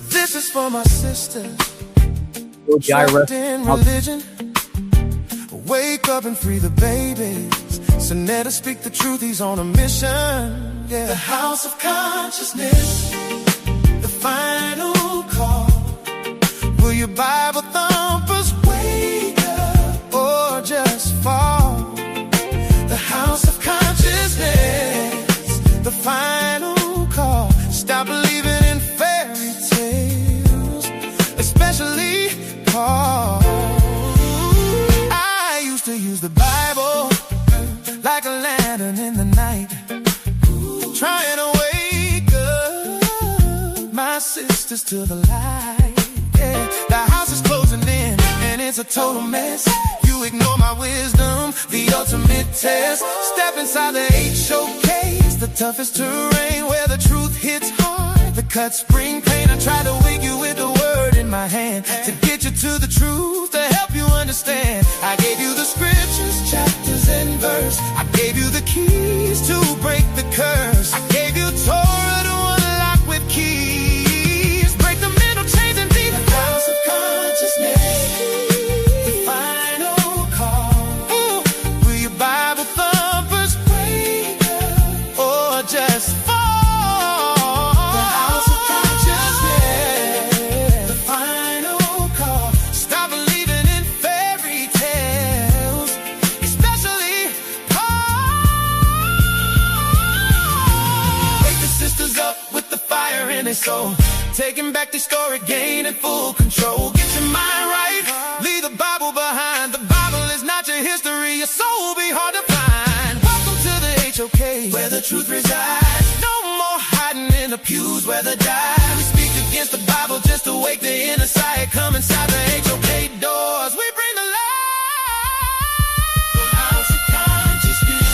This is for my sisters, trapped in religion. Wake up and free the babies. Sa.neter speak the truth, he's on a mission. Yeah. The house of consciousness, the final call. Will your Bible thumpers wake up or just fall? The house of consciousness, the final call. Stop believing in fairy tales, especially Paul. I used to use the Bible like a lantern in the night, trying to wake up my sisters to the light. Yeah. The house is closing in and it's a total mess. You ignore my wisdom, the ultimate test. Step inside the H showcase, the toughest terrain where the truth hits hard. The cut spring pain, I try to wake you with the word in my hand, to get you to the truth, to help you understand. I gave you the scriptures, chapters and verse. I gave you the keys to break the curse. I gave you Torah to unlock with keys. Break the mental chains and be the house of consciousness, the final call. Will your Bible thumpers wake up or just fall? The house of consciousness, the final call. Stop believing in fairy tales, especially Paul. Wake the sisters up with the fire in their soul, taking back the story, gaining full control. Get your mind right, leave the Bible behind. The Bible is not your history, your soul will be hard to find. Welcome to the HOK, where the truth resides. No more hiding in the pews where the die. We speak against the Bible just to wake the inner side. Come inside the HOK doors, we bring the light. The house of consciousness.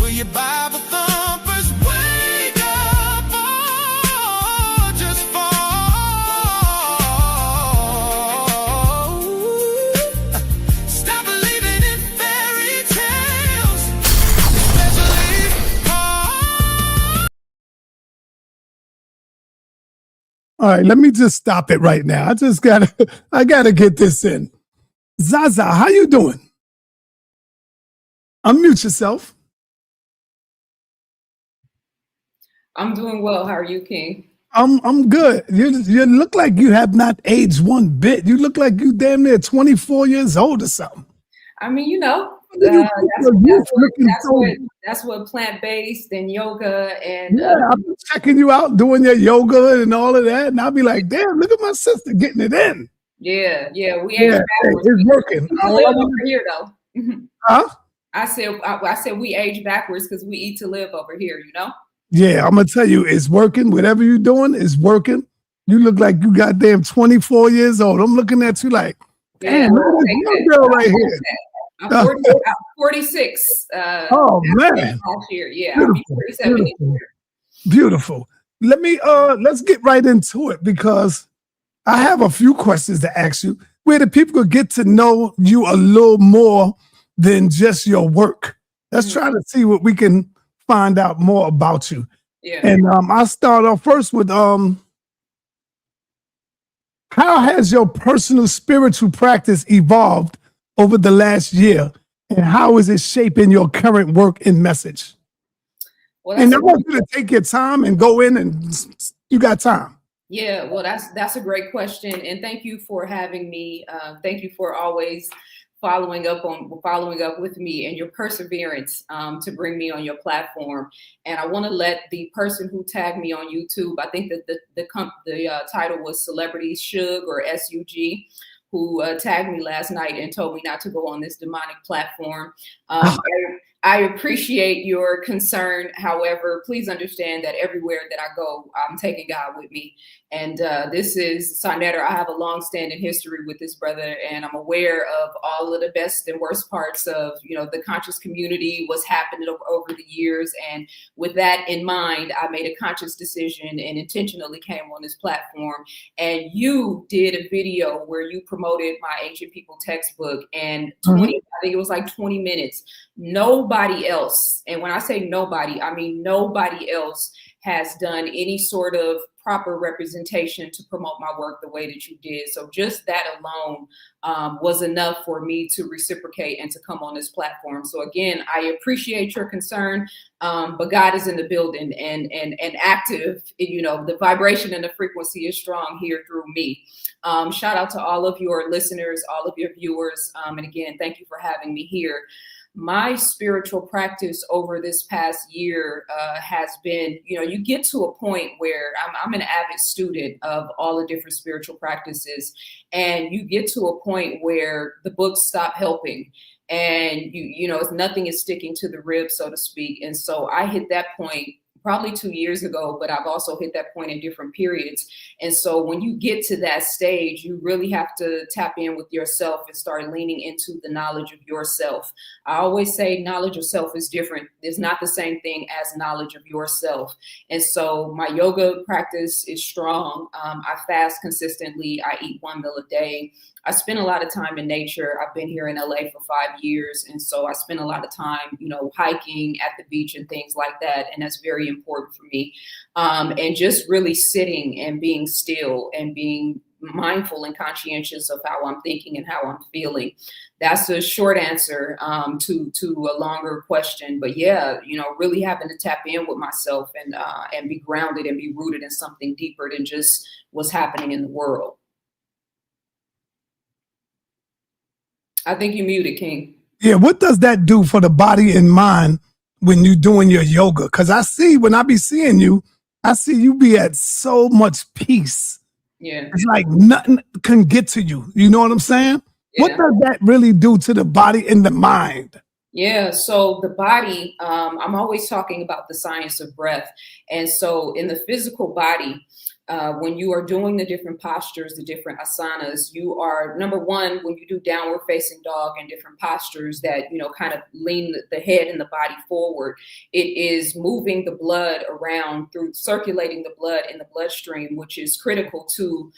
Will your Bible thumpers wake up or just fall? Stop believing in fairy tales, especially Paul. All right, let me just stop it right now. I gotta get this in. Zaza, how you doing? Unmute yourself. I'm doing well. How are you, King? I'm good. You look like you have not aged one bit. You look like you damn near 24 years old or something. I mean, you know, You look looking so- that's what plant-based and yoga and Yeah, I've been checking you out doing your yoga and all of that, and I'll be like, damn, look at my sister getting it in. yeah, we Yeah, age hey, backwards. it's working. We live over here though. Huh? I said we age backwards because we eat to live over here, you know? Yeah, I'm gonna tell you, it's working. Whatever you're doing is working. You look like you goddamn 24 years old. I'm looking at you like, damn, look at this young girl right here. I'm 46. Oh man, Last year, yeah, I'll be 47 this year. Beautiful. Let me let's get right into it, because I have a few questions to ask you where the people could get to know you a little more than just your work. Let's try to see what we can find out more about you. Yeah. And I'll start off first with how has your personal spiritual practice evolved over the last year, and how is it shaping your current work and message? Well, And I want you to take your time and go in, and you got time. yeah, well, that's a great question, and thank you for having me. Thank you for always following up with me and your perseverance to bring me on your platform. And I want to let the person who tagged me on YouTube, I think that the title was Celebrity Shug or SUG, who tagged me last night and told me not to go on this demonic platform. I appreciate your concern. However, please understand that everywhere that I go, I'm taking God with me. And this is sa.neter. I have a long-standing history with this brother, and I'm aware of all of the best and worst parts of, the conscious community, what's happened over the years. And with that in mind, I made a conscious decision and intentionally came on this platform. And you did a video where you promoted my ancient people textbook, and I think it was like 20 minutes. Nobody else, and when I say nobody, I mean nobody else has done any sort of proper representation to promote my work the way that you did. So just that alone was enough for me to reciprocate and to come on this platform. So again, I appreciate your concern, but God is in the building and active. The vibration and the frequency is strong here through me. Shout out to all of your listeners, all of your viewers. And again, thank you for having me here. My spiritual practice over this past year has been, you get to a point where I'm an avid student of all the different spiritual practices, and you get to a point where the books stop helping, and nothing is sticking to the rib, so to speak. And so I hit that point probably 2 years ago, but I've also hit that point in different periods. And so when you get to that stage, you really have to tap in with yourself and start leaning into the knowledge of yourself. I always say knowledge of self is different. It's not the same thing as knowledge of yourself. And so my yoga practice is strong. I fast consistently. I eat 1 meal a day. I spend a lot of time in nature. I've been here in LA for 5 years. And so I spend a lot of time, hiking at the beach and things like that. And that's very important for me. And just really sitting and being still and being mindful and conscientious of how I'm thinking and how I'm feeling. That's a short answer to a longer question. But yeah, really having to tap in with myself and be grounded and be rooted in something deeper than just what's happening in the world. I think you muted, King. Yeah, what does that do for the body and mind when you're doing your yoga? Because I see when I be seeing you, I see you be at so much peace. Yeah. It's like nothing can get to you. You know what I'm saying? Yeah. What does that really do to the body and the mind? Yeah, so the body, I'm always talking about the science of breath. And so in the physical body, when you are doing the different postures, the different asanas, you are, number one, when you do downward facing dog and different postures that, kind of lean the head and the body forward, it is moving the blood around through circulating the blood in the bloodstream, which is critical to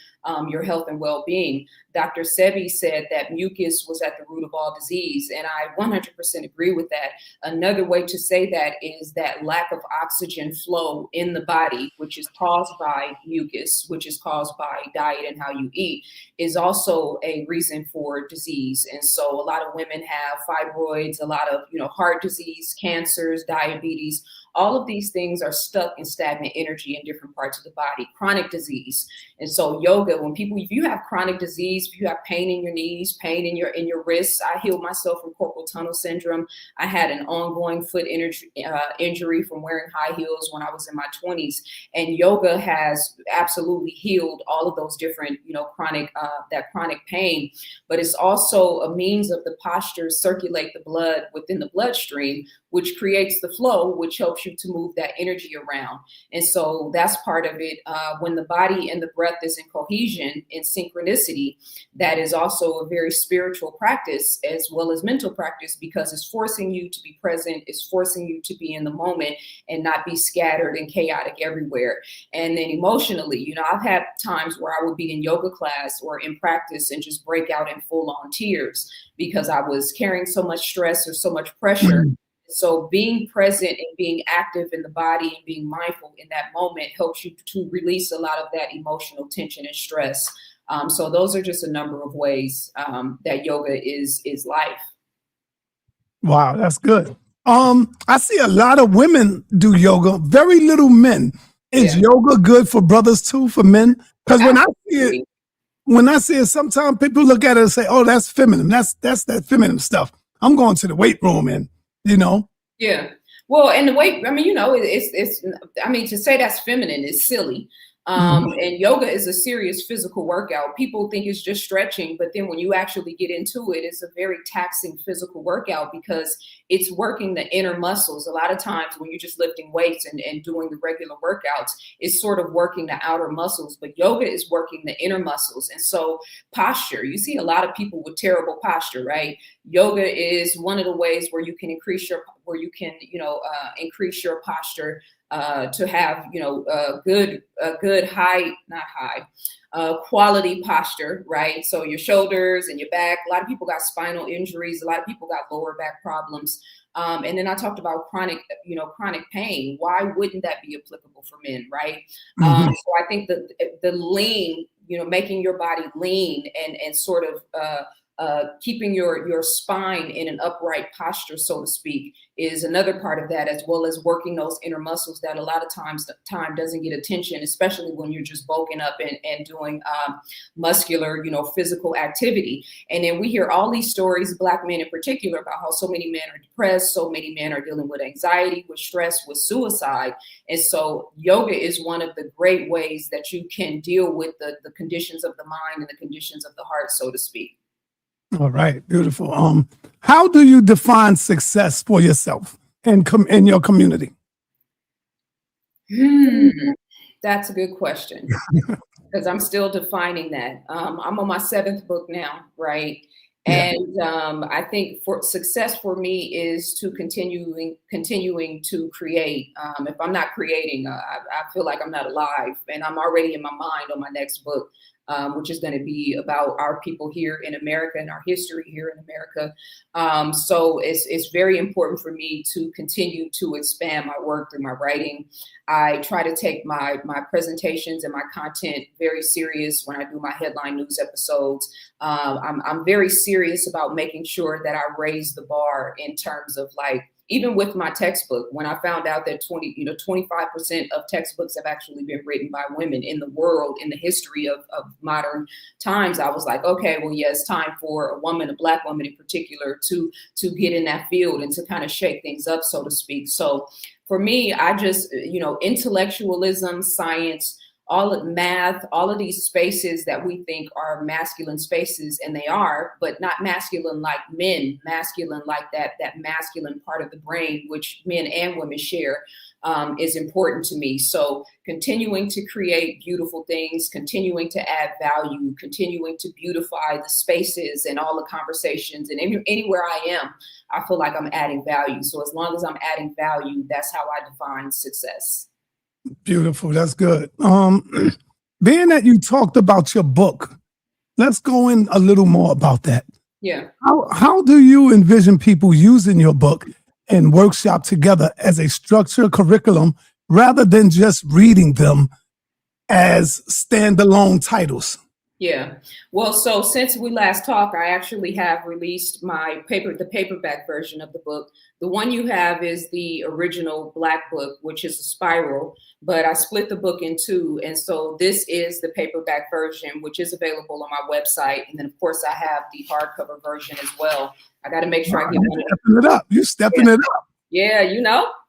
your health and well-being. Dr. Sebi said that mucus was at the root of all disease, and I 100% agree with that. Another way to say that is that lack of oxygen flow in the body, which is caused by mucus, which is caused by diet and how you eat, is also a reason for disease. And so a lot of women have fibroids, a lot of, heart disease, cancers, diabetes. All of these things are stuck in stagnant energy in different parts of the body, chronic disease. And so yoga, if you have chronic disease, if you have pain in your knees, pain in your wrists, I healed myself from carpal tunnel syndrome. I had an ongoing foot injury from wearing high heels when I was in my 20s. And yoga has absolutely healed all of those different, chronic pain. But it's also a means of the postures circulate the blood within the bloodstream, which creates the flow, which helps you to move that energy around. And so that's part of it. When the body and the breath is in cohesion, in synchronicity, that is also a very spiritual practice as well as mental practice, because it's forcing you to be present, it's forcing you to be in the moment and not be scattered and chaotic everywhere. And then emotionally, I've had times where I would be in yoga class or in practice and just break out in full on tears because I was carrying so much stress or so much pressure. So being present and being active in the body and being mindful in that moment helps you to release a lot of that emotional tension and stress. So those are just a number of ways that yoga is life. Wow, that's good. I see a lot of women do yoga, very little men. Is yoga good for brothers too, for men? Because when I see it, sometimes people look at it and say, "Oh, that's feminine. That's that feminine stuff." I'm going to the weight room and Yeah. Well, and the weight, it's to say that's feminine is silly. And yoga is a serious physical workout. People think it's just stretching, but then when you actually get into it, it's a very taxing physical workout because it's working the inner muscles. A lot of times when you're just lifting weights and doing the regular workouts, it's sort of working the outer muscles, but yoga is working the inner muscles. And so posture, you see a lot of people with terrible posture, right? Yoga is one of the ways where you can increase your posture to have, good quality posture, right? So your shoulders and your back, a lot of people got spinal injuries, a lot of people got lower back problems. And then I talked about chronic pain. Why wouldn't that be applicable for men, right? So I think the lean, making your body lean and sort of keeping your spine in an upright posture, so to speak, is another part of that, as well as working those inner muscles that a lot of times time doesn't get attention, especially when you're just bulking up and doing muscular, physical activity. And then we hear all these stories, Black men in particular, about how so many men are depressed, so many men are dealing with anxiety, with stress, with suicide. And so yoga is one of the great ways that you can deal with the conditions of the mind and the conditions of the heart, so to speak. All right, beautiful. How do you define success for yourself and in your community? That's a good question because I'm still defining that. I'm on my 7th book now, right? Yeah. And I think for success for me is to continuing to create. If I'm not creating, I feel like I'm not alive, and I'm already in my mind on my next book. Which is going to be about our people here in America and our history here in America. So it's very important for me to continue to expand my work through my writing. I try to take my presentations and my content very serious when I do my headline news episodes. I'm very serious about making sure that I raise the bar in terms of even with my textbook, when I found out that 25% of textbooks have actually been written by women in the world, in the history of modern times, I was like, okay, well, yeah, it's time for a woman, a Black woman in particular, to get in that field and to kind of shake things up, so to speak. So for me, I just, intellectualism, science, all of math, all of these spaces that we think are masculine spaces, and they are, but not masculine like men, masculine like that masculine part of the brain, which men and women share, is important to me. So continuing to create beautiful things, continuing to add value, continuing to beautify the spaces and all the conversations, and anywhere I am, I feel like I'm adding value. So as long as I'm adding value, that's how I define success. Beautiful. That's good. Being that you talked about your book, let's go in a little more about that. Yeah. How do you envision people using your book and workshop together as a structured curriculum rather than just reading them as standalone titles? Yeah. Well, so since we last talked, I actually have released the paperback version of the book. The one you have is the original Black book, which is a spiral, but I split the book in two. And so this is the paperback version, which is available on my website. And then, of course, I have the hardcover version as well. I got to make sure I get one. Stepping it up. You're stepping it up. Yeah,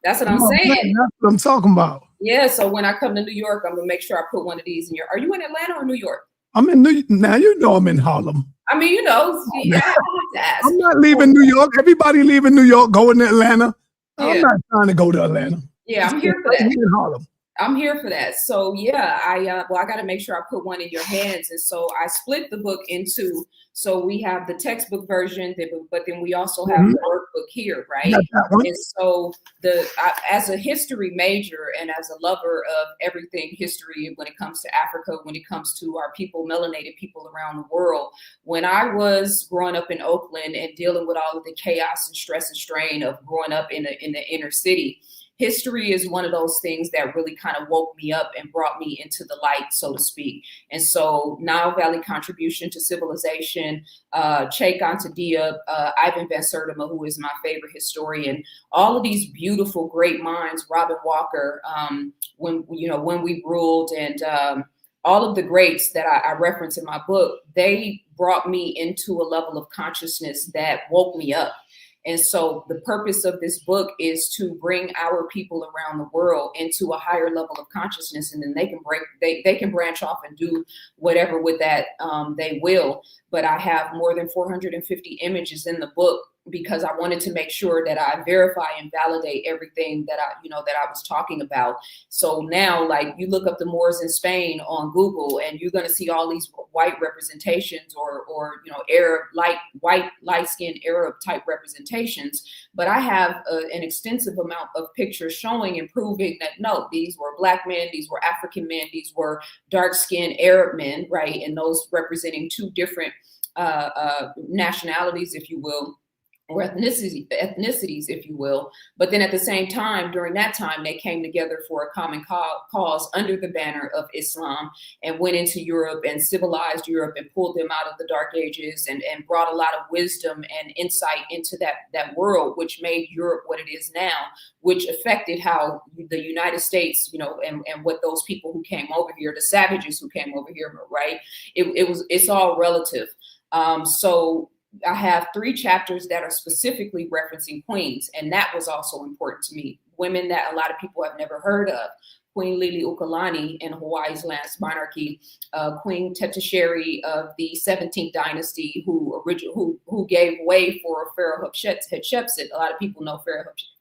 that's what I'm saying. That's what I'm talking about. Yeah. So when I come to New York, I'm going to make sure I put one of these in your. Are you in Atlanta or New York? I'm in now. I'm in Harlem. I mean, I have to ask. I'm not leaving New York. Everybody leaving New York, going to Atlanta. I'm not trying to go to Atlanta. Yeah, I'm here for that. In Harlem. I'm here for that. So yeah, I got to make sure I put one in your hands. And so I split the book in two. So we have the textbook version, but then we also have the workbook here, right? And so as a history major and as a lover of everything history, when it comes to Africa, when it comes to our people, melanated people around the world, when I was growing up in Oakland and dealing with all of the chaos and stress and strain of growing up in the inner city, history is one of those things that really kind of woke me up and brought me into the light, so to speak. And so Nile Valley Contribution to Civilization, Cheikh Anta Diop, Ivan Van Sertima, who is my favorite historian, all of these beautiful, great minds, Robin Walker, when we ruled, and all of the greats that I reference in my book, they brought me into a level of consciousness that woke me up. And so the purpose of this book is to bring our people around the world into a higher level of consciousness, and then they can branch off and do whatever with that they will. But I have more than 450 images in the book because I wanted to make sure that I verify and validate everything that I was talking about. So now, like, you look up the Moors in Spain on Google, and you're going to see all these white representations, or Arab, light-skinned Arab type representations. But I have an extensive amount of pictures showing and proving that no, these were Black men, these were African men, these were dark-skinned Arab men, right? And those representing two different nationalities, if you will, or ethnicities, if you will. But then at the same time, during that time, they came together for a common cause under the banner of Islam, and went into Europe and civilized Europe and pulled them out of the Dark Ages, and brought a lot of wisdom and insight into that world, which made Europe what it is now, which affected how the United States, and what those people who came over here, the savages who came over here, right? It's all relative. So I have 3 chapters that are specifically referencing queens, and that was also important to me. Women that a lot of people have never heard of. Queen Liliuokalani in Hawaii's last monarchy, Queen Tetisheri of the 17th dynasty, who gave way for Pharaoh Hatshepsut. A lot of people know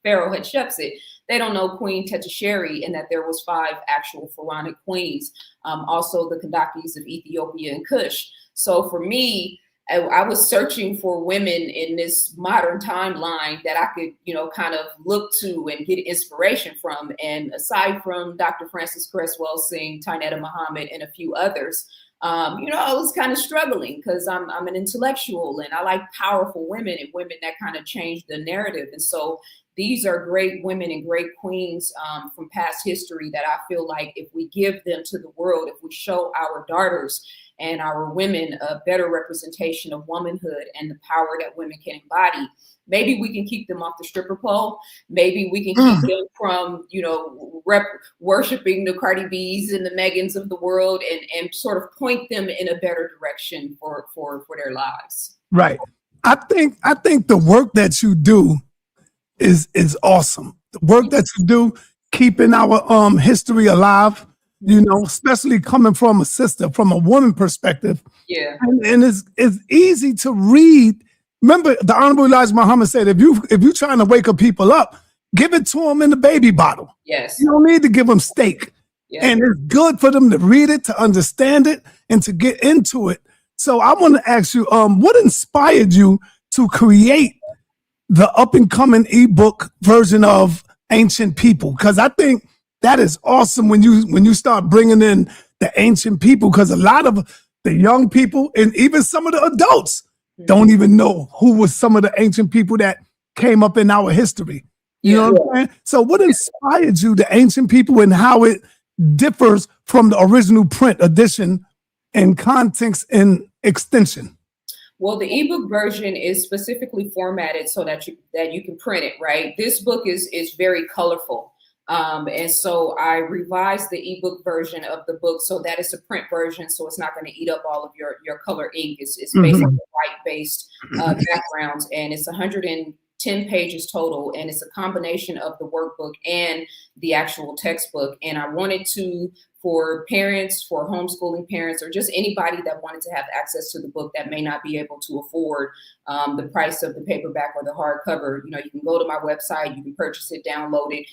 Pharaoh Hatshepsut. They don't know Queen Tetisheri, and that there was 5 actual pharaonic queens. Also the Kandakis of Ethiopia and Kush. So for me, I was searching for women in this modern timeline that I could, kind of look to and get inspiration from. And aside from Dr. Frances Cress Welsing, Tainetta Muhammad, and a few others, I was kind of struggling because I'm an intellectual and I like powerful women and women that kind of change the narrative. And so these are great women and great queens from past history that I feel like if we give them to the world, if we show our daughters and our women a better representation of womanhood and the power that women can embody, maybe we can keep them off the stripper pole. Maybe we can keep them from, worshiping the Cardi B's and the Megans of the world, and sort of point them in a better direction for their lives. Right. I think the work that you do is awesome. The work that you do, keeping our history alive, especially coming from a sister, from a woman perspective. Yeah. And it's easy to read. Remember, the Honorable Elijah Muhammad said, if you're trying to wake up people up, give it to them in the baby bottle. Yes. You don't need to give them steak. Yeah. And it's good for them to read it, to understand it, and to get into it. So I want to ask you, what inspired you to create the up-and-coming ebook version of Ancient People? Because I think that is awesome when you start bringing in the ancient people, because a lot of the young people and even some of the adults don't even know who was some of the ancient people that came up in our history. You know what I'm saying? So what inspired you, the Ancient People, and how it differs from the original print edition in context and extension? Well, the ebook version is specifically formatted so that you can print it, right? This book is very colorful. And so I revised the ebook version of the book so that it's a print version, so it's not going to eat up all of your color ink. It's basically white-based backgrounds, and it's 110 pages total, and it's a combination of the workbook and the actual textbook. And I wanted to, for parents, for homeschooling parents, or just anybody that wanted to have access to the book that may not be able to afford the price of the paperback or the hardcover, you can go to my website, you can purchase it, download it,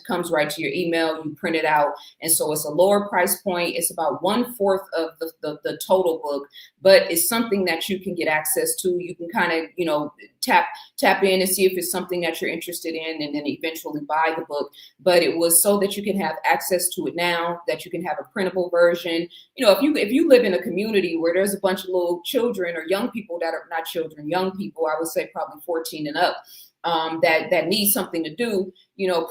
comes right to your email, you print it out. And so it's a lower price point. It's about 1/4 of the total book, but it's something that you can get access to. You can kind of, tap in and see if it's something that you're interested in, and then eventually buy the book. But it was so that you can have access to it now, that you can have a printable version. If you live in a community where there's a bunch of little children or young people that are not children, young people, I would say probably 14 and up, that need something to do,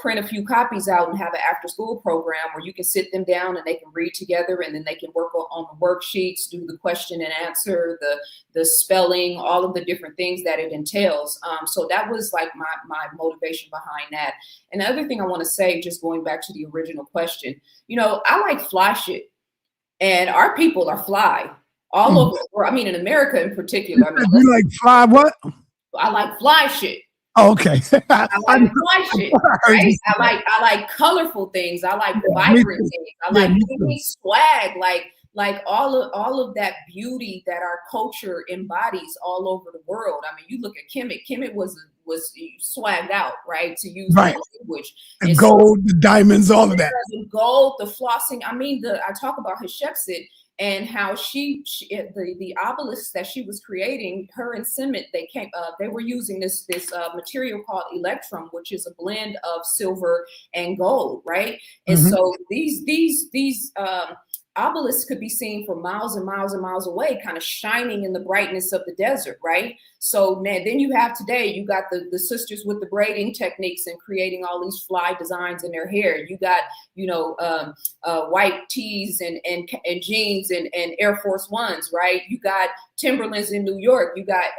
print a few copies out and have an after school program where you can sit them down and they can read together, and then they can work on the worksheets, do the question and answer, the spelling, all of the different things that it entails. So that was like my motivation behind that. And the other thing I want to say, just going back to the original question, I like fly shit, and our people are fly all over. I mean, in America in particular. You like fly what? I like fly shit. Oh, okay. I like fly shit, right? I like colorful things. I like vibrant things. I like swag, like all of that beauty that our culture embodies all over the world. I mean, you look at Kemet. Kemet was swagged out, right? To use that language. The gold, the diamonds, all of that. The gold, the flossing. I mean, I talk about Hatshepsut and how the obelisk that she was creating, her and Semet, they were using this material called electrum, which is a blend of silver and gold, right? And so these obelisks could be seen for miles and miles and miles away, kind of shining in the brightness of the desert, right? So then you have today, you got the sisters with the braiding techniques and creating all these fly designs in their hair. You got, white tees and jeans and Air Force Ones, right? You got Timberlands in New York. You got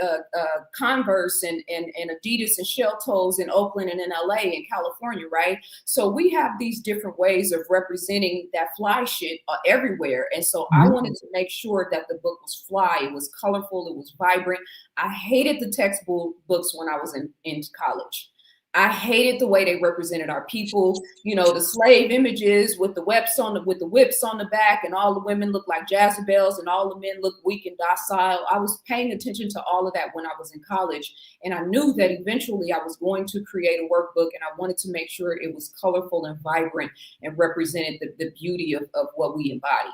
Converse and Adidas and shell toes in Oakland and in LA and California, right? So we have these different ways of representing that fly shit everywhere. And so I wanted to make sure that the book was fly. It was colorful. It was vibrant. I hated the textbooks when I was in college. I hated the way they represented our people. The slave images with the whips on the back, and all the women look like Jezebels, and all the men look weak and docile. I was paying attention to all of that when I was in college, and I knew that eventually I was going to create a workbook, and I wanted to make sure it was colorful and vibrant and represented the beauty of what we embody.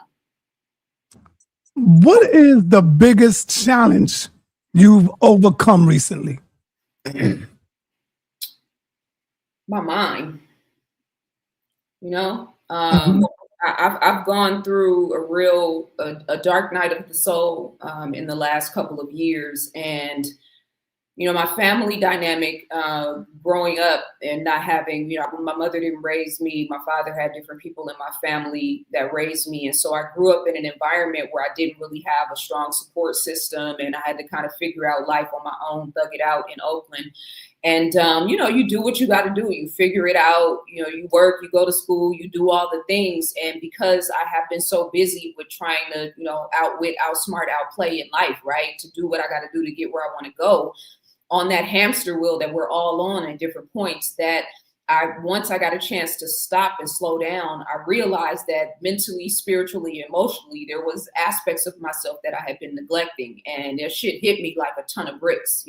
What is the biggest challenge you've overcome recently? My mind. I've gone through a dark night of the soul in the last couple of years, and my family dynamic growing up and not having, my mother didn't raise me. My father had different people in my family that raised me. And so I grew up in an environment where I didn't really have a strong support system, and I had to kind of figure out life on my own, thug it out in Oakland. And, you do what you got to do. You figure it out, you work, you go to school, you do all the things. And because I have been so busy with trying to, outwit, outsmart, outplay in life, right, to do what I got to do to get where I want to go on that hamster wheel that we're all on at different points, that once I got a chance to stop and slow down, I realized that mentally, spiritually, emotionally, there was aspects of myself that I had been neglecting, and that shit hit me like a ton of bricks,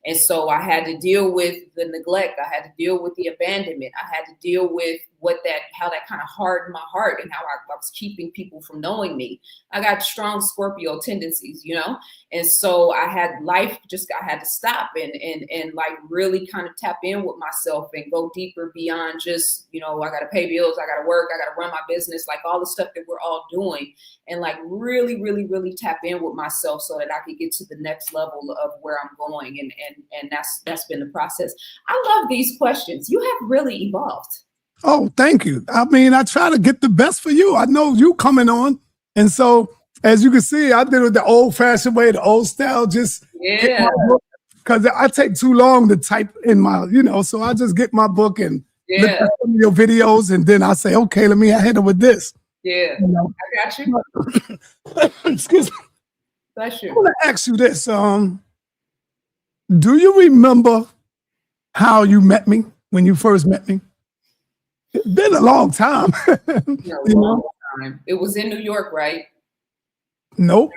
And so I had to deal with the neglect. I had to deal with the abandonment. I had to deal with how that kind of hardened my heart, and how I was keeping people from knowing me. I got strong Scorpio tendencies, And so I had to stop and like really kind of tap in with myself and go deeper beyond just, I got to pay bills, I got to work, I got to run my business, like all the stuff that we're all doing, and like really, really, really tap in with myself so that I could get to the next level of where I'm going. And that's been the process. I love these questions. You have really evolved. Oh, thank you. I mean, I try to get the best for you. I know you coming on. And so, as you can see, I did it the old-fashioned way, the old style, just because I take too long to type in my, so I just get my book and look at some of your videos, and then I say, okay, let me hit it with this. Yeah, I got you. Excuse me. Bless you. I want to ask you this. Do you remember how you met me, when you first met me? It's been a long time. Long time. It was in New York, right? Nope.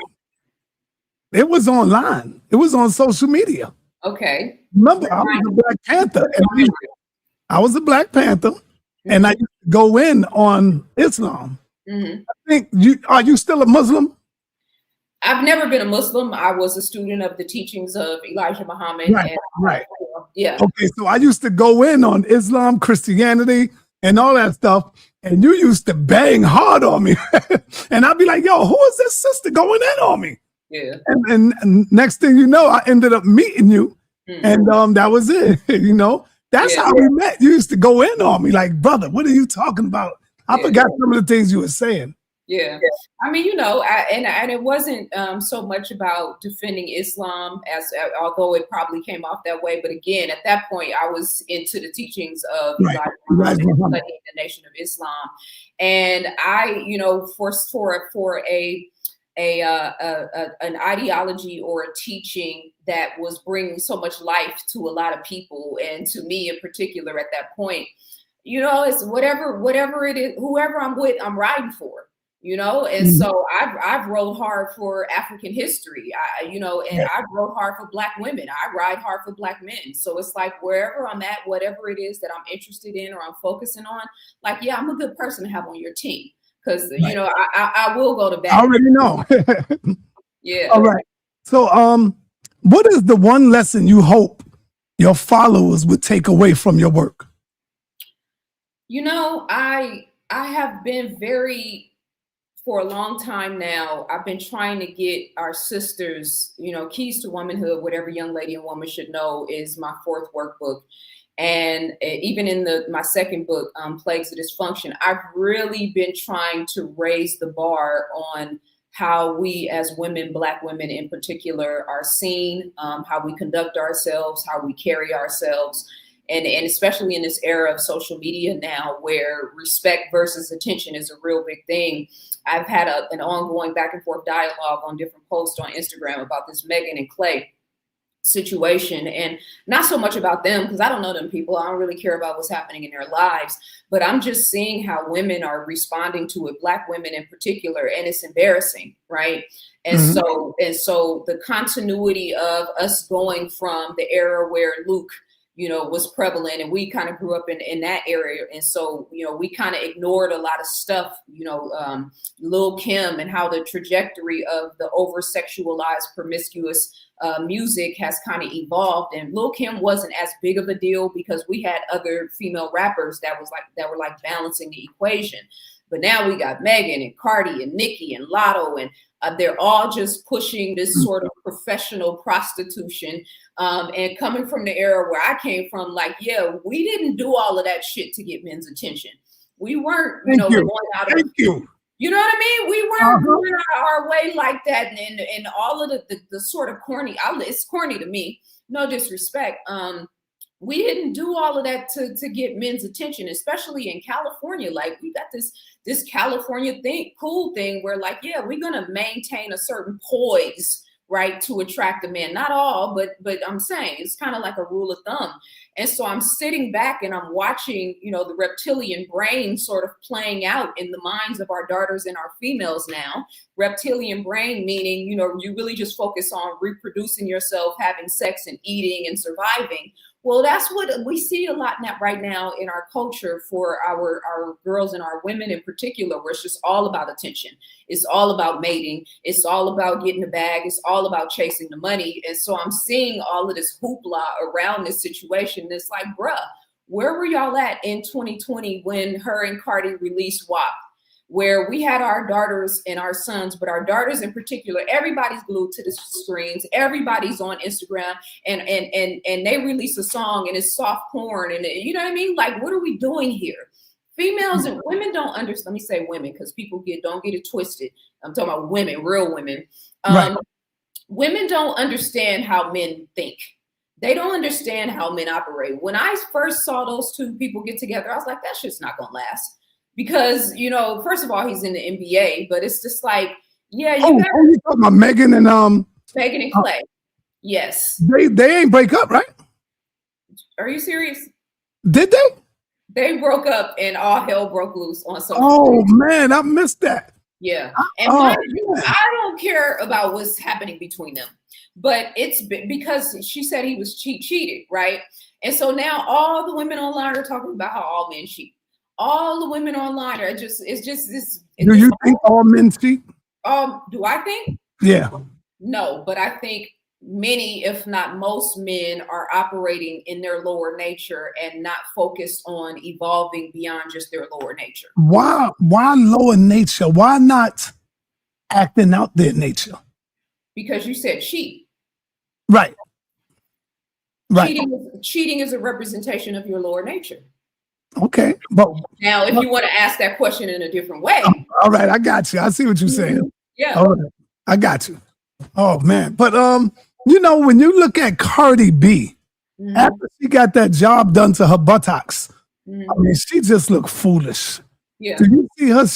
It was online. It was on social media. Okay. Remember, I was a Black Panther. I was a Black Panther, and I used to go in on Islam. I think are you still a Muslim? I've never been a Muslim. I was a student of the teachings of Elijah Muhammad. Right. Yeah. Okay, so I used to go in on Islam, Christianity, and all that stuff, and you used to bang hard on me. And I'd be like, yo, who is this sister going in on me? Yeah. And next thing you know, I ended up meeting you, and that was it. That's how we met. You used to go in on me like, brother, what are you talking about? I forgot some of the things you were saying. Yeah. I mean, and it wasn't so much about defending Islam, although it probably came off that way. But again, at that point, I was into the teachings of Elijah Muhammad, the Nation of Islam. And I, for an ideology or a teaching that was bringing so much life to a lot of people, and to me in particular at that point. It's whatever it is, whoever I'm with, I'm riding for. And so I've rode hard for African history, and I've rode hard for Black women. I ride hard for Black men. So it's like wherever I'm at, whatever it is that I'm interested in or I'm focusing on, like, yeah, I'm a good person to have on your team, because I will go to bat. I already know. Yeah. All right. So what is the one lesson you hope your followers would take away from your work? I have been for a long time now, I've been trying to get our sisters, Keys to Womanhood, whatever young lady and woman should know, is my 4th workbook. And even in my 2nd book, Plagues of Dysfunction, I've really been trying to raise the bar on how we as women, Black women in particular, are seen, how we conduct ourselves, how we carry ourselves. And especially in this era of social media now, where respect versus attention is a real big thing. I've had an ongoing back and forth dialogue on different posts on Instagram about this Megan and Clay situation, and not so much about them, because I don't know them people. I don't really care about what's happening in their lives, but I'm just seeing how women are responding to it, Black women in particular, and it's embarrassing, right? And so the continuity of us going from the era where Luke was prevalent, and we kind of grew up in that area. And so, we kind of ignored a lot of stuff, Lil' Kim, and how the trajectory of the over-sexualized, promiscuous music has kind of evolved. And Lil' Kim wasn't as big of a deal because we had other female rappers that were balancing the equation. But now we got Megan and Cardi and Nicki and Lotto, and they're all just pushing this sort of professional prostitution. And coming from the era where I came from, we didn't do all of that shit to get men's attention. We weren't, going out of, you know what I mean? We weren't going out of our way like that. And all of the sort of corny, it's corny to me, no disrespect. We didn't do all of that to get men's attention, especially in California. Like, we got this California cool thing where we're going to maintain a certain poise, right, to attract a man. Not all, but I'm saying it's kind of like a rule of thumb. And so I'm sitting back and I'm watching, the reptilian brain sort of playing out in the minds of our daughters and our females now. Reptilian brain meaning, you really just focus on reproducing yourself, having sex and eating and surviving. Well, that's what we see a lot right now in our culture for our girls and our women in particular, where it's just all about attention. It's all about mating. It's all about getting the bag. It's all about chasing the money. And so I'm seeing all of this hoopla around this situation. It's like, bruh, where were y'all at in 2020 when her and Cardi released WAP? Where we had our daughters and our sons, but our daughters in particular, everybody's glued to the screens, everybody's on Instagram, and they release a song and it's soft porn, and you know what I mean? Like, what are we doing here? Females and women don't understand. Let me say women, because people don't get it twisted. I'm talking about women, real women. Right. Women don't understand how men think. They don't understand how men operate. When I first saw those two people get together, I was like, that shit's not gonna last. Because, first of all, he's in the NBA, but it's just like, you talking about Megan and Clay. Yes. They ain't break up, right? Are you serious? Did they? They broke up and all hell broke loose on social media. Man, I missed that. Yeah. And I don't care about what's happening between them, but it's because she said he was cheated, right? And so now all the women online are talking about how all men cheat. All the women online are it's just this. Do you think all men cheat? Do I think? Yeah. No, but I think many, if not most men, are operating in their lower nature and not focused on evolving beyond just their lower nature. Why lower nature? Why not acting out their nature? Because you said cheat. Right. Right. Cheating is a representation of your lower nature. Okay, but now if you want to ask that question in a different way. All right, I got you. I see what you're saying. Yeah. All right, I got you. Oh man, but when you look at Cardi B, after she got that job done to her buttocks, I mean, she just looked foolish. Yeah. Do you see her?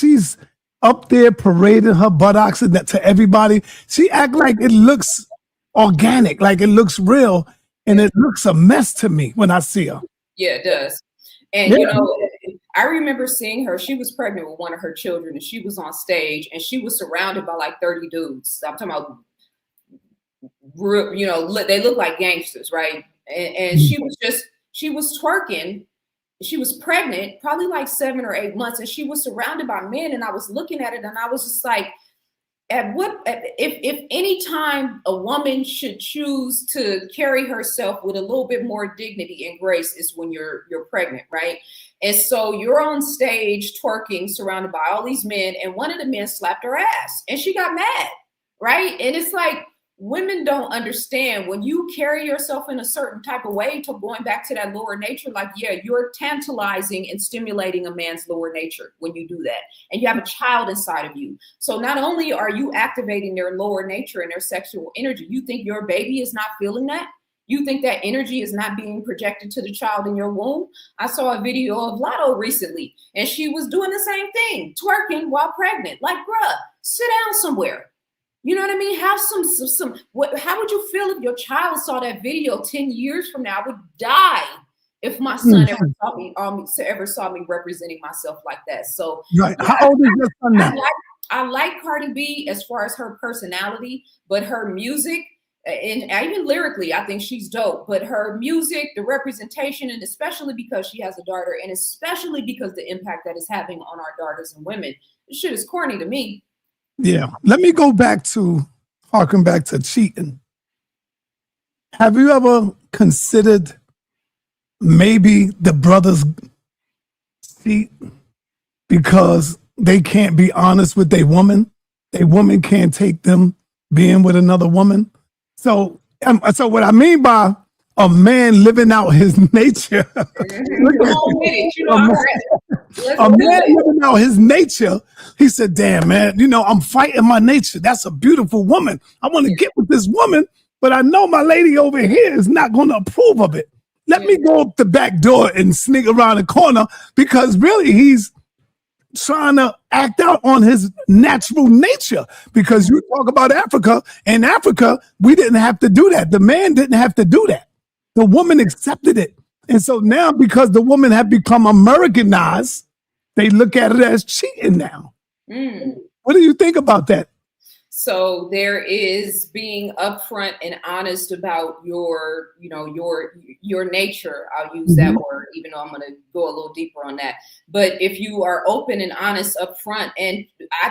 up there parading her buttocks and that to everybody. She act like it looks organic, like it looks real, and it looks a mess to me when I see her. Yeah, it does. And you know, I remember seeing her. She was pregnant with one of her children, and she was on stage, and she was surrounded by like 30 dudes. I'm talking about, you know, they look like gangsters, right? And she was twerking. She was pregnant, probably like 7 or 8 months, and she was surrounded by men. And I was looking at it, and I was just like, if any time a woman should choose to carry herself with a little bit more dignity and grace is when you're pregnant, right? And so you're on stage twerking, surrounded by all these men, and one of the men slapped her ass, and she got mad, right? And it's like, women don't understand when you carry yourself in a certain type of way, to going back to that lower nature, like, yeah, you're tantalizing and stimulating a man's lower nature when you do that. And you have a child inside of you. So not only are you activating their lower nature and their sexual energy, you think your baby is not feeling that? You think that energy is not being projected to the child in your womb? I saw a video of Lotto recently, and she was doing the same thing, twerking while pregnant. Like, bruh, sit down somewhere. You know what I mean? Have how would you feel if your child saw that video 10 years from now? I would die if my son ever saw me representing myself like that. So right. How old is your son now? I like Cardi B as far as her personality, but her music, and even lyrically, I think she's dope. But her music, the representation, and especially because she has a daughter, and especially because the impact that is having on our daughters and women, this shit is corny to me. Yeah. Let me go back to, harken back to cheating. Have you ever considered maybe the brothers cheat because they can't be honest with their woman? Their woman can't take them being with another woman. So what I mean by a man living out his nature, a man living out his nature, he said, damn, man, you know, I'm fighting my nature. That's a beautiful woman. I want to get with this woman, but I know my lady over here is not going to approve of it. Let me go up the back door and sneak around the corner, because really he's trying to act out on his natural nature. Because you talk about Africa, in Africa, we didn't have to do that. The man didn't have to do that. The woman accepted it. And so now, because the woman had become Americanized, they look at it as cheating now. What do you think about that? So there is being upfront and honest about your nature. I'll use that word, even though I'm going to go a little deeper on that. But if you are open and honest upfront, and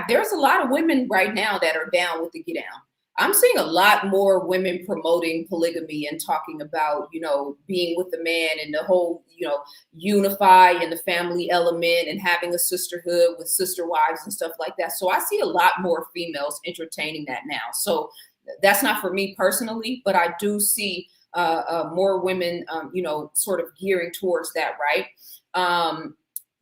there's a lot of women right now that are down with the get down. I'm seeing a lot more women promoting polygamy and talking about, you know, being with the man and the whole, you know, unify and the family element and having a sisterhood with sister wives and stuff like that. So I see a lot more females entertaining that now. So that's not for me personally, but I do see more women, you know, sort of gearing towards that, right?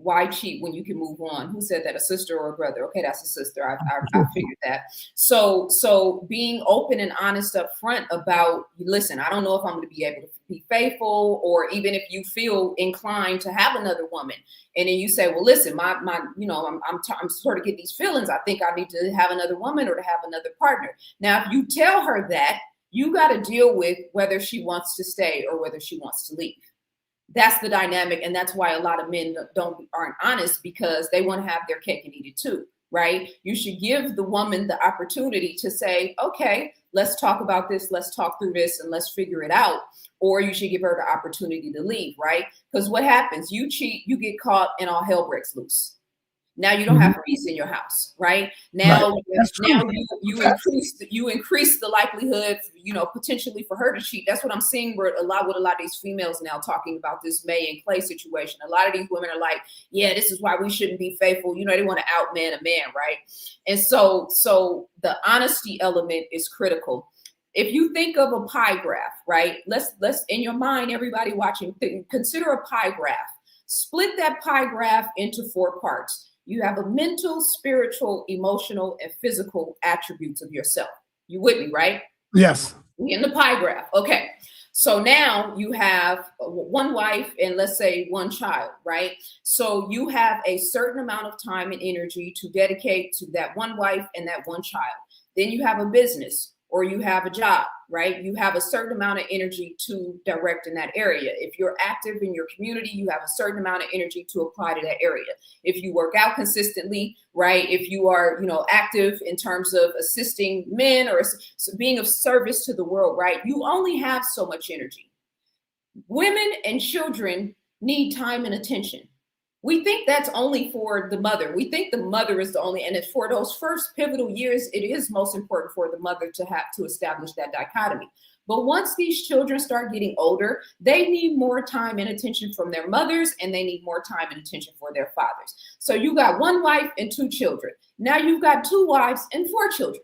Why cheat when you can move on? Who said that? A sister or a brother? Okay, that's a sister. I figured that. So being open and honest up front about, listen, I don't know if I'm going to be able to be faithful, or even if you feel inclined to have another woman, and then you say, well, listen, my you know, I'm sort of getting these feelings. I think I need to have another woman or to have another partner. Now, if you tell her that, you got to deal with whether she wants to stay or whether she wants to leave. That's the dynamic. And that's why a lot of men aren't honest, because they want to have their cake and eat it too, right? You should give the woman the opportunity to say, okay, let's talk about this. Let's talk through this and let's figure it out. Or you should give her the opportunity to leave, right? Because what happens? You cheat, you get caught, and all hell breaks loose. Now you don't have peace in your house, right? Now, you increase the likelihood, you know, potentially for her to cheat. That's what I'm seeing with a lot of these females now talking about this May and Clay situation. A lot of these women are like, yeah, this is why we shouldn't be faithful. You know, they want to outman a man, right? And so the honesty element is critical. If you think of a pie graph, right? Let's in your mind, everybody watching, consider a pie graph. Split that pie graph into 4 parts. You have a mental, spiritual, emotional, and physical attributes of yourself. You with me, right? Yes. In the pie graph. Okay. So now you have one wife and let's say one child, right? So you have a certain amount of time and energy to dedicate to that one wife and that one child. Then you have a business or you have a job, right? You have a certain amount of energy to direct in that area. If you're active in your community, you have a certain amount of energy to apply to that area. If you work out consistently, right? If you are, active in terms of assisting men or being of service to the world, right? You only have so much energy. Women and children need time and attention. We think that's only for the mother. We think the mother is the only, and it's for those first pivotal years, it is most important for the mother to have to establish that dichotomy. But once these children start getting older, they need more time and attention from their mothers, and they need more time and attention for their fathers. So you got one wife and two children. Now you've got two wives and four children.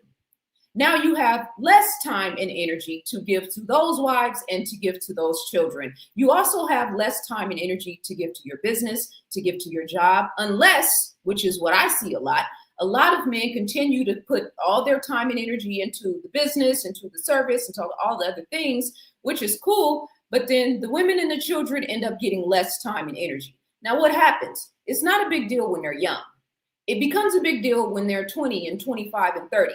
Now you have less time and energy to give to those wives and to give to those children. You also have less time and energy to give to your business, to give to your job, unless, which is what I see a lot of men continue to put all their time and energy into the business, into the service, into all the other things, which is cool. But then the women and the children end up getting less time and energy. Now, what happens? It's not a big deal when they're young. It becomes a big deal when they're 20 and 25 and 30.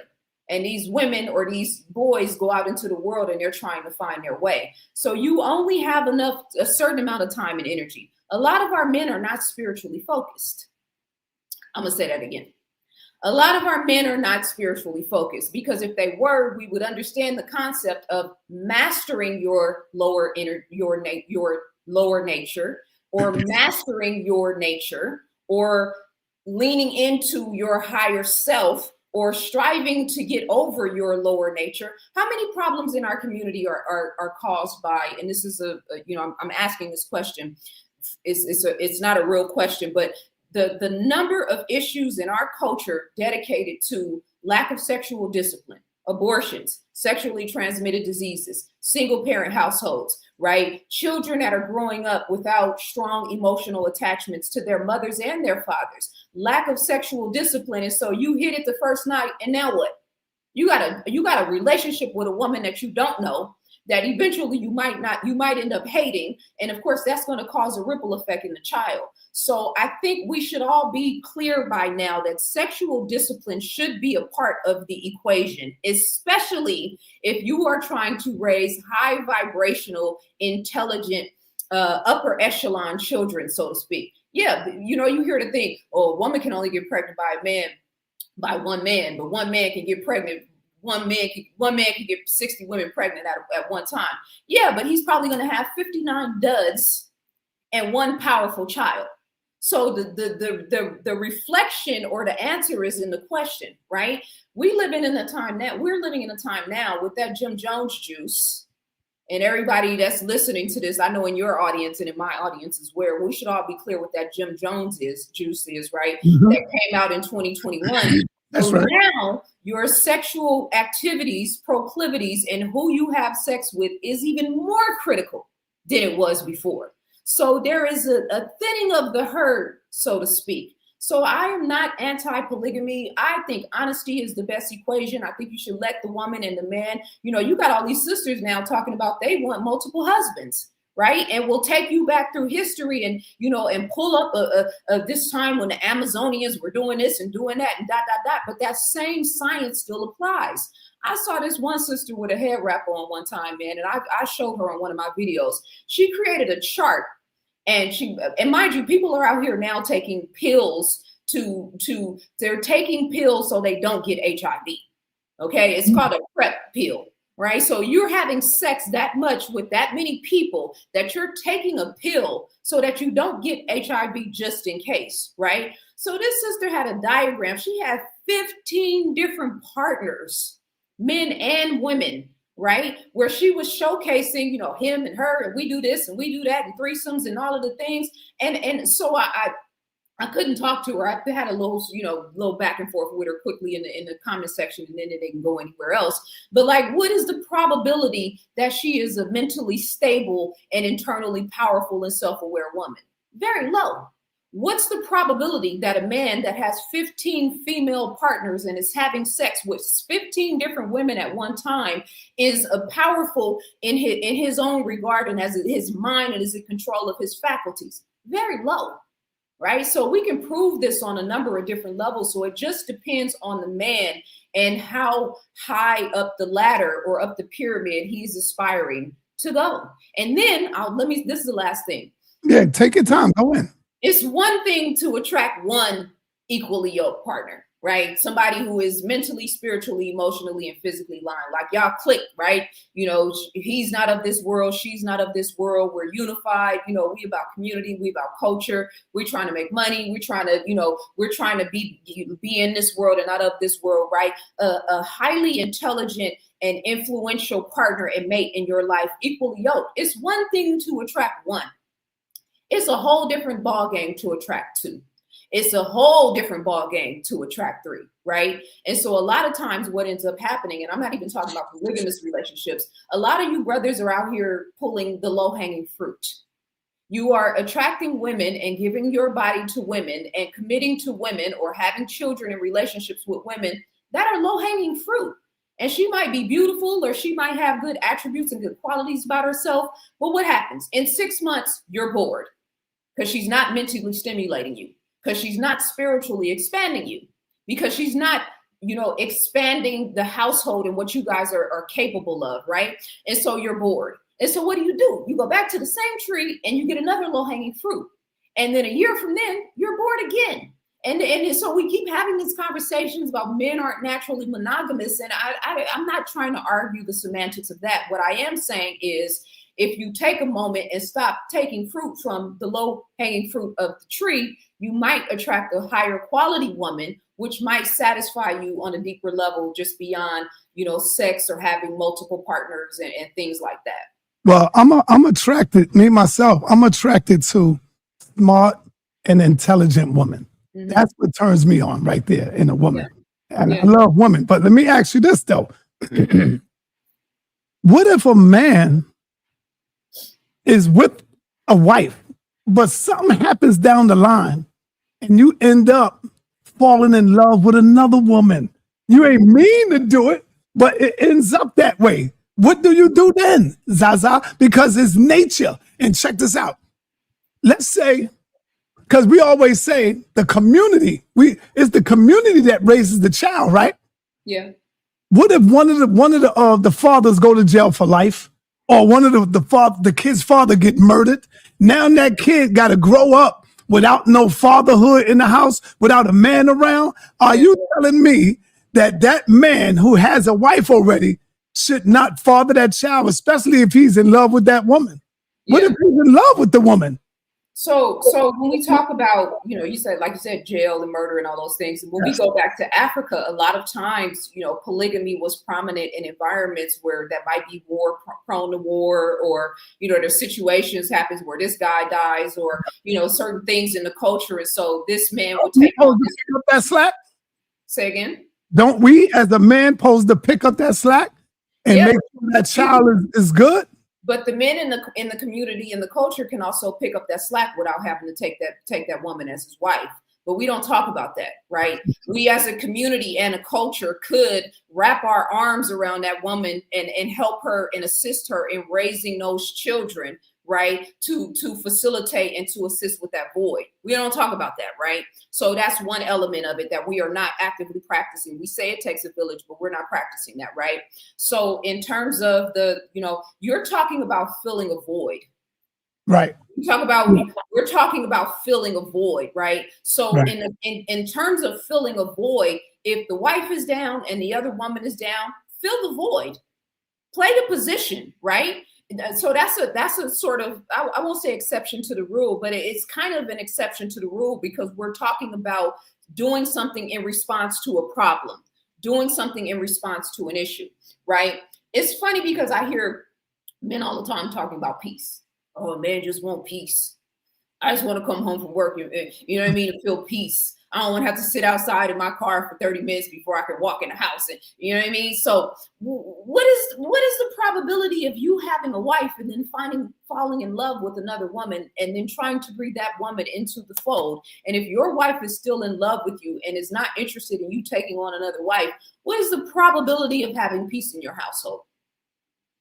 And these women or these boys go out into the world and they're trying to find their way. So you only have a certain amount of time and energy. A lot of our men are not spiritually focused. I'm going to say that again. A lot of our men are not spiritually focused, because if they were, we would understand the concept of mastering your lower nature, or mastering your nature, or leaning into your higher self, or striving to get over your lower nature. How many problems in our community are caused by, and this is I'm asking this question. It's not a real question, but the number of issues in our culture dedicated to lack of sexual discipline, abortions, sexually transmitted diseases, single parent households, right? Children that are growing up without strong emotional attachments to their mothers and their fathers, lack of sexual discipline. And so you hit it the first night, and now what? You got a relationship with a woman that you don't know, that eventually you might end up hating. And of course, that's going to cause a ripple effect in the child. So I think we should all be clear by now that sexual discipline should be a part of the equation, especially if you are trying to raise high vibrational, intelligent, upper echelon children, so to speak. Yeah, you hear the thing, oh, a woman can only get pregnant by one man, but one man can get pregnant. One man can get 60 women pregnant at one time. Yeah, but he's probably going to have 59 duds and one powerful child. So the reflection or the answer is in the question, right? We're living in a time now with that Jim Jones juice. And everybody that's listening to this, I know in your audience and in my audience is where we should all be clear what that Jim Jones juice is, right? Mm-hmm. That came out in 2021. That's so right. Now your sexual activities, proclivities, and who you have sex with is even more critical than it was before. So there is a thinning of the herd, so to speak. So I am not anti-polygamy. I think honesty is the best equation. I think you should let the woman and the man, you got all these sisters now talking about they want multiple husbands, right? And we'll take you back through history and, and pull up this time when the Amazonians were doing this and doing that and ... But that same science still applies. I saw this one sister with a head wrap on one time, man, and I showed her on one of my videos. She created a chart. And mind you, people are out here now taking pills they're taking pills so they don't get HIV. Okay. It's called a PrEP pill, right? So you're having sex that much with that many people that you're taking a pill so that you don't get HIV just in case, right? So this sister had a diagram. She had 15 different partners, men and women, right? Where she was showcasing, him and her, and we do this and we do that and threesomes and all of the things. And so I couldn't talk to her. I had a little back and forth with her quickly in the comment section, and then they can go anywhere else. But what is the probability that she is a mentally stable and internally powerful and self-aware woman? Very low. What's the probability that a man that has 15 female partners and is having sex with 15 different women at one time is a powerful in his own regard and as his mind and is in control of his faculties? Very low, right? So we can prove this on a number of different levels. So it just depends on the man and how high up the ladder or up the pyramid he's aspiring to go. And then this is the last thing. Yeah, take your time. Go in. It's one thing to attract one equally yoked partner, right? Somebody who is mentally, spiritually, emotionally, and physically aligned. Like y'all click, right? You know, he's not of this world. She's not of this world. We're unified. You know, we about community. We about culture. We're trying to make money. We're trying to be in this world and not of this world, right? A highly intelligent and influential partner and mate in your life, equally yoked. It's one thing to attract one. It's a whole different ball game to attract two. It's a whole different ball game to attract three, right? And so a lot of times what ends up happening, and I'm not even talking about polygamous relationships, a lot of you brothers are out here pulling the low-hanging fruit. You are attracting women and giving your body to women and committing to women or having children and relationships with women that are low-hanging fruit. And she might be beautiful or she might have good attributes and good qualities about herself. But what happens? In 6 months, you're bored. Because she's not mentally stimulating you, because she's not spiritually expanding you, because she's not, expanding the household and what you guys are capable of, right? And so you're bored. And so what do? You go back to the same tree and you get another low-hanging fruit. And then a year from then, you're bored again. And so we keep having these conversations about men aren't naturally monogamous. And I'm not trying to argue the semantics of that. What I am saying is, if you take a moment and stop taking fruit from the low-hanging fruit of the tree, you might attract a higher quality woman, which might satisfy you on a deeper level, just beyond, sex or having multiple partners and things like that. Well, I'm attracted, me myself, I'm attracted to smart and intelligent women. Mm-hmm. That's what turns me on right there in a woman. Yeah. And I love women. But let me ask you this, though. What if a man is with a wife, but something happens down the line and you end up falling in love with another woman? You ain't mean to do it, but it ends up that way. What do you do then, Zaza? Because it's nature. And check this out. Let's say, because we always say the community, it's the community that raises the child, right? Yeah. What if one of the fathers go to jail for life? Or one of the kid's father get murdered. Now that kid got to grow up without no fatherhood in the house, without a man around. Are you telling me that man who has a wife already should not father that child, especially if he's in love with that woman? Yeah. What if he's in love with the woman? So when we talk about, you said, like you said, jail and murder and all those things. And when we go back to Africa, a lot of times, polygamy was prominent in environments where that might be prone to war, or, there's situations happens where this guy dies, or, certain things in the culture. And so this man would take on that slack. Say again? Don't we, as a man, supposed to pick up that slack and make sure that child is good? But the men in the community and the culture can also pick up that slack without having to take that woman as his wife. But we don't talk about that, right? We as a community and a culture could wrap our arms around that woman and help her and assist her in raising those children, right? To facilitate and to assist with that void. We don't talk about that, right? So that's one element of it that we are not actively practicing. We say it takes a village, but we're not practicing that, right? So in terms of you're talking about filling a void. Right. We're talking about filling a void, right? So right. In terms of filling a void, if the wife is down and the other woman is down, fill the void. Play the position, right? So that's a sort of, I won't say exception to the rule, but it's kind of an exception to the rule, because we're talking about doing something in response to a problem, doing something in response to an issue, right? It's funny because I hear men all the time talking about peace. Oh, man, just want peace. I just want to come home from work, you know what I mean, to feel peace. I don't want to have to sit outside in my car for 30 minutes before I can walk in the house. And you know what I mean? So what is the probability of you having a wife and then falling in love with another woman and then trying to bring that woman into the fold? And if your wife is still in love with you and is not interested in you taking on another wife, what is the probability of having peace in your household?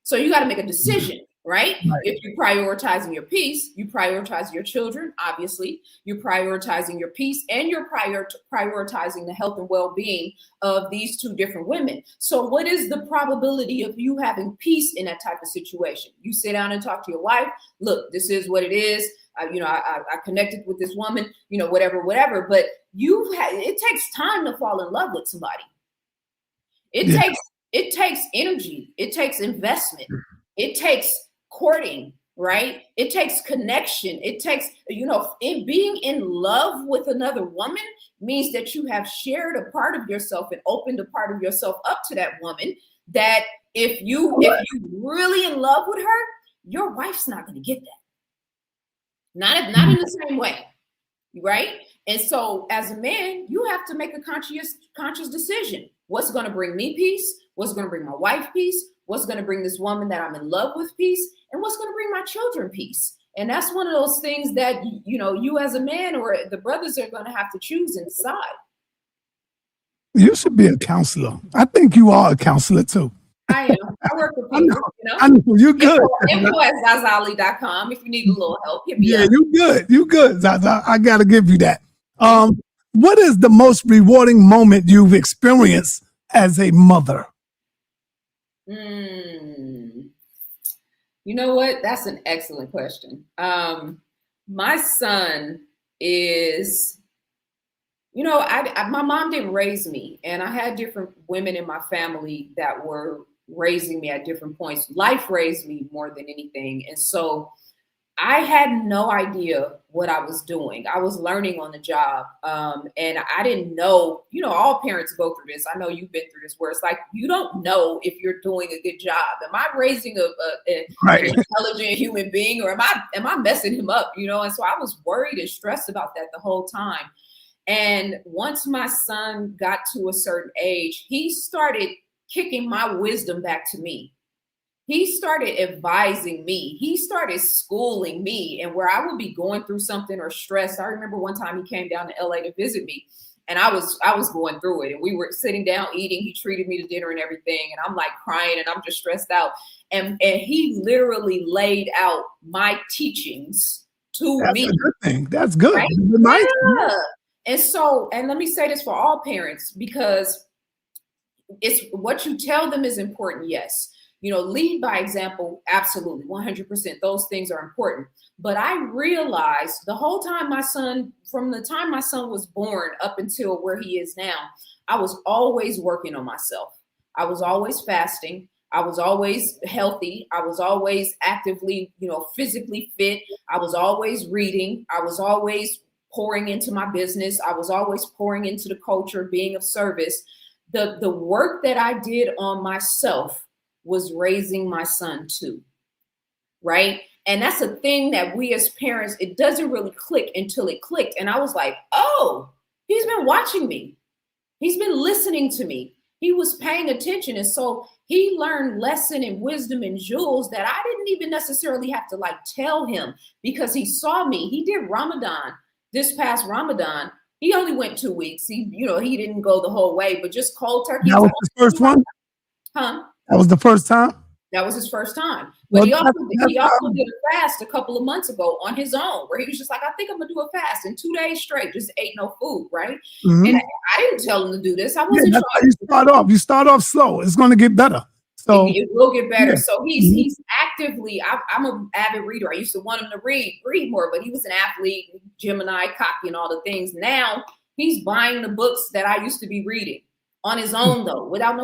So you got to make a decision, right? If you're prioritizing your peace, you prioritize your children, obviously. You're prioritizing your peace, and you're prioritizing the health and well-being of these two different women. So what is the probability of you having peace in that type of situation? You sit down and talk to your wife. Look, this is what it is. I connected with this woman, whatever. But it takes time to fall in love with somebody. It takes energy. It takes investment. It takes courting, right? It takes connection. It takes, being in love with another woman means that you have shared a part of yourself and opened a part of yourself up to that woman, that if you really in love with her, your wife's not going to get that. Not in the same way, right? And so as a man, you have to make a conscious decision. What's going to bring me peace? What's going to bring my wife peace? What's going to bring this woman that I'm in love with peace? And what's going to bring my children peace? And that's one of those things that, you as a man or the brothers are going to have to choose and decide. You should be a counselor. I think you are a counselor too. I am. I work with people, I know. You're good. Info at zaza.com. If you need a little help, hit me up. You good, Zaza. I got to give you that. What is the most rewarding moment you've experienced as a mother? You know what? That's an excellent question. My son is, my mom didn't raise me, and I had different women in my family that were raising me at different points. Life raised me more than anything. And so I had no idea what I was doing. I was learning on the job. And I didn't know, all parents go through this. I know you've been through this, where it's like, you don't know if you're doing a good job. Am I raising an intelligent human being, or am I messing him up? And so I was worried and stressed about that the whole time. And once my son got to a certain age, he started kicking my wisdom back to me. He started advising me. He started schooling me. And where I would be going through something or stressed, I remember one time he came down to LA to visit me, and I was going through it. And we were sitting down eating. He treated me to dinner and everything. And I'm like crying, and I'm just stressed out. And he literally laid out my teachings to me. That's a good thing. That's good. Right? Yeah. And let me say this for all parents, because it's what you tell them is important. Yes. Lead by example. Absolutely. 100%. Those things are important. But I realized the whole time from the time my son was born up until where he is now, I was always working on myself. I was always fasting. I was always healthy. I was always actively, physically fit. I was always reading. I was always pouring into my business. I was always pouring into the culture, being of service. The work that I did on myself was raising my son too, right? And that's a thing that we as parents, it doesn't really click until it clicked. And I was like, oh, he's been watching me. He's been listening to me. He was paying attention. And so he learned lesson and wisdom and jewels that I didn't even necessarily have to tell him, because he saw me. He did Ramadan this past Ramadan. He only went 2 weeks. He didn't go the whole way, but just cold turkey. That was his first one? Huh? That was the first time? That was his first time. But he also did a fast a couple of months ago on his own, where he was just like, I think I'm going to do a fast. And 2 days straight, just ate no food, right? Mm-hmm. And I didn't tell him to do this. I wasn't trying. You start off slow. It's going to get better. So it will get better. Yeah. So he's actively, I'm an avid reader. I used to want him to read more, but he was an athlete, Gemini, cocky, and all the things. Now he's buying the books that I used to be reading on his own, though, without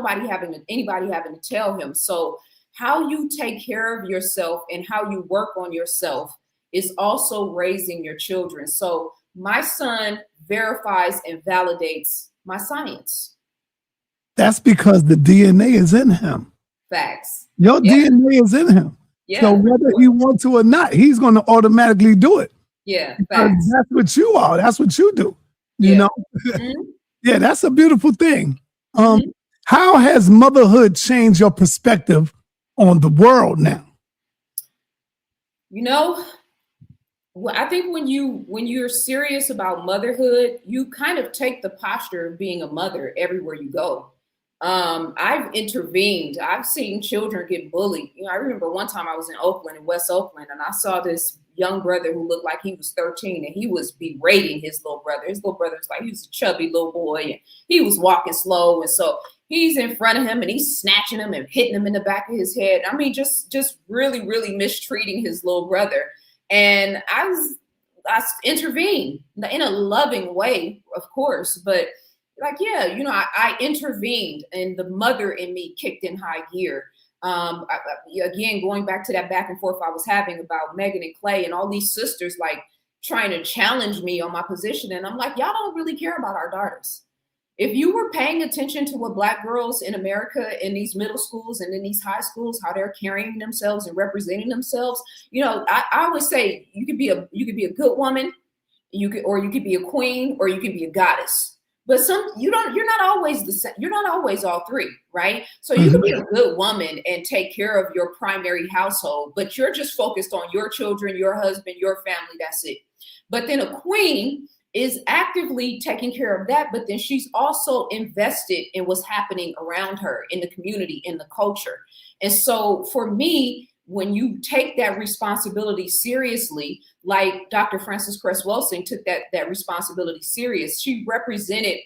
anybody having to tell him. So how you take care of yourself and how you work on yourself is also raising your children. So my son verifies and validates my science. That's because the DNA is in him. Facts. Your DNA is in him. Yeah. So whether he wants to or not, he's going to automatically do it. Yeah. Facts. That's what you are. That's what you do. You know, yeah, that's a beautiful thing. How has motherhood changed your perspective on the world now? You know, well, I think when you're serious about motherhood, you kind of take the posture of being a mother everywhere you go. I've intervened. I've seen children get bullied. You know, I remember one time I was in Oakland, in West Oakland, and I saw this young brother who looked like he was 13, and he was berating his little brother. His little brother was like, he was a chubby little boy, and he was walking slow, and so he's in front of him, and he's snatching him and hitting him in the back of his head. I mean, just really, really mistreating his little brother. And I intervened in a loving way, of course, but like, yeah, you know, I intervened, and the mother in me kicked in high gear. Again, going back to that back and forth I was having about Megan and Clay and all these sisters like trying to challenge me on my position. And I'm like, y'all don't really care about our daughters. If you were paying attention to what Black girls in America in these middle schools and in these high schools, how they're carrying themselves and representing themselves, you know, I always say you could be a good woman, you could be a queen, or you could be a goddess. But you're not always the same. You're not always all three, right? So you can be a good woman and take care of your primary household, but you're just focused on your children, your husband, your family. That's it. But then a queen is actively taking care of that, but then she's also invested in what's happening around her, in the community, in the culture. And so for me, when you take that responsibility seriously, like Dr. Frances Cress Welsing took that responsibility serious, she represented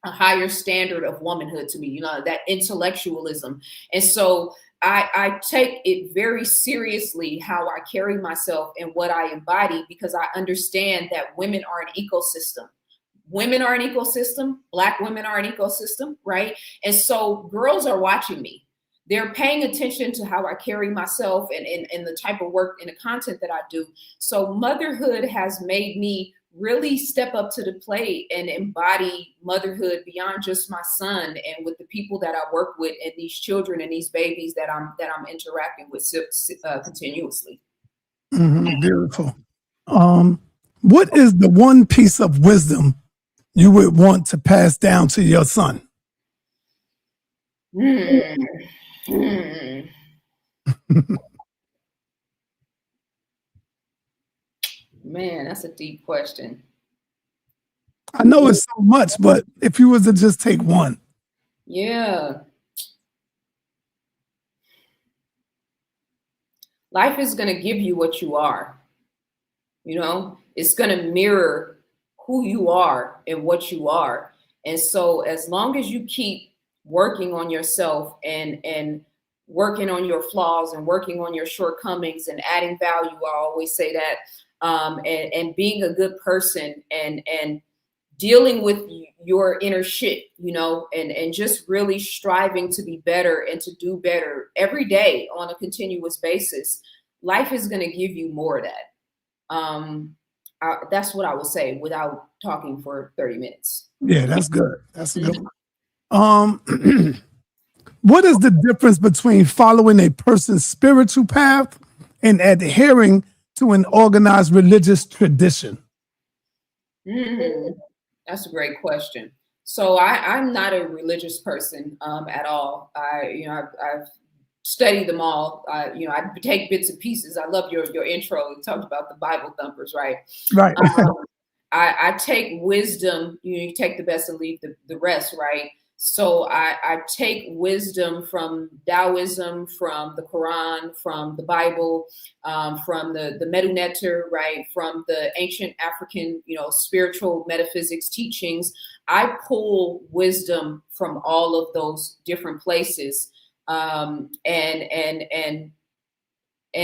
a higher standard of womanhood to me, you know, that intellectualism. And so I take it very seriously how I carry myself and what I embody, because I understand that women are an ecosystem. Women are an ecosystem. Black women are an ecosystem, right? And so girls are watching me. They're paying attention to how I carry myself and the type of work and the content that I do. So motherhood has made me really step up to the plate and embody motherhood beyond just my son and with the people that I work with and these children and these babies that I'm interacting with continuously. Beautiful. What is the one piece of wisdom you would want to pass down to your son? Man, that's a deep question. I know it's so much, but if you was to just take one. Yeah. Life is going to give you what you are. You know, it's going to mirror who you are and what you are. And so as long as you keep working on yourself and working on your flaws and working on your shortcomings and adding value, I always say that, and being a good person and dealing with your inner shit, you know, and just really striving to be better and to do better every day on a continuous basis, life is going to give you more of that. That's what I would say without talking for 30 minutes. Yeah, that's good. That's a good one. What is the difference between following a person's spiritual path and adhering to an organized religious tradition? That's a great question. So I'm not a religious person at all. I've studied them all. I take bits and pieces. I love your intro. You talked about the Bible thumpers, right? Right. I take wisdom. You take the best and leave the rest, right? So I take wisdom from Taoism, from the Quran, from the Bible, from the sa.neter, right? From the ancient African, spiritual metaphysics teachings. I pull wisdom from all of those different places, and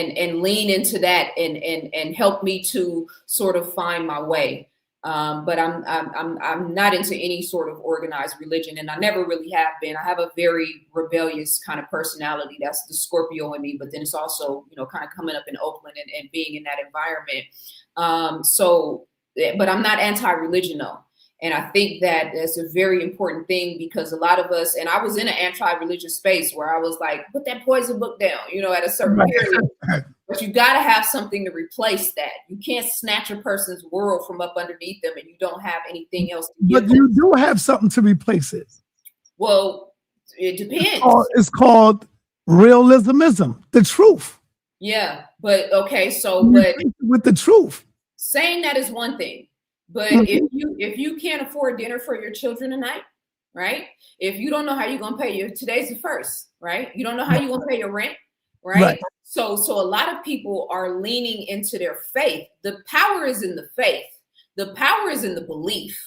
lean into that and help me to sort of find my way. But I'm not into any sort of organized religion, and I never really have been. I have a very rebellious kind of personality. That's the Scorpio in me, but then it's also, kind of coming up in Oakland and being in that environment. But I'm not anti-religion though. And I think that that's a very important thing, because a lot of us, and I was in an anti-religious space where I was like, put that poison book down, at a certain period. But you got to have something to replace that. You can't snatch a person's world from up underneath them and you don't have anything else to give But them. you do have something to replace it. Well, it depends. It's called realismism, the truth. Yeah, but okay, so with the truth. Saying that is one thing, but if you can't afford dinner for your children tonight, right? If you don't know how you're gonna pay today's the first, right? You don't know how you're gonna pay your rent, right? So a lot of people are leaning into their faith. The power is in the faith. The power is in the belief.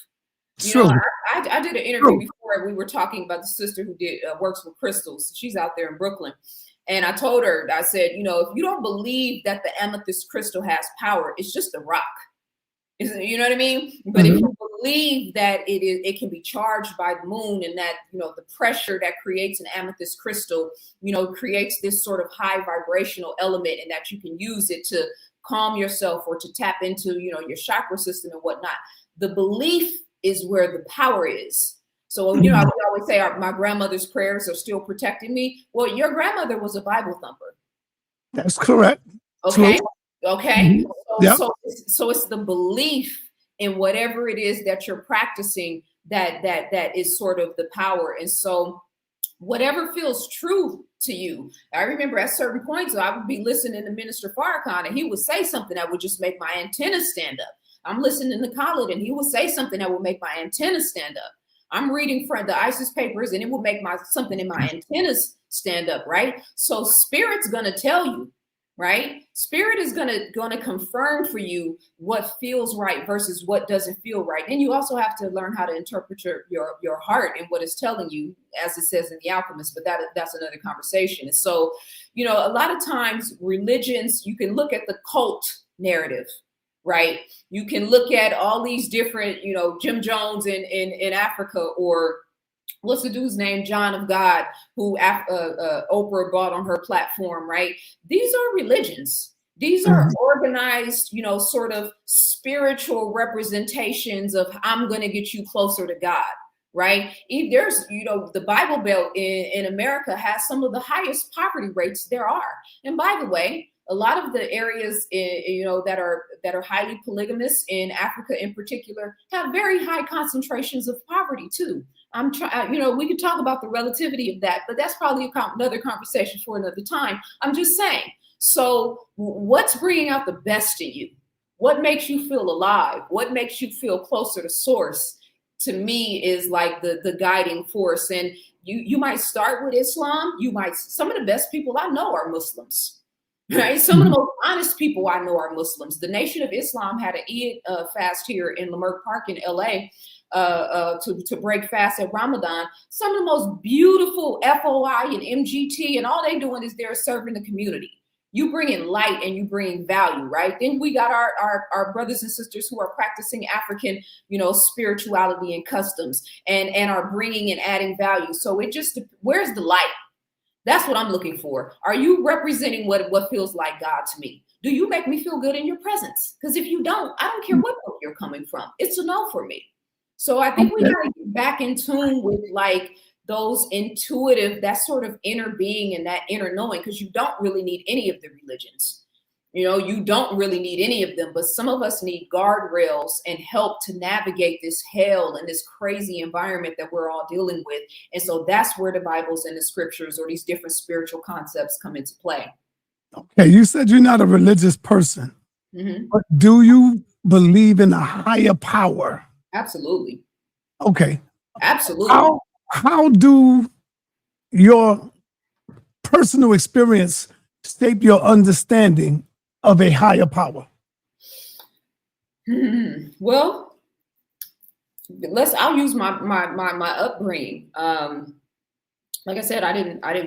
You know, I did an interview before. We were talking about the sister who works with crystals. She's out there in Brooklyn. And I told her, I said, you know, if you don't believe that the amethyst crystal has power, it's just a rock. You know what I mean? But if you believe that it can be charged by the moon, and that, you know, the pressure that creates an amethyst crystal, you know, creates this sort of high vibrational element, and that you can use it to calm yourself or to tap into, you know, your chakra system and whatnot. The belief is where the power is. So, you know, I would always say my grandmother's prayers are still protecting me. Well, your grandmother was a Bible thumper. That's correct. Okay. True. Okay. So it's the belief in whatever it is that you're practicing that is sort of the power. And so whatever feels true to you. I remember at certain points, I would be listening to Minister Farrakhan, and he would say something that would just make my antennas stand up. I'm listening to Khaled, and he would say something that would make my antennas stand up. I'm reading from the ISIS papers, and it will make something in my antennas stand up, right? So spirit's gonna tell you, right? Spirit is gonna confirm for you what feels right versus what doesn't feel right. And you also have to learn how to interpret your heart and what it's telling you, as it says in The Alchemist. But that's another conversation. And so, you know, a lot of times religions, you can look at the cult narrative. Right. You can look at all these different, you know, Jim Jones in Africa, or what's the dude's name? John of God, who Oprah brought on her platform. Right. These are religions. These are organized, you know, sort of spiritual representations of I'm going to get you closer to God. Right. There's, you know, the Bible Belt in America has some of the highest poverty rates there are. And by the way, a lot of the areas, you know, that are highly polygamous in Africa in particular have very high concentrations of poverty too. You know, we could talk about the relativity of that, but that's probably another conversation for another time. I'm just saying. So what's bringing out the best in you? What makes you feel alive? What makes you feel closer to source? To me is like the guiding force. And you might start with Islam. Some of the best people I know are Muslims. Right. Some of the most honest people I know are Muslims. The Nation of Islam had an Eid fast here in Leimert Park in LA to break fast at Ramadan. Some of the most beautiful FOI and MGT, and all they doing is they're serving the community. You bring in light and you bring value, right? Then we got our brothers and sisters who are practicing African, you know, spirituality and customs and are bringing and adding value. So where's the light? That's what I'm looking for. Are you representing what feels like God to me? Do you make me feel good in your presence? Because if you don't, I don't care what book you're coming from. It's a no for me. So I think we got to get back in tune with like those intuitive, that sort of inner being and that inner knowing, because you don't really need any of the religions. You know, you don't really need any of them, but some of us need guardrails and help to navigate this hell and this crazy environment that we're all dealing with. And so that's where the Bibles and the scriptures or these different spiritual concepts come into play. Okay, you said you're not a religious person, but do you believe in a higher power? Absolutely. Okay. Absolutely. How do your personal experience shape your understanding of a higher power? Well, I'll use my upbringing. Like I said,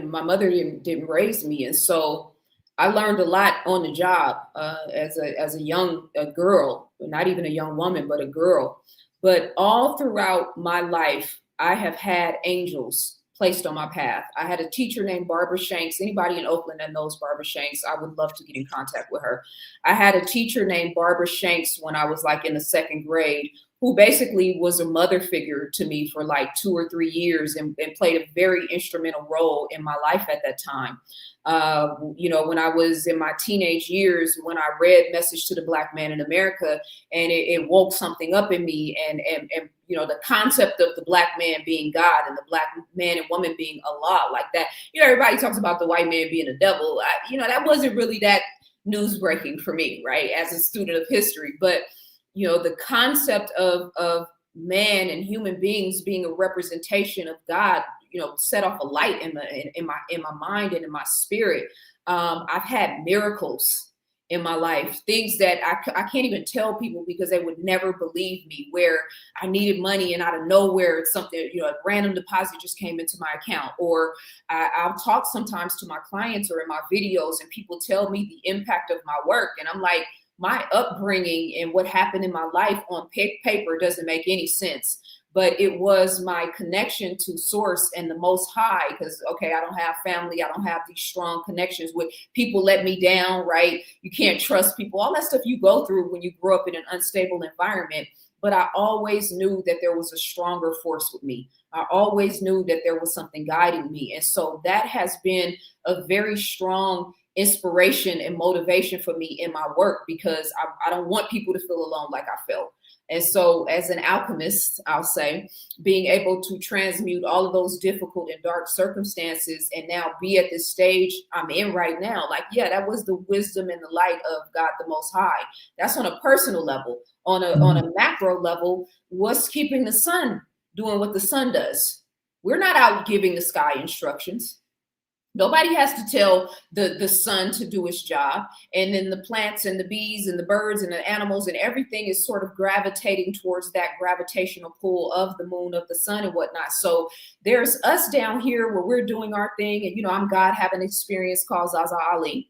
my mother didn't raise me. And so I learned a lot on the job as a young girl, not even a young woman, but a girl. But all throughout my life, I have had angels placed on my path. I had a teacher named Barbara Shanks. Anybody in Oakland that knows Barbara Shanks, I would love to get in contact with her. I had a teacher named Barbara Shanks when I was like in the second grade, who basically was a mother figure to me for like 2 or 3 years and played a very instrumental role in my life at that time. When I was in my teenage years, when I read Message to the Black Man in America, and it woke something up in me, and the concept of the black man being God and the black man and woman being Allah, like that. Everybody talks about the white man being the devil. That wasn't really that news breaking for me, right, as a student of history. But the concept of man and human beings being a representation of God, set off a light in my mind and in my spirit. I've had miracles in my life, things that I can't even tell people because they would never believe me, where I needed money and out of nowhere, something, a random deposit just came into my account. Or I'll talk sometimes to my clients or in my videos, and people tell me the impact of my work. And I'm like, my upbringing and what happened in my life on paper doesn't make any sense. But it was my connection to Source and the Most High, because, okay, I don't have family. I don't have these strong connections with people. Let me down, right? You can't trust people, all that stuff you go through when you grow up in an unstable environment. But I always knew that there was a stronger force with me. I always knew that there was something guiding me. And so that has been a very strong inspiration and motivation for me in my work, because I don't want people to feel alone like I felt. And so as an alchemist, I'll say, being able to transmute all of those difficult and dark circumstances and now be at this stage I'm in right now, like, yeah, that was the wisdom and the light of God the Most High. That's on a personal level. On a macro level, what's keeping the sun doing what the sun does? We're not out giving the sky instructions. Nobody has to tell the sun to do its job. And then the plants and the bees and the birds and the animals and everything is sort of gravitating towards that gravitational pull of the moon, of the sun and whatnot. So there's us down here where we're doing our thing. And, I'm God having an experience called Zaza Ali.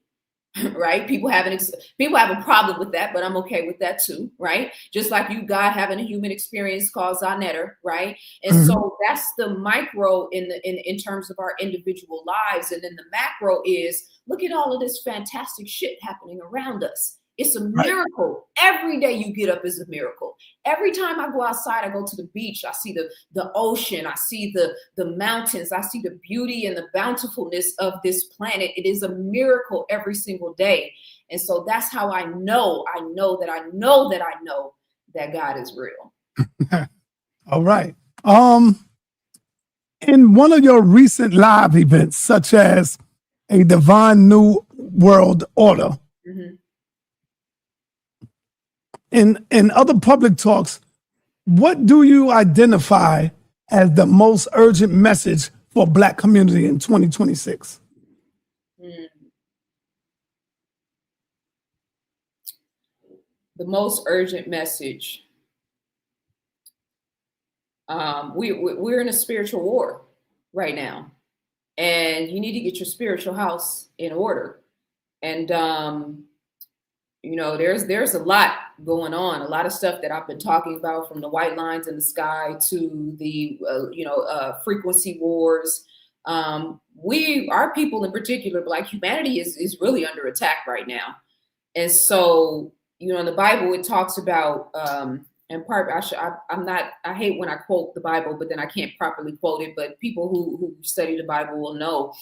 Right? People have a problem with that, but I'm okay with that too, right? Just like you, God, having a human experience called sa.neter, right? And so that's the micro in terms of our individual lives. And then the macro is, look at all of this fantastic shit happening around us. It's a miracle. Right. Every day you get up is a miracle. Every time I go outside, I go to the beach, I see the ocean, I see the mountains, I see the beauty and the bountifulness of this planet. It is a miracle every single day. And so that's how I know that God is real. All right. In one of your recent live events, such as a Divine New World Order, in other public talks, what do you identify as the most urgent message for Black community in 2026? The most urgent message. We're in a spiritual war right now, and you need to get your spiritual house in order. And there's a lot going on, a lot of stuff that I've been talking about, from the white lines in the sky to the frequency wars. Our people in particular, Black humanity is really under attack right now. And so, in the Bible, it talks about, in part, I hate when I quote the Bible, but then I can't properly quote it. But people who study the Bible will know,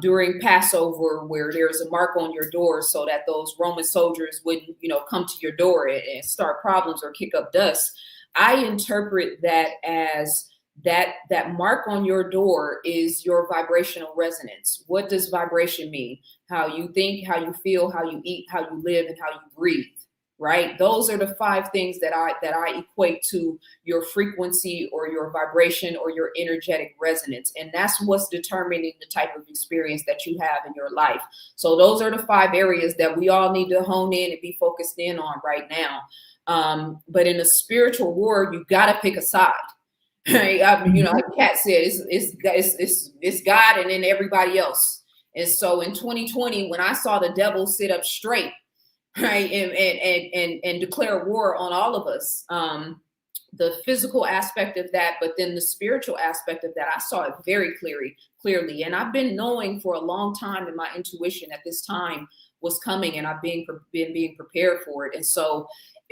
during Passover, where there's a mark on your door so that those Roman soldiers wouldn't, come to your door and start problems or kick up dust. I interpret that as that mark on your door is your vibrational resonance. What does vibration mean? How you think, how you feel, how you eat, how you live, and how you breathe. Right? Those are the 5 things that I equate to your frequency or your vibration or your energetic resonance. And that's what's determining the type of experience that you have in your life. So those are the 5 areas that we all need to hone in and be focused in on right now. But in a spiritual war, you got to pick a side. Right? Like Kat said, it's God and then everybody else. And so in 2020, when I saw the devil sit up straight, right, and declare war on all of us, the physical aspect of that, but then the spiritual aspect of that, I saw it very clearly. And I've been knowing for a long time in my intuition that this time was coming, and I've been being prepared for it. And so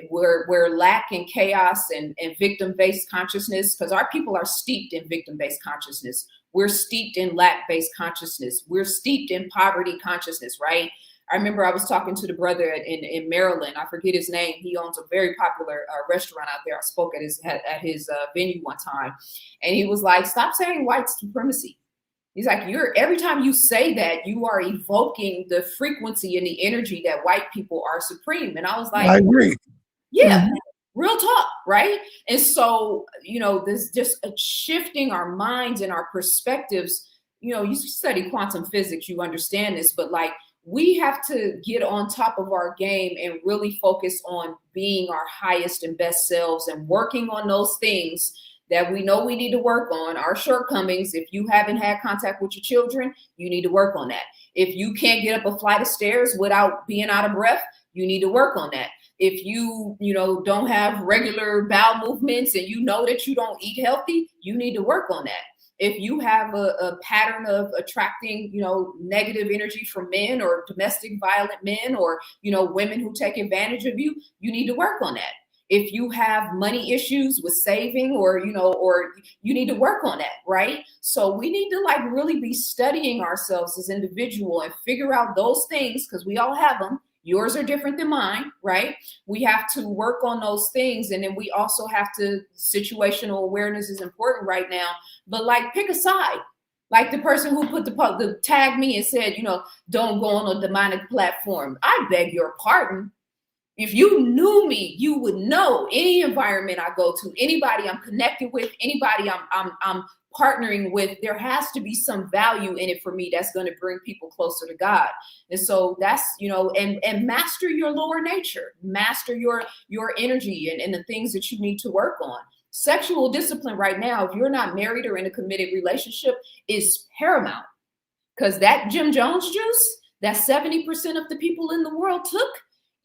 where lack and chaos and victim-based consciousness, because our people are steeped in victim-based consciousness. We're steeped in lack-based consciousness. We're steeped in poverty consciousness, right? I remember I was talking to the brother in Maryland. I forget his name. He owns a very popular restaurant out there. I spoke at his venue one time, and he was like, "Stop saying white supremacy." He's like, every time you say that, you are evoking the frequency and the energy that white people are supreme. And I was like, I agree. Yeah, real talk, right? And so, this just shifting our minds and our perspectives. You study quantum physics, you understand this, but like, we have to get on top of our game and really focus on being our highest and best selves and working on those things that we know we need to work on, our shortcomings. If you haven't had contact with your children, you need to work on that. If you can't get up a flight of stairs without being out of breath, you need to work on that. If you don't have regular bowel movements and you know that you don't eat healthy, you need to work on that. If you have a pattern of attracting, negative energy from men or domestic violent men or, women who take advantage of you, you need to work on that. If you have money issues with saving or you need to work on that, right? So we need to like really be studying ourselves as individual and figure out those things, because we all have them. Yours are different than mine, right? We have to work on those things. And then we also have to, situational awareness is important right now, but like pick a side. Like the person who put the tag me and said, don't go on a demonic platform. I beg your pardon. If you knew me, you would know any environment I go to, anybody I'm connected with, anybody I'm partnering with, there has to be some value in it for me that's going to bring people closer to God. And so that's, and master your lower nature, master your energy and the things that you need to work on. Sexual discipline right now, if you're not married or in a committed relationship, is paramount, because that Jim Jones juice that 70% of the people in the world took,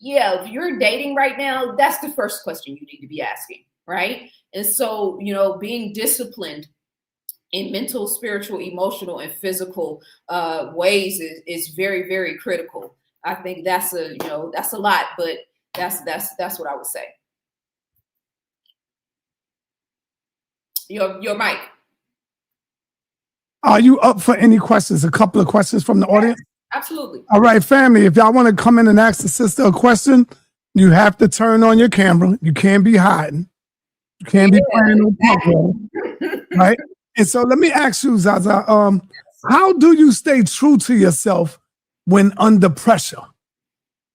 yeah, if you're dating right now, that's the first question you need to be asking, right? And so, being disciplined in mental, spiritual, emotional, and physical ways is very, very critical. I think that's a lot, but that's what I would say. Your mic. Are you up for any questions? A couple of questions from the audience? Absolutely. All right, family, if y'all want to come in and ask the sister a question, you have to turn on your camera. You can't be hiding. You can't be playing no punk, right? And so let me ask you, Zaza, how do you stay true to yourself when under pressure?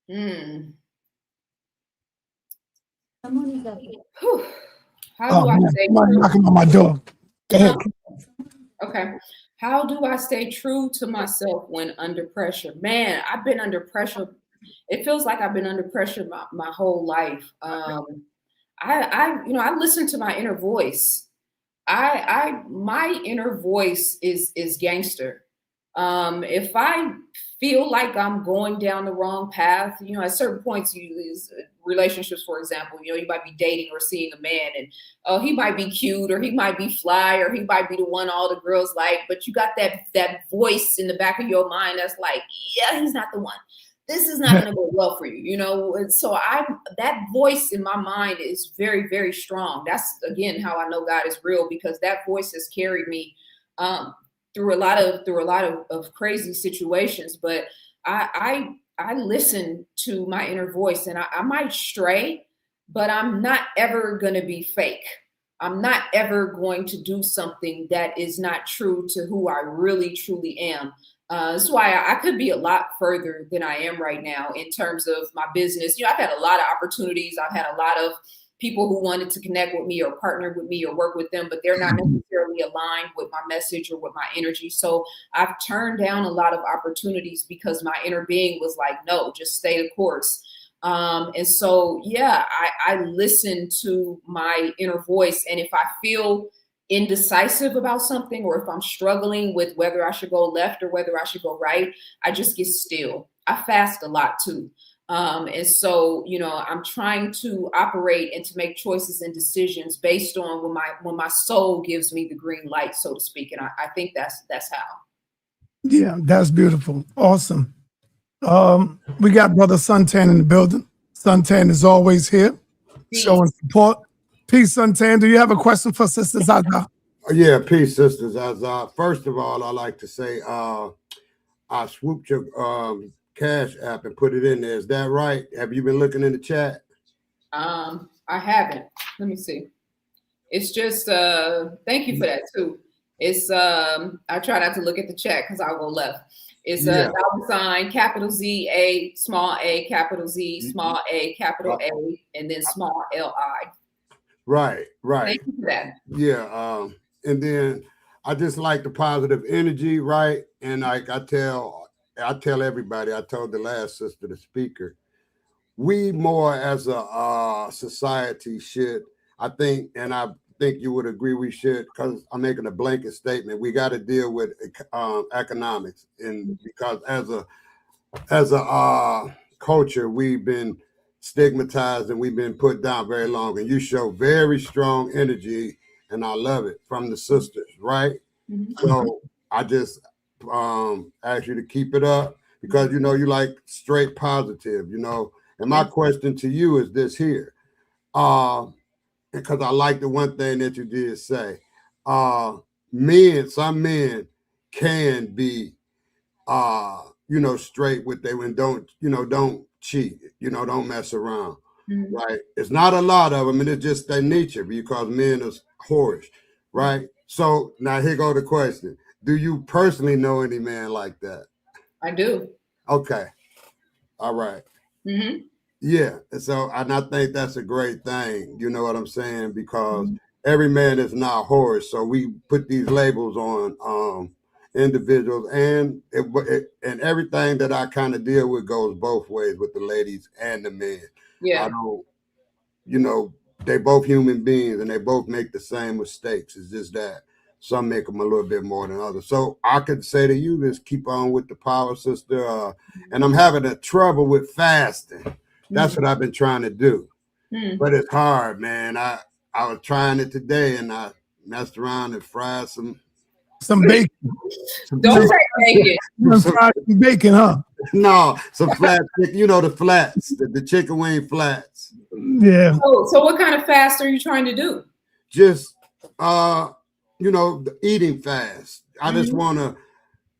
How do I stay true? Knocking on my door. Go ahead. Okay. How do I stay true to myself when under pressure? Man, I've been under pressure. It feels like I've been under pressure my whole life. I listen to my inner voice. My inner voice is gangster. If I feel like I'm going down the wrong path, at certain points, relationships, for example, you might be dating or seeing a man and he might be cute or he might be fly or he might be the one all the girls like, but you got that voice in the back of your mind that's like, yeah, he's not the one. This is not going to go well for you, And so that voice in my mind is very, very strong. That's again how I know God is real, because that voice has carried me through a lot of crazy situations. But I listen to my inner voice, and I might stray, but I'm not ever going to be fake. I'm not ever going to do something that is not true to who I really, truly am. That's why I could be a lot further than I am right now in terms of my business. I've had a lot of opportunities. I've had a lot of people who wanted to connect with me or partner with me or work with them, but they're not necessarily aligned with my message or with my energy. So I've turned down a lot of opportunities because my inner being was like, no, just stay the course. And so, yeah, I listen to my inner voice. And if I feel indecisive about something, or if I'm struggling with whether I should go left or whether I should go right, I just get still. I fast a lot too. And so, I'm trying to operate and to make choices and decisions based on when my soul gives me the green light, so to speak. And I think that's how. Yeah, that's beautiful. Awesome. We got Brother Suntan in the building. Suntan is always here, showing support. Peace, Suntan. Do you have a question for Sister Zaza? Yeah, peace, sisters. As first of all, I like to say, I swooped your cash app and put it in there. Is that right? Have you been looking in the chat? I haven't. Let me see. It's just thank you for that too. It's I try not to look at the chat because I'll go left. It's a Yeah. $, capital Z A, small a, capital Z, small a, capital A, and then small LI. Right, right. Thank you for that. Yeah. And then I just like the positive energy, right? And like I tell everybody, I told the last sister, the speaker, we more as a society should, I think, and I think you would agree we should, because I'm making a blanket statement. We got to deal with economics, and because as a culture, we've been stigmatized and we've been put down very long. And you show very strong energy, and I love it from the sisters, right? Mm-hmm. So I just ask you to keep it up because you know you like straight positive, you know. And my question to you is this here, because I like the one thing that you did say, some men can be you know, straight with they and don't cheat, don't mess around. Mm-hmm. Right. It's not a lot of them, and it's just their nature because men are whorish, right? So now here go the question. Do you personally know any man like that? I do. Okay. All right. Mm-hmm. Yeah. And I think that's a great thing. You know what I'm saying? Because every man is not whorish. So we put these labels on individuals, and and everything that I kind of deal with goes both ways with the ladies and the men. Yeah. I don't, you know, they both human beings and they both make the same mistakes. It's just that some make them a little bit more than others. So I could say to you, just keep on with the power, sister. And I'm having a trouble with fasting. That's what I've been trying to do, but it's hard, man. I was trying it today, and I messed around and fried some bacon. Don't say bacon. Fried some bacon, huh? No, some flat chicken. You know the flats, the chicken wing flats. Yeah. So what kind of fast are you trying to do? Just you know, the eating fast. I just want to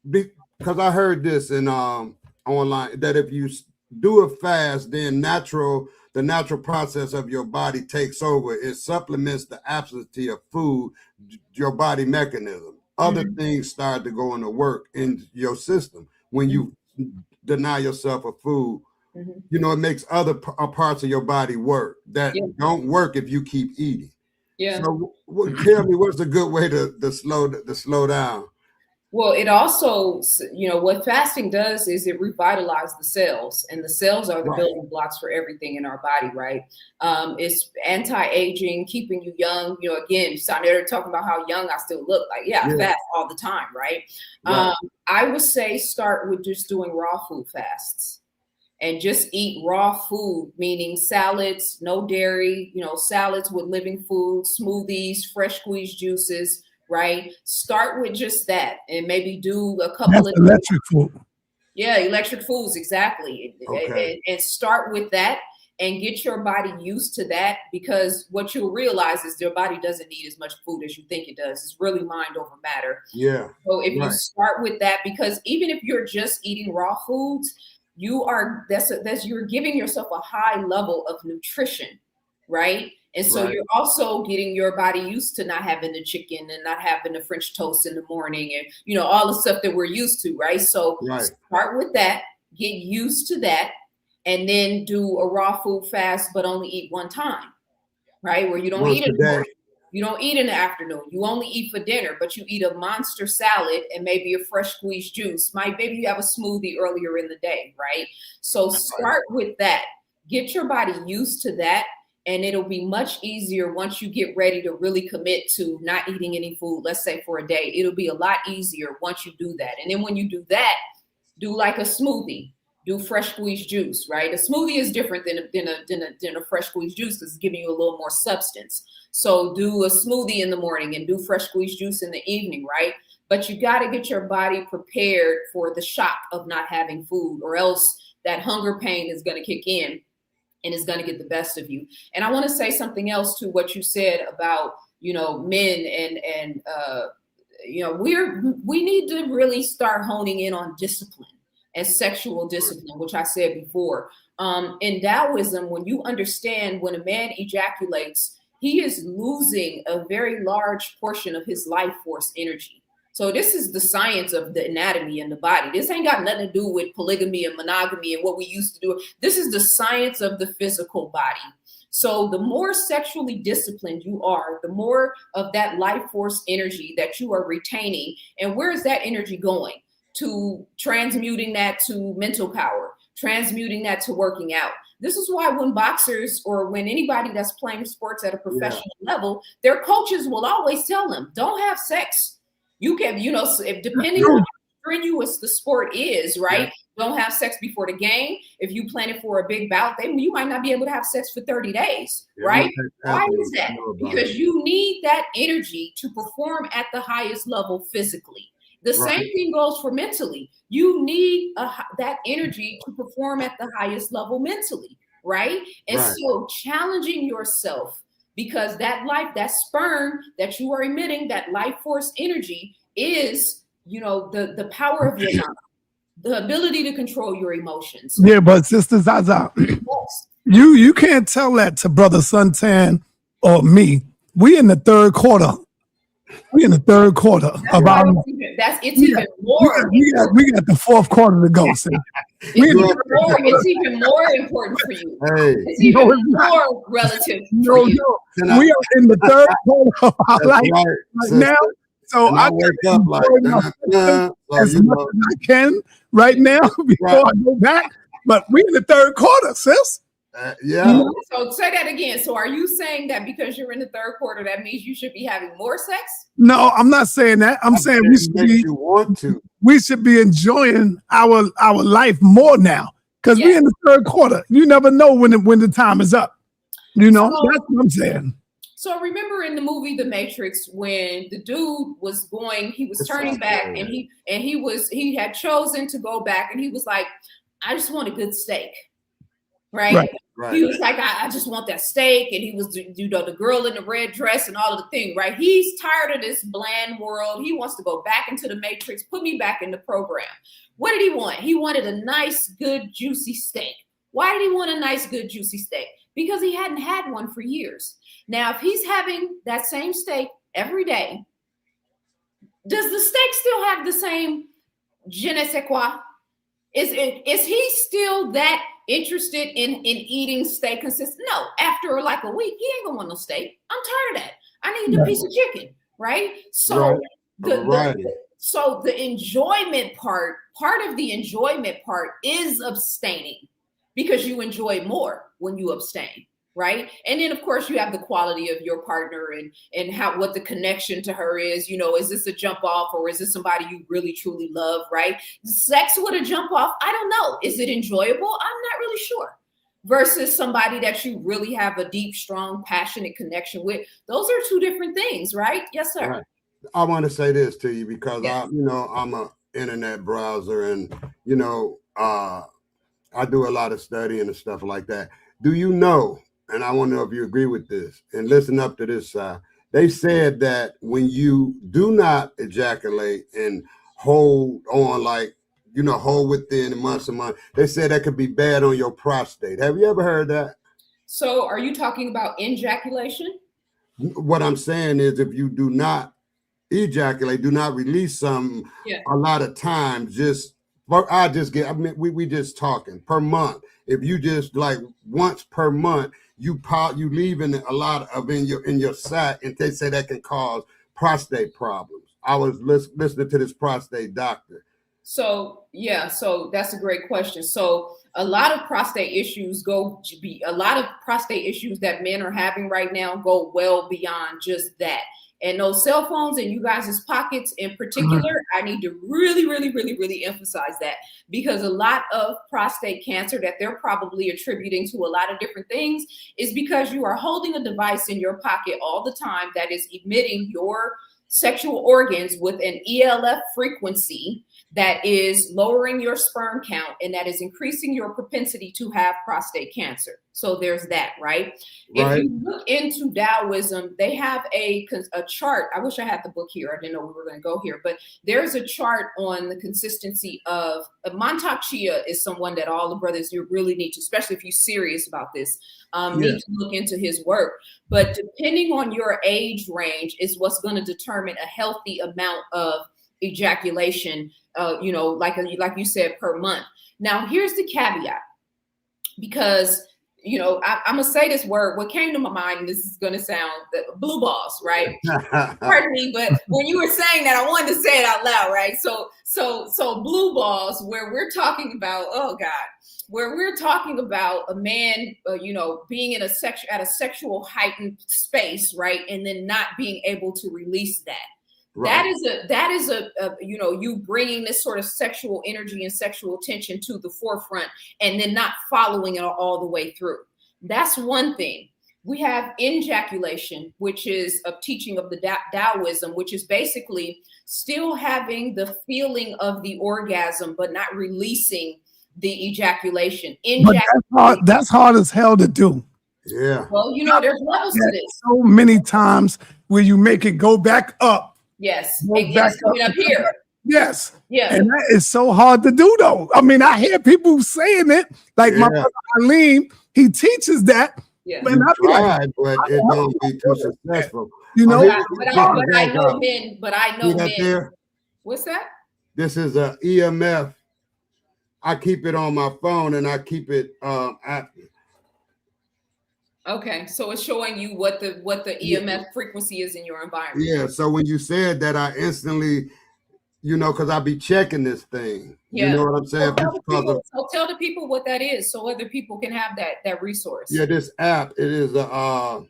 be, because I heard this in online that if you do a fast, then the natural process of your body takes over. It supplements the absence of food, your body mechanism. Other things start to go into work in your system when you deny yourself of food. You know, it makes other parts of your body work that don't work if you keep eating. Yeah. So tell me, what's a good way to slow down? Well, it also, you know, what fasting does is it revitalizes the cells, and the cells are the building blocks for everything in our body, right? It's anti-aging, keeping you young. You know, again, sa.neter talking about how young I still look. Like, I fast all the time, right? I would say start with just doing raw food fasts. And just eat raw food, meaning salads, no dairy, you know, salads with living food, smoothies, fresh squeezed juices, right? Start with just that and maybe do a couple of electric food. Yeah, electric foods, exactly. Okay. And start with that and get your body used to that, because what you'll realize is your body doesn't need as much food as you think it does. It's really mind over matter. Yeah. So if you start with that, because even if you're just eating raw foods, you're giving yourself a high level of nutrition, right? And so you're also getting your body used to not having the chicken and not having the French toast in the morning and, you know, all the stuff that we're used to, right? So start with that, get used to that, and then do a raw food fast, but only eat one time, right? Where you don't eat in the morning. You don't eat in the afternoon. You only eat for dinner, but you eat a monster salad and maybe a fresh squeezed juice. Maybe you have a smoothie earlier in the day, right? So start with that. Get your body used to that, and it'll be much easier once you get ready to really commit to not eating any food, let's say for a day. It'll be a lot easier once you do that. And then when you do that, do like a smoothie. Do fresh squeezed juice, right? A smoothie is different than a fresh squeezed juice because it's giving you a little more substance. So do a smoothie in the morning and do fresh squeezed juice in the evening, right? But you got to get your body prepared for the shock of not having food, or else that hunger pain is going to kick in and it's going to get the best of you. And I want to say something else to what you said about, men and we need to really start honing in on discipline and sexual discipline, which I said before. In Taoism, when you understand when a man ejaculates, he is losing a very large portion of his life force energy. So this is the science of the anatomy in the body. This ain't got nothing to do with polygamy and monogamy and what we used to do. This is the science of the physical body. So the more sexually disciplined you are, the more of that life force energy that you are retaining. And where is that energy going? To transmuting that to mental power, transmuting that to working out. This is why when boxers or when anybody that's playing sports at a professional level, their coaches will always tell them, don't have sex. You can, if depending on how strenuous the sport is, right? Don't have sex before the game. If you plan it for a big bout, you might not be able to have sex for 30 days, right? Why is that? Because you need that energy to perform at the highest level physically. The same thing goes for mentally. You need that energy to perform at the highest level mentally, right? And so challenging yourself, because that sperm that you are emitting, that life force energy is, the power of your mind, the ability to control your emotions. Yeah, but Sister Zaza, you can't tell that to Brother Suntan or me. We in the third quarter. We in the third quarter of our. It's even more. We got the fourth quarter to go. So. It's even more important for you. It's even more relative. We are in the third quarter of our life right now. So I wake up as much as I can right now before I go back. But we're in the third quarter, sis. So say that again. So are you saying that because you're in the third quarter, that means you should be having more sex? No, I'm not saying that. I'm saying we should be enjoying our life more now because we're in the third quarter. You never know when the time is up. That's what I'm saying. So remember in the movie The Matrix, when the dude was turning back and he had chosen to go back and he was like, I just want a good steak. Right. He was like, I just want that steak. And he was, the girl in the red dress and all of the thing, right? He's tired of this bland world. He wants to go back into the Matrix, put me back in the program. What did he want? He wanted a nice, good, juicy steak. Why did he want a nice, good, juicy steak? Because he hadn't had one for years. Now, if he's having that same steak every day, does the steak still have the same je ne sais quoi? Is he still that interested in eating steak consistent? No, after like a week, he ain't gonna want no steak. I'm tired of that. I need a piece of chicken, right? So the enjoyment part of the enjoyment part is abstaining, because you enjoy more when you abstain, right? And then of course you have the quality of your partner and what the connection to her is. Is this a jump off or is this somebody you really truly love, right? Sex with a jump off, I don't know. Is it enjoyable? I'm not really sure. Versus somebody that you really have a deep, strong, passionate connection with. Those are two different things, right? Yes, sir. Right. I want to say this to you because I'm a internet browser and I do a lot of studying and stuff like that. Do you know? And I want to know if you agree with this and listen up to this side. They said that when you do not ejaculate and hold on, hold within a month, they said that could be bad on your prostate. Have you ever heard that? So are you talking about ejaculation? What I'm saying is if you do not ejaculate, do not release something a lot of times, we just talking per month. If you just like once per month, you leaving a lot of in your sac, and they say that can cause prostate problems. I was listening to this prostate doctor. So that's a great question. So a lot of prostate issues that men are having right now go well beyond just that. And those cell phones in you guys' pockets in particular, I need to really, really, really, really emphasize that, because a lot of prostate cancer that they're probably attributing to a lot of different things is because you are holding a device in your pocket all the time that is emitting your sexual organs with an ELF frequency that is lowering your sperm count and that is increasing your propensity to have prostate cancer. So there's that, right? Right. If you look into Taoism, they have a chart. I wish I had the book here. I didn't know we were going to go here, but there's a chart on the consistency of Mantak Chia is someone that all the brothers you really need to, especially if you're serious about this, need to look into his work. But depending on your age range is what's going to determine a healthy amount of ejaculation, you know, like you said, per month. Now, here's the caveat, because you know, I'm gonna say this word. What came to my mind, and this is gonna sound blue balls, right? Pardon me, but when you were saying that, I wanted to say it out loud, right? So blue balls, where we're talking about, oh God, where we're talking about a man, you know, being in a sexual heightened space, right, and then not being able to release that. Right. That is a you know, you bringing this sort of sexual energy and sexual tension to the forefront and then not following it all the way through. That's one thing. We have ejaculation, which is a teaching of the Taoism, which is basically still having the feeling of the orgasm, but not releasing the ejaculation. That's hard as hell to do. Yeah. Well, you know, there's levels to this. So many times where you make it go back up. Yes, and it's coming up here. Yes. Yeah. And that is so hard to do, though. I mean, I hear people saying it, like my brother Alim, he teaches that. Yeah. But but it don't be too successful. You know, but I know men. But I know men. There? What's that? This is a EMF. I keep it on my phone, and I keep it Okay, so it's showing you what the EMF frequency is in your environment. Yeah, so when you said that, I instantly, you know, because I be checking this thing. Yeah. You know what I'm saying? So tell the people what that is, so other people can have that resource. Yeah, this app, it is a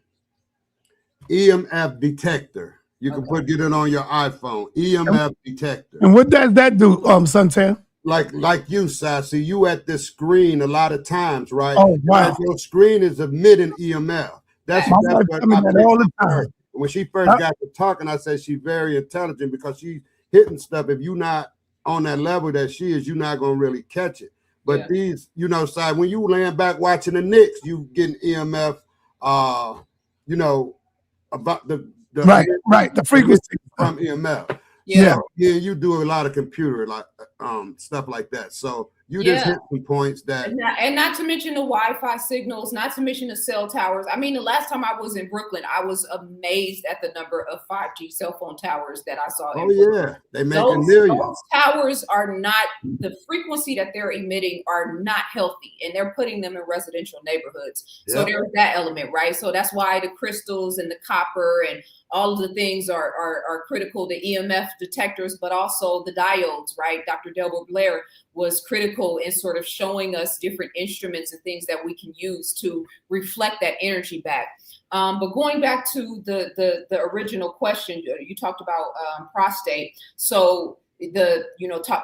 EMF detector. You can get it on your iPhone. EMF detector. And what does that do, Santan? Like you, Sassy, you at this screen a lot of times, right? Oh, wow. And your screen is emitting EMF. That's what all the time. When she first got to talking, I said she's very intelligent because she's hitting stuff. If you're not on that level that she is, you're not going to really catch it. But these, you know, side when you laying back watching the Knicks, you getting EMF, you know, about the the frequency from EMF. Yeah. So, you do a lot of computer stuff like that. So you just hit some points that, and not to mention the Wi-Fi signals, not to mention the cell towers. I mean, the last time I was in Brooklyn, I was amazed at the number of 5G cell phone towers that I saw. They make millions. Those towers are not, the frequency that they're emitting are not healthy, and they're putting them in residential neighborhoods. So there's that element, right? So that's why the crystals and the copper and all of the things are critical, the EMF detectors, but also the diodes, right? Dr. Delbert Blair was critical in sort of showing us different instruments and things that we can use to reflect that energy back. But going back to the original question, you talked about prostate. So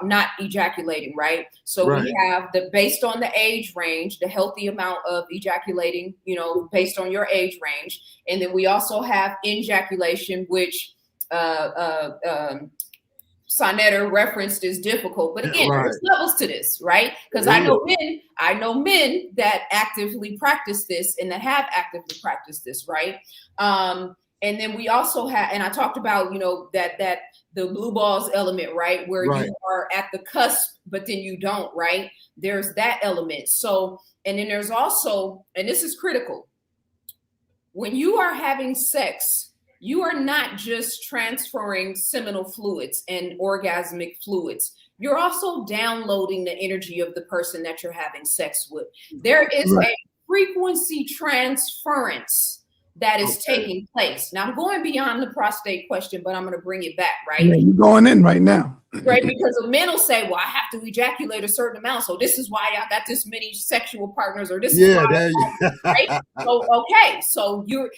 not ejaculating, right? So we have based on the age range, the healthy amount of ejaculating, you know, based on your age range. And then we also have ejaculation, which sa.neter referenced is difficult. But again, there's levels to this, right? Because I know men that actively practice this and that have actively practiced this, right? And then we also have, and I talked about, you know, that the blue balls element, right? Where you are at the cusp, but then you don't, right? There's that element. So, and then there's also, and this is critical, when you are having sex, you are not just transferring seminal fluids and orgasmic fluids. You're also downloading the energy of the person that you're having sex with. There is a frequency transference that is taking place. Now I'm going beyond the prostate question, but I'm going to bring it back, right? Yeah, you're going in right now. Right, because the men will say, well, I have to ejaculate a certain amount, so this is why I got this many sexual partners, or this is why right? So okay, so you're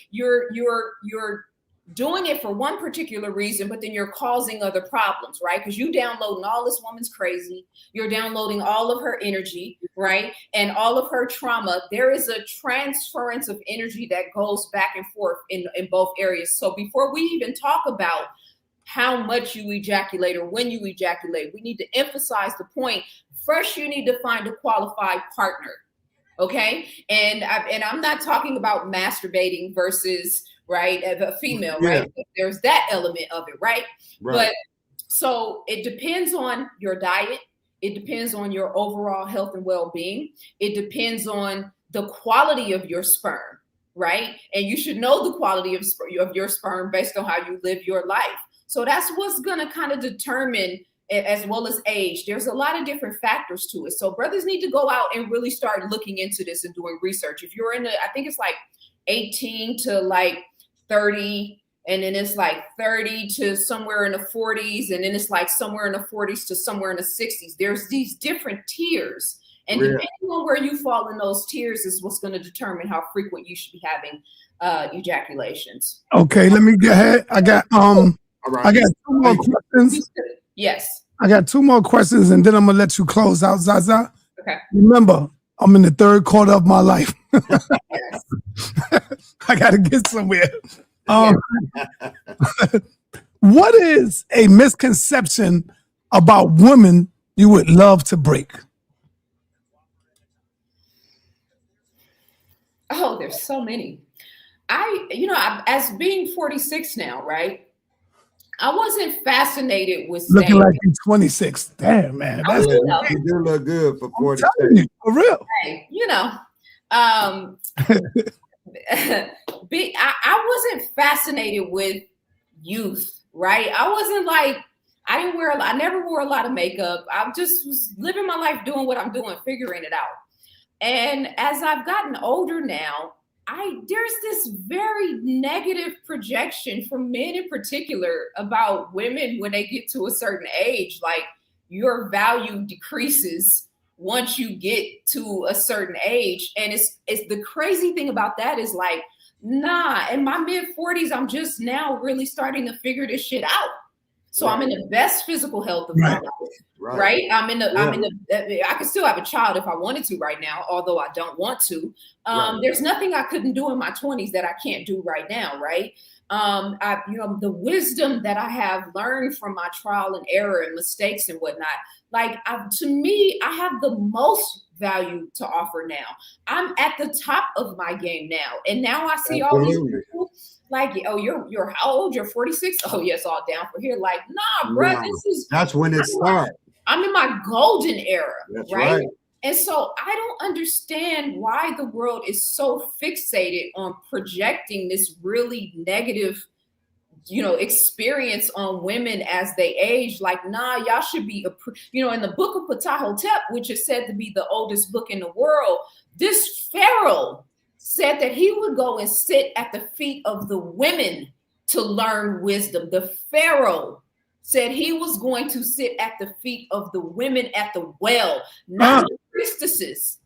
doing it for one particular reason, but then you're causing other problems, right? Because you downloading all this woman's crazy, you're downloading all of her energy, right? And all of her trauma. There is a transference of energy that goes back and forth in both areas. So before we even talk about how much you ejaculate or when you ejaculate, we need to emphasize the point. First, you need to find a qualified partner. Okay. And I'm not talking about masturbating versus, right, as a female, Yeah. right? There's that element of it, right? Right. But so it depends on your diet. It depends on your overall health and well-being. It depends on the quality of your sperm, right? And you should know the quality of your sperm based on how you live your life. So that's what's going to kind of determine, as well as age. There's a lot of different factors to it. So brothers need to go out and really start looking into this and doing research. If you're in I think it's like 18 to like 30, and then it's like 30 to somewhere in the 40s, and then it's like somewhere in the 40s to somewhere in the 60s. There's these different tiers. And depending on where you fall in those tiers is what's going to determine how frequent you should be having ejaculations. Okay, let me get ahead. I got I got 2 more questions. Yes. I got 2 more questions, and then I'm gonna let you close out, Zaza. Okay. Remember, I'm in the 3rd quarter of my life. I gotta get somewhere. What is a misconception about women you would love to break? Oh, there's so many. As being 46 now, right? I wasn't fascinated with looking like you're 26. Damn, man. That's you do look good for 46. For real. Hey, I wasn't fascinated with youth, right? I wasn't like, I never wore a lot of makeup. I just was living my life, doing what I'm doing, figuring it out. And as I've gotten older now, there's this very negative projection from men in particular about women when they get to a certain age. Like, your value decreases once you get to a certain age. And it's the crazy thing about that is like, nah, in my mid-40s, I'm just now really starting to figure this shit out. So I'm in the best physical health of my life, right? I could still have a child if I wanted to right now, although I don't want to. There's nothing I couldn't do in my 20s that I can't do right now, right? The wisdom that I have learned from my trial and error and mistakes and whatnot, to me, I have the most value to offer now. I'm at the top of my game now. And now I see all these people like, oh, you're how old? You're 46? Oh, yes, all down for here. Like, nah, bro, that's when it starts. I'm in my golden era, that's right? And so I don't understand why the world is so fixated on projecting this really negative, experience on women as they age. Like, nah, y'all should be, in the book of Ptahhotep, which is said to be the oldest book in the world, this pharaoh said that he would go and sit at the feet of the women to learn wisdom. The pharaoh said he was going to sit at the feet of the women at the well, not the priestesses.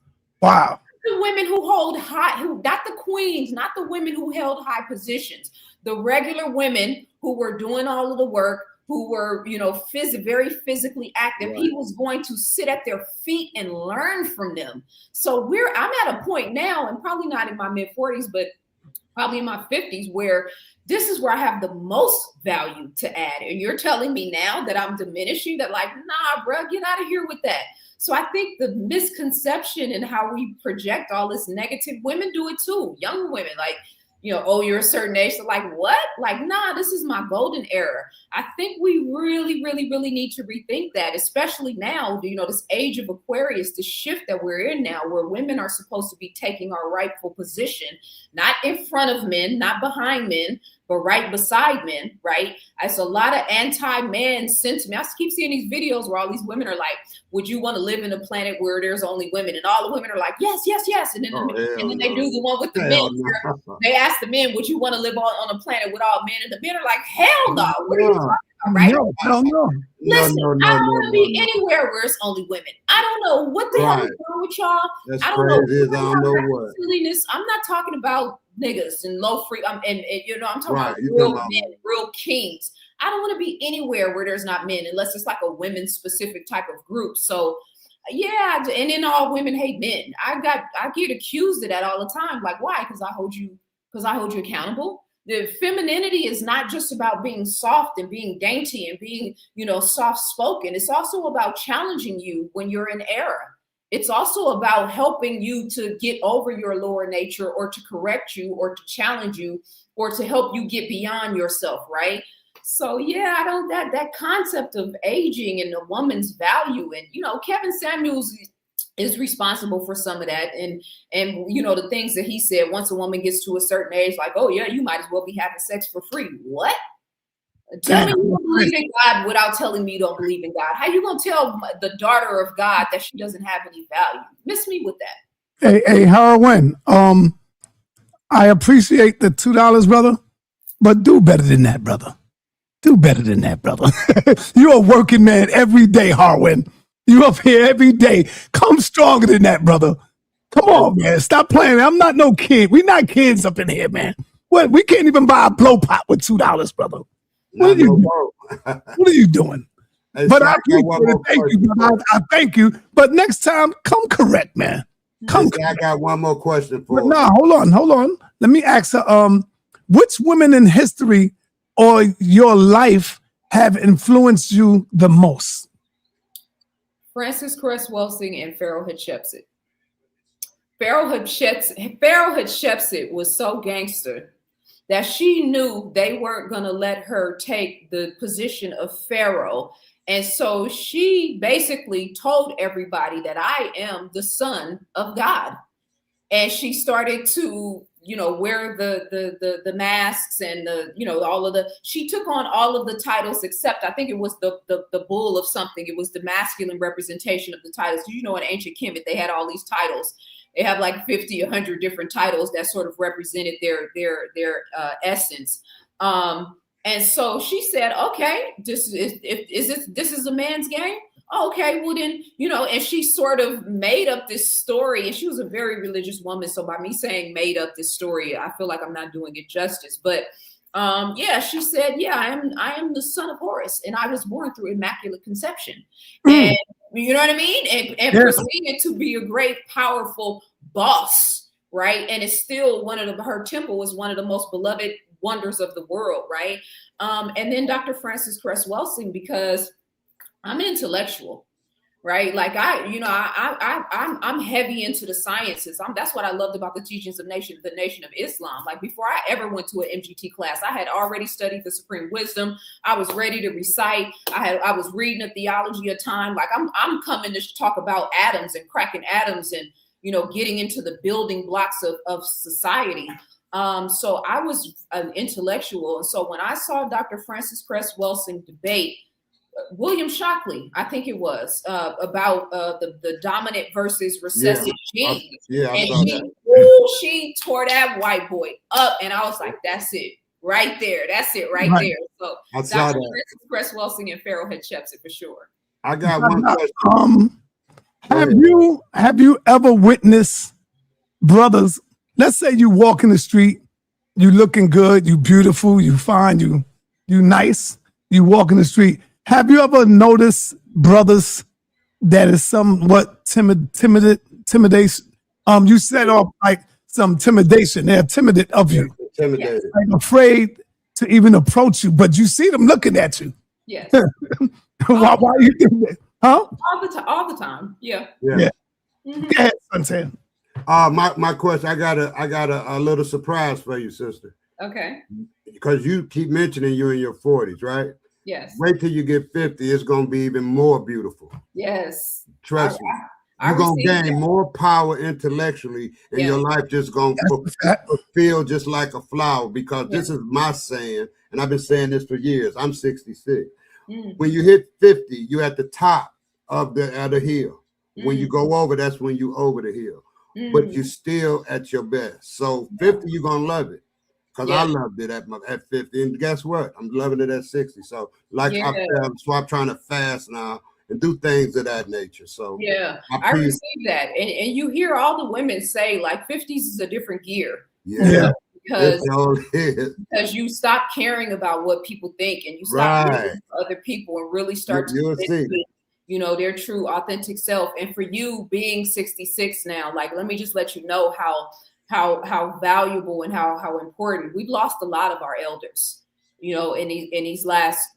Wow. The women who hold high, not the queens, not the women who held high positions, the regular women who were doing all of the work, who were, very physically active. He was going to sit at their feet and learn from them. So I'm at a point now, and probably not in my mid-40s, but probably in my 50s, where this is where I have the most value to add. And you're telling me now that I'm diminishing that, like, nah, bro, get out of here with that. So I think the misconception in how we project all this negative, women do it too. Young women, like, oh, you're a certain age. So like, what? Like, nah, this is my golden era. I think we really, really, really need to rethink that, especially now, this age of Aquarius, the shift that we're in now, where women are supposed to be taking our rightful position, not in front of men, not behind men, but right beside men, right? It's a lot of anti-man sentiment. I keep seeing these videos where all these women are like, would you want to live in a planet where there's only women? And all the women are like, yes, yes, yes. And then, they do the one with the men. They ask the men, would you want to live on a planet with all men? And the men are like, hell no. What are you talking about, right? No, I don't know. Listen, I don't want to be anywhere where it's only women. I don't know what the hell is wrong with y'all. That's I don't crazy. I don't know what. Silliness. I'm not talking about niggas and low free. I'm talking about real men, real kings. I don't want to be anywhere where there's not men, unless it's like a women specific type of group. So yeah, and then all women hate men. I get accused of that all the time. Like, why? Because I hold you accountable. The femininity is not just about being soft and being dainty and being, soft spoken. It's also about challenging you when you're in error. it's also about helping you to get over your lower nature, or to correct you, or to challenge you, or to help you get beyond yourself, right? So yeah, I don't that concept of aging and the woman's value, and Kevin Samuels is responsible for some of that, and the things that he said. Once a woman gets to a certain age, like, oh yeah, you might as well be having sex for free. What? Tell me you don't believe in God without telling me you don't believe in God. How you gonna tell the daughter of God that she doesn't have any value? Miss me with that. Hey, Harwin, I appreciate the $2, brother, but do better than that, brother. Do better than that, brother. You're a working man every day, Harwin. You up here every day. Come stronger than that, brother. Come on, man. Stop playing. I'm not no kid. We not kids up in here, man. What? We can't even buy a blow pop with $2, brother. What are you doing? Hey, But so I appreciate it. Thank you, brother. I thank you. But next time, come correct, man. Come. I got one more question for you. No, hold on. Let me ask her. Which women in history or your life have influenced you the most? Frances Cress Welsing and Pharaoh Hatshepsut. Pharaoh Hatshepsut was so gangster that she knew they weren't going to let her take the position of Pharaoh. And so she basically told everybody that I am the son of God. And she started to, wear the masks and she took on all of the titles, except I think it was the bull of something. It was the masculine representation of the titles. In ancient Kemet, they had all these titles. They have like 50, 100 different titles that sort of represented their essence. And so she said, okay, this is a man's game. Okay, well then, and she sort of made up this story, and she was a very religious woman. So by me saying made up this story, I feel like I'm not doing it justice. But she said, yeah, I am the son of Horus, and I was born through immaculate conception. And you know what I mean? And proceeded to be a great, powerful boss, right? And it's still her temple was one of the most beloved wonders of the world, right? And then Dr. Frances Cress Welsing, because I'm an intellectual, right? Like I'm heavy into the sciences. That's what I loved about the teachings of the Nation of Islam. Like before I ever went to an MGT class, I had already studied the Supreme Wisdom. I was ready to recite. I was reading a theology of time. Like I'm coming to talk about atoms and cracking atoms and getting into the building blocks of society. So I was an intellectual, and so when I saw Dr. Frances Cress Welsing debate William Shockley, I think it was, about the dominant versus recessive gene. And she tore that white boy up, and I was like, that's it right there. That's it right there. So Dr. Frances Cress Welsing and Pharaoh Hatshepsut for sure. I got one question. Have you ever witnessed brothers? Let's say you walk in the street, you looking good, you beautiful, you fine, you nice, you walk in the street. Have you ever noticed brothers that is somewhat intimidation? You set off like some intimidation. They're timid of you. Intimidated. Like afraid to even approach you, but you see them looking at you. Yes. Why are you doing that? Huh? All the time. Yeah. Mm-hmm. Go ahead, Suntan. My question, I got a little surprise for you, sister. Okay. Because you keep mentioning you're in your 40s, right? Yes. Wait till you get 50, it's gonna be even more beautiful. Yes. Trust me. You're gonna gain more power intellectually, and your life just gonna feel just like a flower, because this is my saying, and I've been saying this for years. I'm 66. When you hit 50, you're at the top of the hill. When you go over, that's when you over the hill. But you're still at your best. So 50, you're gonna love it. Because I loved it at 50. And guess what? I'm loving it at 60. So I'm trying to fast now and do things of that nature. So I receive that. And you hear all the women say like 50s is a different gear. Yeah. Because you stop caring about what people think, and you stop listening to other people and really start to listen to their true authentic self. And for you being 66 now, like let me just let you know how valuable and how important. We've lost a lot of our elders, in these last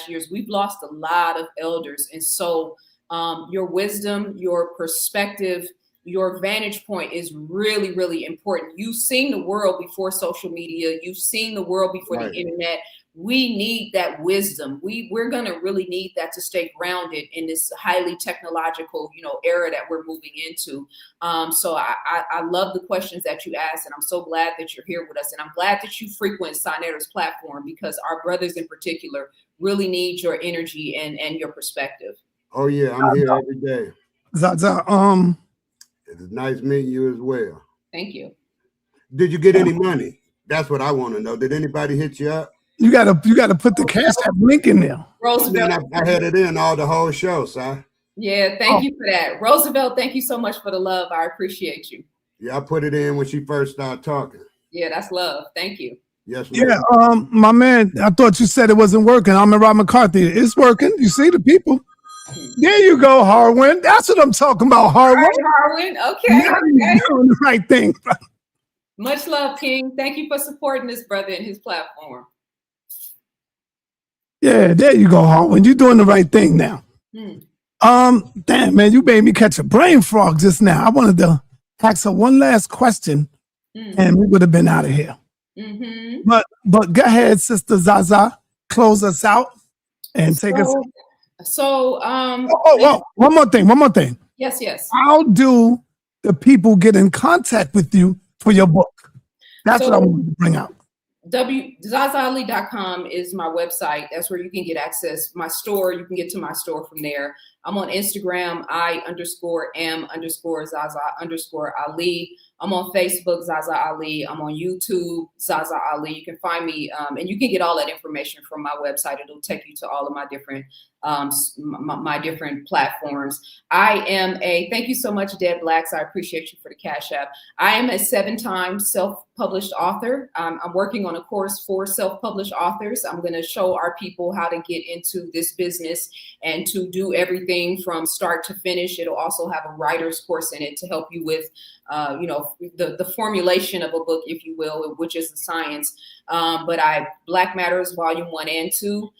years. We've lost a lot of elders, and so Your wisdom, your perspective, your vantage point is really, really important. You've seen the world before social media. You've seen the world before the internet. We need that wisdom. We're going to really need that to stay grounded in this highly technological, era that we're moving into. So I love the questions that you asked, and I'm so glad that you're here with us. And I'm glad that you frequent sa.neter's platform, because our brothers in particular really need your energy and your perspective. Oh yeah, I'm here every day. Zaza, it's nice meeting you as well. Thank you. Did you get any money? That's what I want to know. Did anybody hit you up? You gotta put the Cash App link in there. Roosevelt, I had it in all the whole show, sir. Yeah, thank you for that. Roosevelt, thank you so much for the love. I appreciate you. Yeah, I put it in when she first started talking. Yeah, that's love. Thank you. Yes, ma'am. Yeah, my man, I thought you said it wasn't working. I'm in Rob McCarthy. It's working. You see the people. There you go, Harwin. That's what I'm talking about, Harwin. All right, Harwin. Okay. You're doing the right thing. Much love, King. Thank you for supporting this brother and his platform. Yeah, there you go, Harwin. You're doing the right thing now. Damn, man, you made me catch a brain frog just now. I wanted to ask her one last question, and we would have been out of here. But go ahead, Sister Zaza, close us out and take us. One more thing. Yes. How do the people get in contact with you for your book? That's what I wanted to bring out. zazaali.com is my website. That's where you can get access. My store, you can get to my store from there. I'm on Instagram, I_am_Zaza_Ali. I'm on Facebook, Zaza Ali. I'm on YouTube, Zaza Ali. You can find me, and you can get all that information from my website. It'll take you to all of my different my different platforms. Thank you so much, Dead Blacks. I appreciate you for the Cash App. I am a 7-time self-published author. I'm working on a course for self-published authors. I'm going to show our people how to get into this business and to do everything from start to finish. It'll also have a writer's course in it to help you with, the formulation of a book, if you will, which is the science. Black Matters Volume 1 and 2,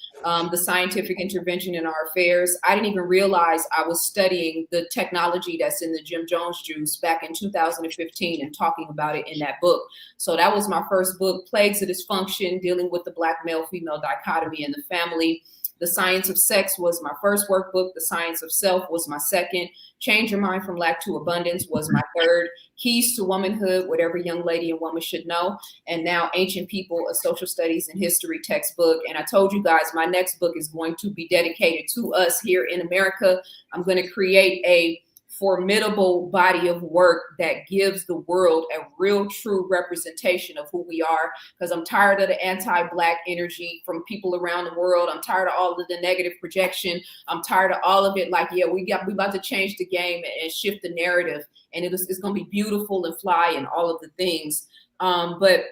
the scientific intervention in our affairs. I didn't even realize I was studying the technology that's in the Jim Jones juice back in 2015 and talking about it in that book. So that was my first book, Plagues of Dysfunction, dealing with the Black male-female dichotomy in the family. The Science of Sex was my first workbook. The Science of Self was my second. Change Your Mind from Lack to Abundance was my third. Keys to Womanhood, What Every Young Lady and Woman Should Know. And now Ancient People, a Social Studies and History textbook. And I told you guys, my next book is going to be dedicated to us here in America. I'm going to create a formidable body of work that gives the world a real true representation of who we are, because I'm tired of the anti-Black energy from people around the world. I'm tired of all of the negative projection. I'm tired of all of it. Like, yeah, we about to change the game and shift the narrative, and it's going to be beautiful and fly and all of the things. But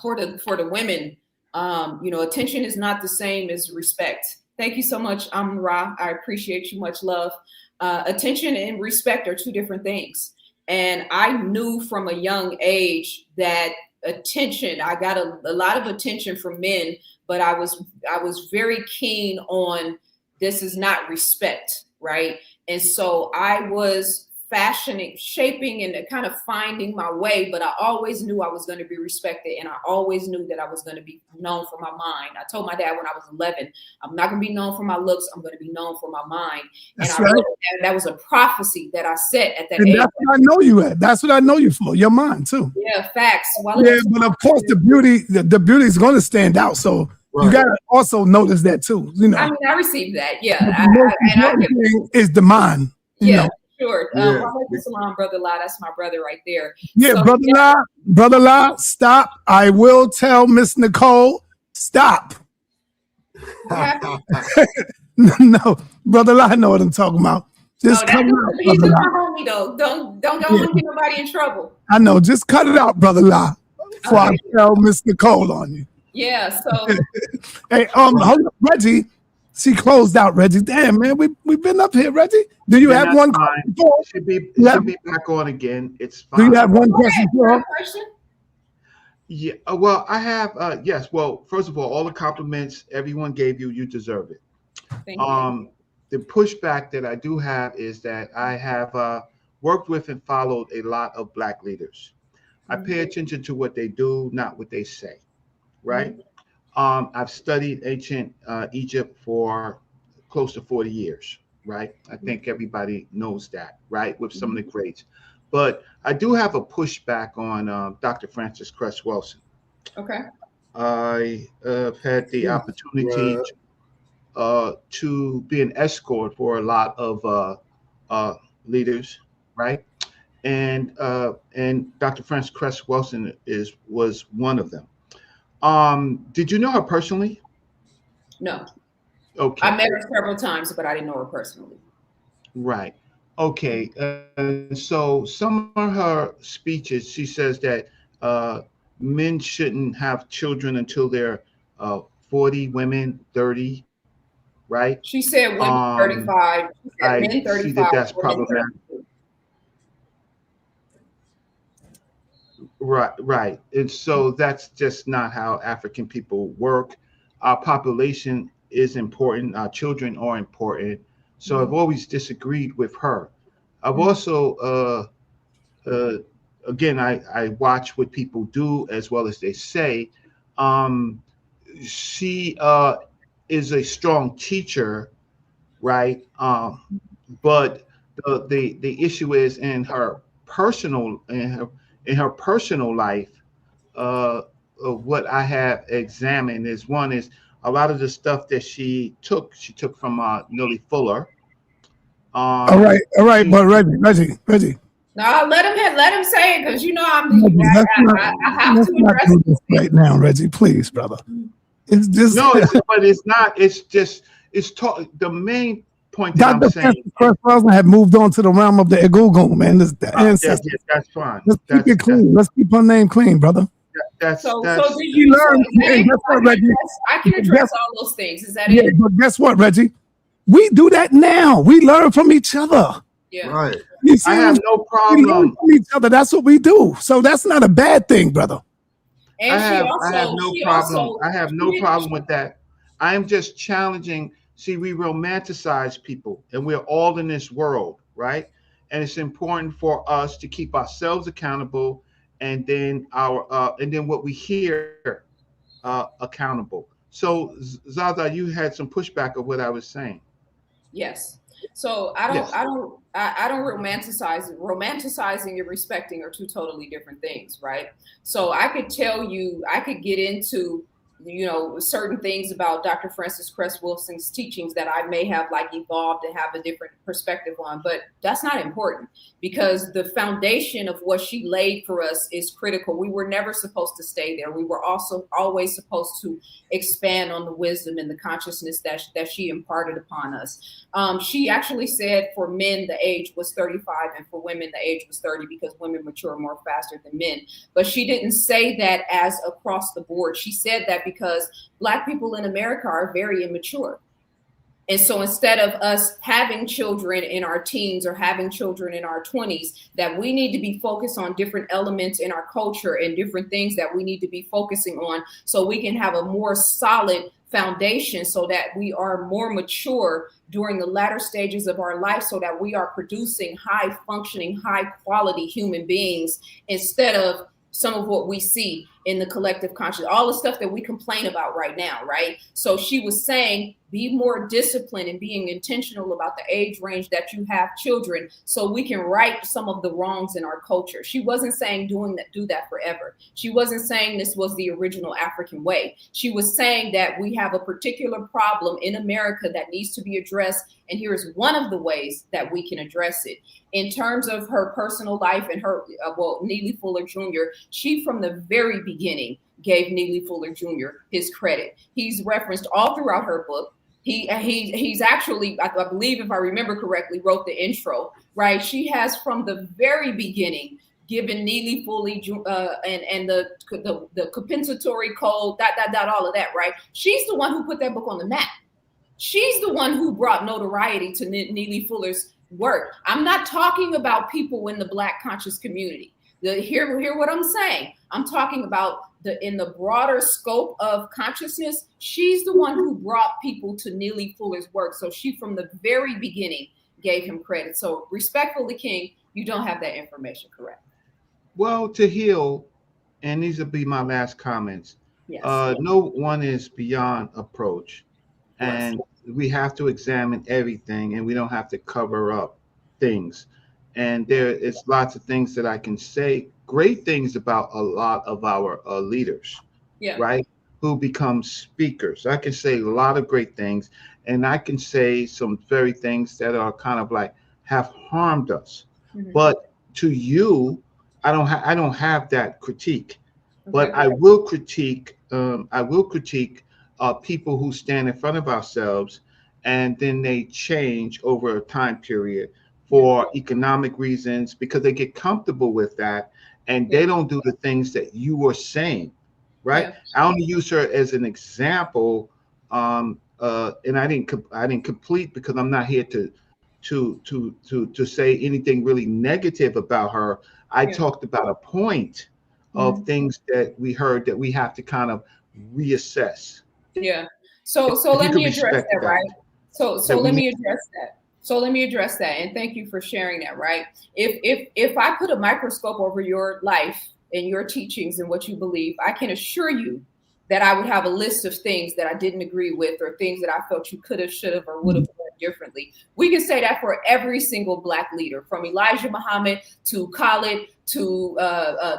for the women, attention is not the same as respect. Thank you so much, Ra. I appreciate you. Much love. Attention and respect are two different things. And I knew from a young age that attention, I got a lot of attention from men, but I was very keen on this is not respect, right? And so I was shaping and kind of finding my way, but I always knew I was going to be respected, and I always knew that I was going to be known for my mind. I told my dad when I was 11, I'm not going to be known for my looks, I'm going to be known for my mind. That's and right. that was a prophecy that I set at that And age. that's what I know you at. That's what I know you for. Your mind too. Yeah, facts. But of course the beauty is going to stand out. So you got to also notice that too. I mean, I received that. Yeah. Is the mind. Yeah. Sure. Salam, Brother La, that's my brother right there. Yeah, so, Brother La, stop. I will tell Miss Nicole, stop. No, Brother La, I know what I'm talking about. Just cut it out. He's just my homie though. Don't want to get nobody in trouble. I know. Just cut it out, Brother La, before I tell Miss Nicole on you. Yeah. So. Hey, hold up, Reggie. She closed out, Reggie. Damn, man, we've been up here, Reggie. Do you have one question? Should be back on again. It's fine. Do you have one question for her? Yeah. Well, I have. Yes. Well, first of all the compliments everyone gave you, you deserve it. Thank you. the pushback that I do have is that I have worked with and followed a lot of Black leaders. I pay attention to what they do, not what they say, right? I've studied ancient Egypt for close to 40 years, right? I think everybody knows that, right? With some of the greats. But I do have a pushback on Dr. Frances Cress Welsing. Okay. I have had the opportunity to be an escort for a lot of leaders, right? And Dr. Frances Cress Welsing was one of them. Did you know her personally? No. Okay. I met her several times, but I didn't know her personally. Right. Okay. So some of her speeches, she says that men shouldn't have children until they're 40, women 30, right? She said women 35. She said I men 35. see that that's women problematic. 32. Right. And so that's just not how African people work. Our population is important. Our children are important. So I've always disagreed with her. I've also, again, I watch what people do as well as they say. She is a strong teacher, right? But the issue is in her personal life. What I have examined is one is a lot of the stuff that she took from Neely Fuller. All right, but Reggie. No, let him say it, because you know I have Let's to not address do it. this right now, Reggie. Please, brother. It's just but it's not. It's just the main point that Dr. I'm saying. Frances Cress have moved on to the realm of the Egungun, man. This the ancestors. That's fine. Let's keep it clean. Let's keep her name clean, brother. So did you learn? I can address all those things. Is that it? But guess what, Reggie? We do that now. We learn from each other. Yeah. Right. I have no We learn problem. from each other. That's what we do. So that's not a bad thing, brother. And I have no problem. I have no problem with that. I am just challenging. See, we romanticize people, and we're all in this world, right? And it's important for us to keep ourselves accountable, and then what we hear accountable. So, Zaza, you had some pushback of what I was saying. Yes. So I don't romanticize it. Romanticizing and respecting are two totally different things, right? So I could get into, certain things about Dr. Frances Cress Welsing's teachings that I may have evolved and have a different perspective on, but that's not important, because the foundation of what she laid for us is critical. We were never supposed to stay there. We were also always supposed to expand on the wisdom and the consciousness that she imparted upon us. She actually said for men, the age was 35, and for women, the age was 30, because women mature more faster than men. But she didn't say that as across the board. She said that because Black people in America are very immature. And so instead of us having children in our teens or having children in our 20s, that we need to be focused on different elements in our culture and different things that we need to be focusing on, so we can have a more solid foundation, so that we are more mature during the latter stages of our life, so that we are producing high functioning, high quality human beings, instead of some of what we see in the collective conscious, all the stuff that we complain about right now, right? So she was saying, be more disciplined and being intentional about the age range that you have children, so we can right some of the wrongs in our culture. She wasn't saying do that forever. She wasn't saying this was the original African way. She was saying that we have a particular problem in America that needs to be addressed, and here's one of the ways that we can address it. In terms of her personal life and her, Neely Fuller Jr., she from the very beginning gave Neely Fuller Jr. his credit. He's referenced all throughout her book. He's actually, I believe, if I remember correctly, wrote the intro, right? She has from the very beginning given Neely Fuller and the compensatory code, all of that, right? She's the one who put that book on the map. She's the one who brought notoriety to Neely Fuller's work. I'm not talking about people in the Black conscious community. Hear what I'm saying. I'm talking about in the broader scope of consciousness. She's the one who brought people to Neely Fuller's work. So she, from the very beginning, gave him credit. So respectfully, King, you don't have that information correct. Well, to heal, and these will be my last comments. Yes. No one is beyond approach, and we have to examine everything, and we don't have to cover up things. And there is lots of things that I can say, great things about a lot of our leaders, right? Who become speakers. I can say a lot of great things, and I can say some very things that are kind of like have harmed us. But to you, I don't have that critique. But I will critique. People who stand in front of ourselves, and then they change over a time period for economic reasons, because they get comfortable with that, and they don't do the things that you were saying, right? I only use her as an example, and I didn't complete, because I'm not here to say anything really negative about her. I talked about a point of things that we heard that we have to kind of reassess. Yeah. So let me address that, right? So let me address that. So let me address that, and thank you for sharing that, right? If I put a microscope over your life and your teachings and what you believe, I can assure you that I would have a list of things that I didn't agree with, or things that I felt you could have, should have, or would have done differently. We can say that for every single Black leader, from Elijah Muhammad to Khalid to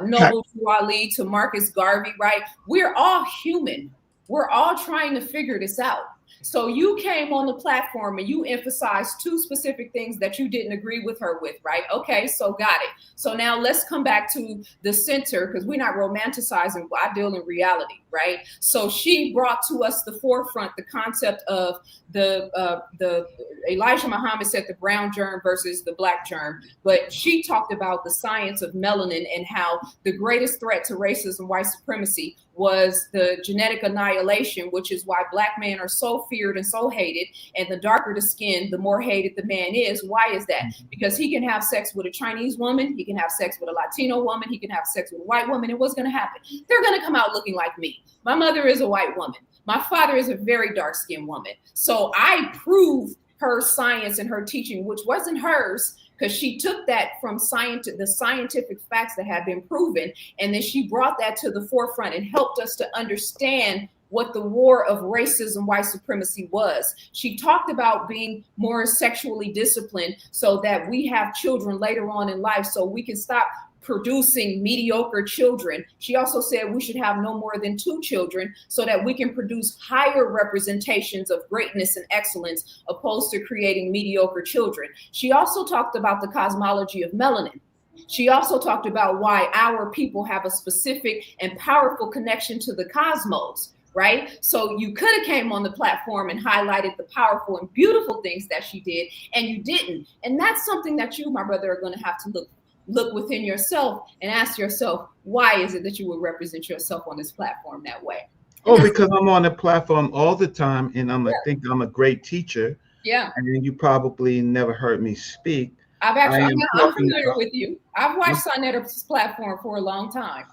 Noble to Ali to Marcus Garvey, right? We're all human. We're all trying to figure this out. So you came on the platform and you emphasized two specific things that you didn't agree with her with, right? Okay, so got it. So now let's come back to the center, because we're not romanticizing. I deal in reality, right? So she brought to us the forefront the concept of the Elijah Muhammad said the brown germ versus the Black germ, but she talked about the science of melanin and how the greatest threat to racism, white supremacy, was the genetic annihilation, which is why Black men are so feared and so hated. And the darker the skin, the more hated the man is. Why is that? Because he can have sex with a Chinese woman, he can have sex with a Latino woman, he can have sex with a white woman. And what's going to happen? They're going to come out looking like me. My mother is a white woman. My father is a very dark-skinned woman. So I proved her science and her teaching, which wasn't hers, because she took that from the scientific facts that have been proven, and then she brought that to the forefront and helped us to understand what the war of racism, white supremacy was. She talked about being more sexually disciplined so that we have children later on in life, so we can stop producing mediocre children. She also said we should have no more than 2 children so that we can produce higher representations of greatness and excellence, opposed to creating mediocre children. She also talked about the cosmology of melanin. She also talked about why our people have a specific and powerful connection to the cosmos, right? So you could have came on the platform and highlighted the powerful and beautiful things that she did, and you didn't. And that's something that you, my brother, are going to have to look within yourself and ask yourself, why is it that you would represent yourself on this platform that way? Oh, because I'm on the platform all the time, and I think I'm a great teacher. Yeah. And you probably never heard me speak. I'm familiar with you. I've watched sa.neter's platform for a long time.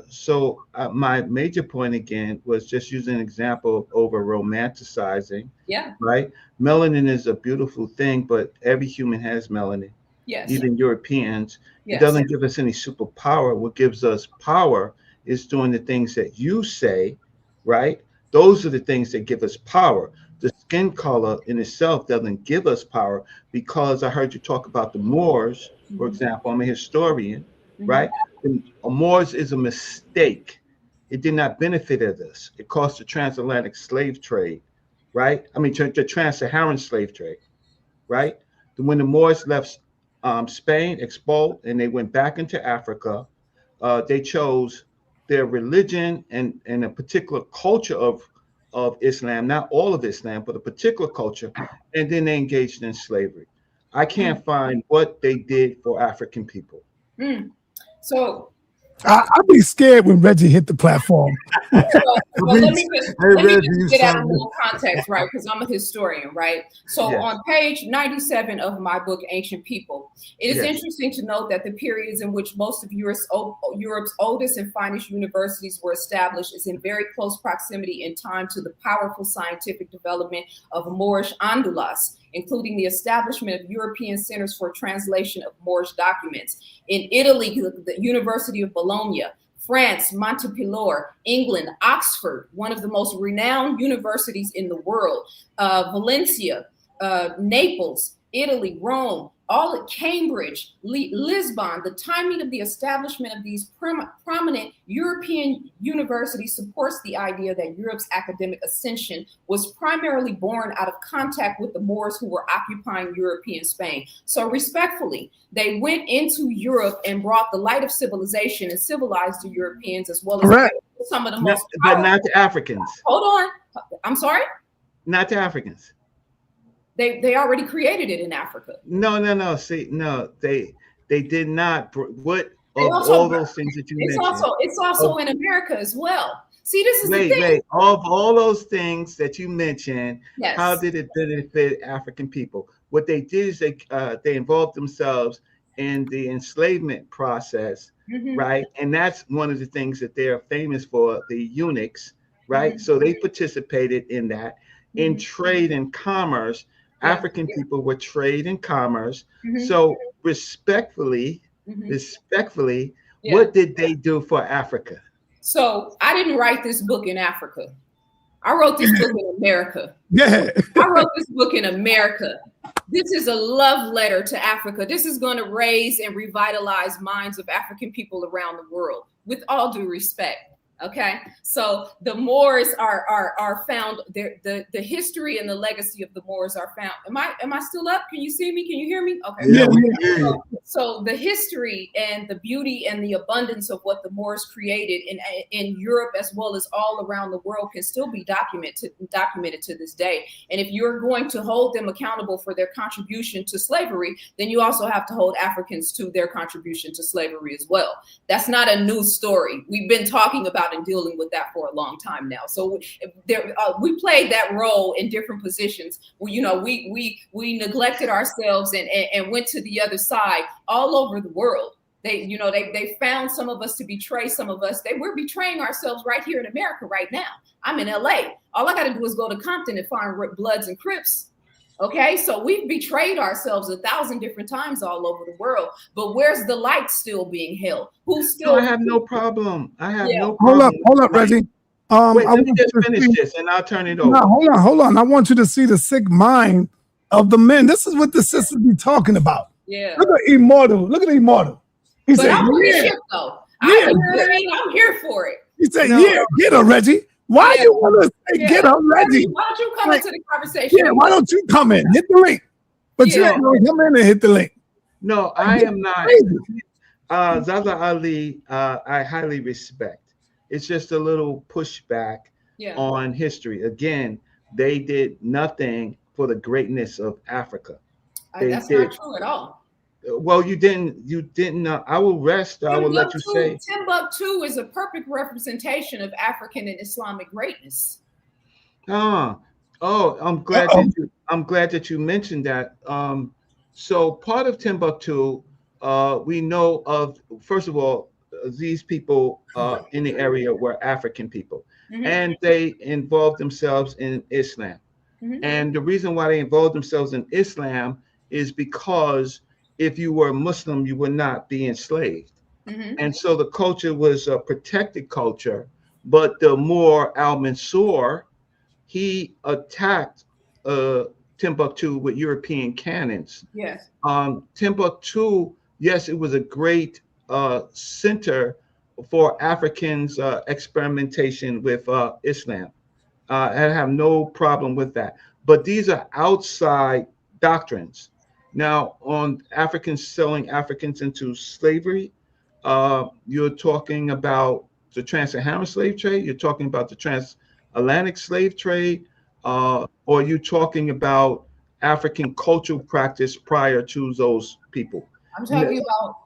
So my major point again was just using an example of over romanticizing. Yeah. Right. Melanin is a beautiful thing, but every human has melanin. Yes. Even Europeans. Yes. It doesn't give us any superpower. What gives us power is doing the things that you say, right? Those are the things that give us power. The skin color in itself doesn't give us power, because I heard you talk about the Moors, for example. I'm a historian, right? And Moors is a mistake. It did not benefit us. It caused the transatlantic slave trade, right? I mean, the trans-Saharan slave trade, right? When the Moors left Spain, expelled, and they went back into Africa, they chose their religion and a particular culture of Islam, not all of Islam, but a particular culture, and then they engaged in slavery. I can't find what they did for African people. So I'd be scared when Reggie hit the platform. Well, let me just, Hey, let me Reggie, you just get out a something. little context, right? Because I'm a historian, right? So Yes. on page 97 of my book, Ancient People, it is Yes. interesting to note that the periods in which most of Europe's oldest and finest universities were established is in very close proximity in time to the powerful scientific development of Moorish Andalus, including the establishment of European centers for translation of Moorish documents. In Italy, the University of Bologna. France, Montpellier, England, Oxford, one of the most renowned universities in the world, Valencia, Naples, Italy, Rome, all at Cambridge, Lisbon. The timing of the establishment of these prominent European universities supports the idea that Europe's academic ascension was primarily born out of contact with the Moors who were occupying European Spain. So respectfully, they went into Europe and brought the light of civilization and civilized the Europeans as well as Correct. some of the No, most but powerful. not to Africans. Hold on. I'm sorry? Not to Africans. They already created it in Africa. No. See, no, they did not. What They of also- all those things that you It's mentioned? also in America as well. See, this is the Wait, thing. wait. Of all those things that you mentioned, Yes. how did it benefit African people? What they did is they involved themselves in the enslavement process, Mhm. right? And that's one of the things that they're famous for, the eunuchs, right? Mhm. So they participated in that. In Mhm. trade and commerce, Yeah. African people were trade and commerce. Mhm. So respectfully, Mhm. Yeah. what did they do for Africa? So I didn't write this book in Africa. I wrote this book in America. Yeah. I wrote this book in America. This is a love letter to Africa. This is going to raise and revitalize minds of African people around the world, with all due respect. Okay, so the Moors are found. The history and the legacy of the Moors are found. Am I still up? Can you see me? Can you hear me? Okay. Yeah, we can hear you. So the history and the beauty and the abundance of what the Moors created in Europe as well as all around the world can still be documented to this day. And if you're going to hold them accountable for their contribution to slavery, then you also have to hold Africans to their contribution to slavery as well. That's not a new story. We've been talking about and dealing with that for a long time now. So we played that role in different positions. We neglected ourselves and went to the other side all over the world. They found some of us to betray some of us. We're betraying ourselves right here in America right now. I'm in LA. All I got to do is go to Compton and find Bloods and Crips. Okay, so we've betrayed ourselves 1,000 different times all over the world. But where's the light still being held? Who's still? No, I have no problem. I have no Hold problem. up, Reggie. Wait, I let me want just you to finish see- this and I'll turn it over. No, hold on. I want you to see the sick mind of the men. This is what the sisters be talking about. Yeah. Look at Immortal. He But said, I'm with yeah. the ship though. Yeah. You know what I mean? I'm here for it. He said, No. yeah, get her, Reggie. Why Yeah. you want to say get her, Reggie? Why don't you come Like, into the conversation? Yeah, why don't you come in? Hit the link. But you Yeah. ain't gonna come in and hit the link. No, I am not. Crazy. Zaza Ali, I highly respect. It's just a little pushback Yeah. on history. Again, they did nothing for the greatness of Africa. They That's did. not true at all. Well, you didn't. I will rest. I will let you say. Timbuktu is a perfect representation of African and Islamic greatness. Oh, I'm glad that you mentioned that. So part of Timbuktu, we know of. First of all, these people in the area were African people, Mhm. and they involved themselves in Islam. Mhm. And the reason why they involved themselves in Islam is because if you were Muslim, you would not be enslaved. Mhm. And so the culture was a protected culture, but the Moor al-Mansur, he attacked Timbuktu with European cannons. Yes. Timbuktu, yes, it was a great center for Africans' experimentation with Islam. I have no problem with that. But these are outside doctrines. Now, on Africans selling Africans into slavery, you're talking about the transsaharan slave trade, you're talking about the transatlantic slave trade, or you're talking about African cultural practice prior to those people.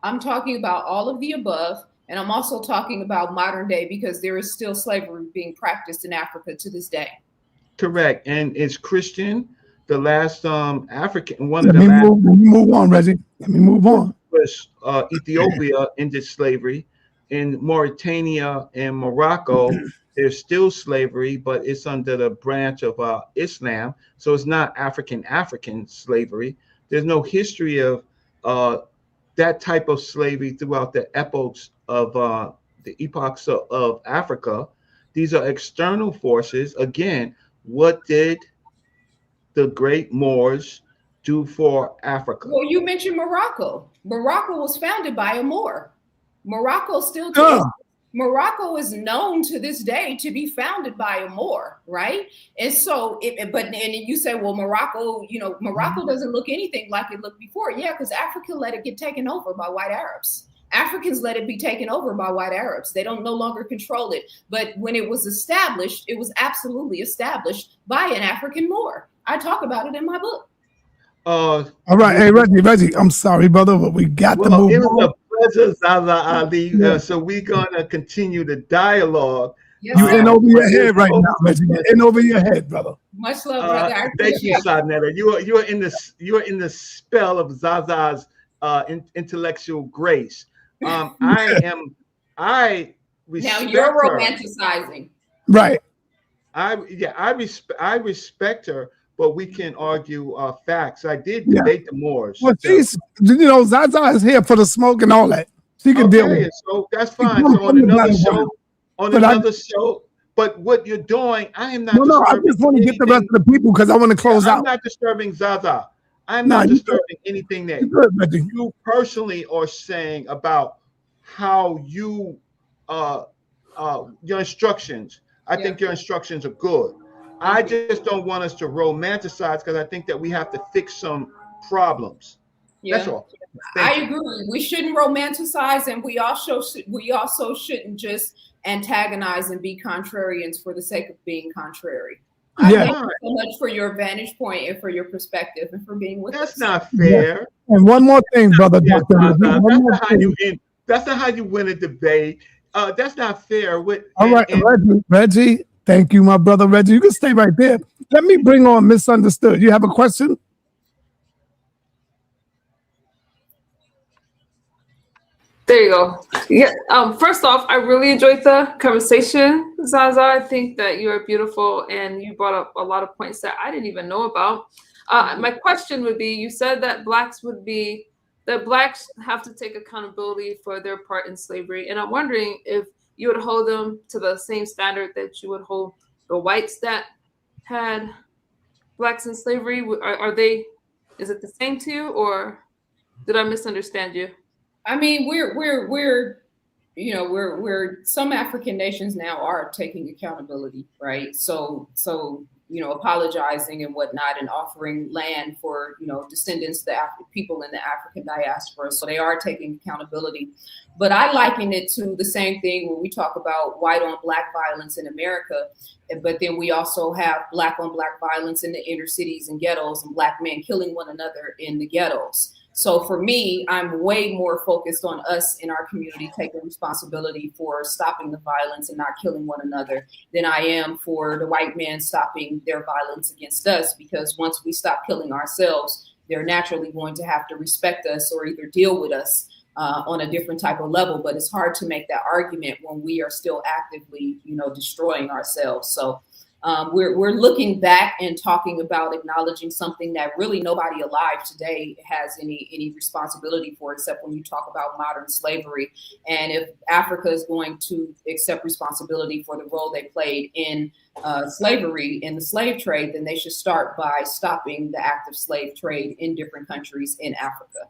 I'm talking about all of the above. And I'm also talking about modern day because there is still slavery being practiced in Africa to this day. Correct. And it's Christian. The last African, one Let of the me last move. Let me move on, Reggie. Let me move on. was Ethiopia ended slavery. In Mauritania and Morocco, there's still slavery, but it's under the branch of Islam. So it's not African slavery. There's no history of that type of slavery throughout the epochs of of Africa. These are external forces. Again, what did the great Moors do for Africa? Well, you mentioned Morocco. Morocco was founded by a Moor. Morocco still Morocco is known to this day to be founded by a Moor, right? And so, and you say, well, Morocco, Morocco doesn't look anything like it looked before. Yeah, because Africa let it get taken over by white Arabs. Africans let it be taken over by white Arabs. They don't no longer control it. But when it was established, it was absolutely established by an African Moor. I talk about it in my book. All right, hey Reggie, I'm sorry, brother, but we got to move it was on. a pleasure, Zaza Ali. So we're gonna continue the dialogue. Yes, You in over your head right now, Reggie. You in over your head, brother. Much love, brother. I Thank you, appreciate it. sa.neter. You are in the spell of Zaza's intellectual grace. I respect Now you're her. romanticizing. Right. I respect her, but we can argue facts. I did debate the Moors. Well, she's, Zaza is here for the smoke and all that. She can deal with it. So that's fine. So on another show, but what you're doing, I am not. No, I just want to get the rest of the people because I want to close out. I'm not disturbing Zaza. I'm not disturbing anything that you personally are saying about how you your instructions. I think your instructions are good. I just don't want us to romanticize because I think that we have to fix some problems. Yeah. That's all. I agree. We shouldn't romanticize, and we also shouldn't just antagonize and be contrarians for the sake of being contrary. Thank you so much for your vantage point and for your perspective and for being with us. That's not fair. And one more thing, brother. That's not how you win a debate. That's not fair. All right, Reggie. Thank you, my brother Reggie. You can stay right there. Let me bring on Misunderstood. You have a question? There you go. Yeah. First off, I really enjoyed the conversation, Zaza. I think that you are beautiful, and you brought up a lot of points that I didn't even know about. My question would be: you said that blacks have to take accountability for their part in slavery, and I'm wondering if you would hold them to the same standard that you would hold the whites that had blacks in slavery. Are they? Is it the same to you, or did I misunderstand you? I mean, we're some African nations now are taking accountability, right? So apologizing and whatnot, and offering land for descendants, the people in the African diaspora. So they are taking accountability. But I liken it to the same thing when we talk about white on black violence in America, but then we also have black on black violence in the inner cities and ghettos, and black men killing one another in the ghettos. So for me, I'm way more focused on us in our community taking responsibility for stopping the violence and not killing one another than I am for the white man stopping their violence against us. Because once we stop killing ourselves, they're naturally going to have to respect us or either deal with us on a different type of level. But it's hard to make that argument when we are still actively, destroying ourselves. So we're looking back and talking about acknowledging something that really nobody alive today has any responsibility for, except when you talk about modern slavery. And if Africa is going to accept responsibility for the role they played in slavery, in the slave trade, then they should start by stopping the active slave trade in different countries in Africa.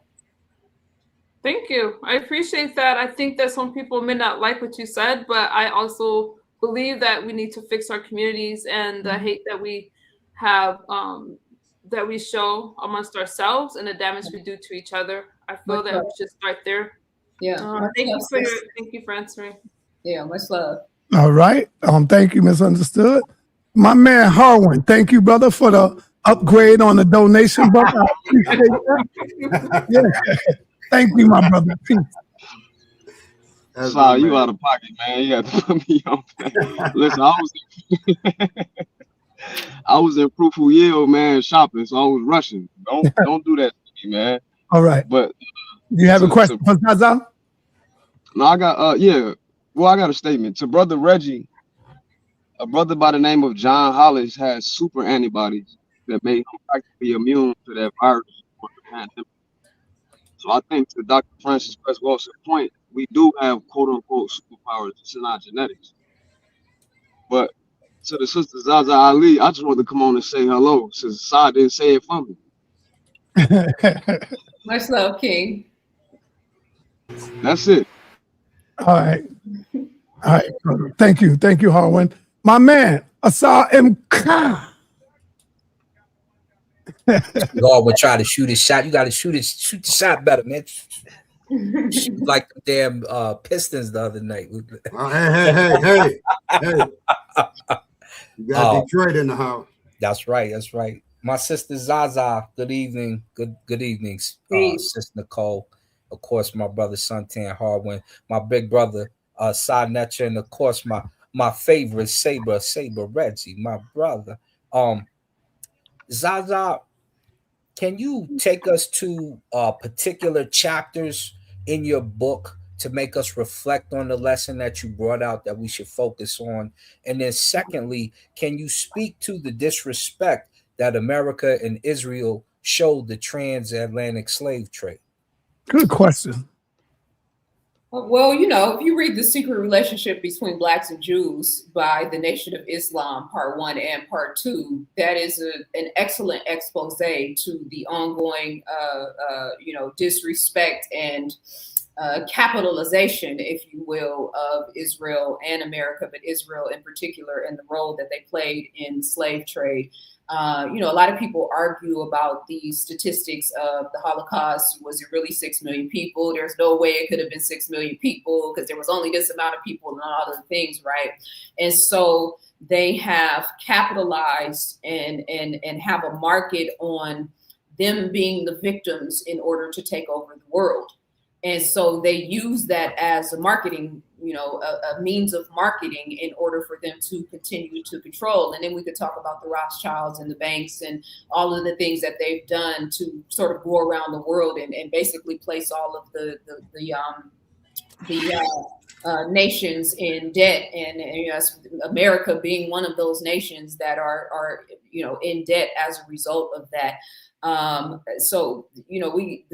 Thank you. I appreciate that. I think that some people may not like what you said, but I also believe that we need to fix our communities and the hate that we have, that we show amongst ourselves and the damage we do to each other. I feel that we should start there. Yeah. Thank you for answering. Yeah, much love. All right. Thank you, Misunderstood. My man Harwin, thank you, brother, for the upgrade on the donation, brother. I appreciate that. Yeah. Thank you, my brother. Peace. Sorry, you out of pocket, man. You got to put me on. Listen, I was in Fruitful Yield, man, shopping, so I was rushing. Don't do that to me, man. All right. But you have a question for Zaza? No, I got yeah. Well, I got a statement to Brother Reggie. A brother by the name of John Hollis has super antibodies that made him practically immune to that virus or the pandemic. So I think to Dr. Francis West Wilson's point, we do have quote unquote superpowers. It's in our genetics. But to the sister Zaza Ali, I just wanted to come on and say hello since Sa didn't say it for me. Much love, King. That's it. All right. All right. Thank you. Thank you, Harwin. My man, Asa M. Khan. Y'all would try to shoot his shot. You got to shoot the shot better, man. Shoot like the damn Pistons the other night. Hey. You got Detroit in the house. That's right. That's right. My sister Zaza, good evening. Good evenings, Sister Nicole. Of course, my brother Suntan Harwin, my big brother sa.neter, and of course my favorite Saber Reggie, my brother. Zaza, can you take us to particular chapters in your book to make us reflect on the lesson that you brought out that we should focus on? And then secondly, can you speak to the disrespect that America and Israel showed the transatlantic slave trade? Good question. Well, if you read The Secret Relationship Between Blacks and Jews by the Nation of Islam, Part 1 and Part 2, that is an excellent expose to the ongoing, disrespect and capitalization, if you will, of Israel and America, but Israel in particular, and the role that they played in slave trade. A lot of people argue about the statistics of the Holocaust. Was it really 6 million people? There's no way it could have been 6 million people because there was only this amount of people and all of the things, right? And so they have capitalized and have a market on them being the victims in order to take over the world. And so they use that as a marketing, a means of marketing in order for them to continue to control. And then we could talk about the Rothschilds and the banks and all of the things that they've done to sort of go around the world and basically place all of the nations in debt, and America being one of those nations that are in debt as a result of that. The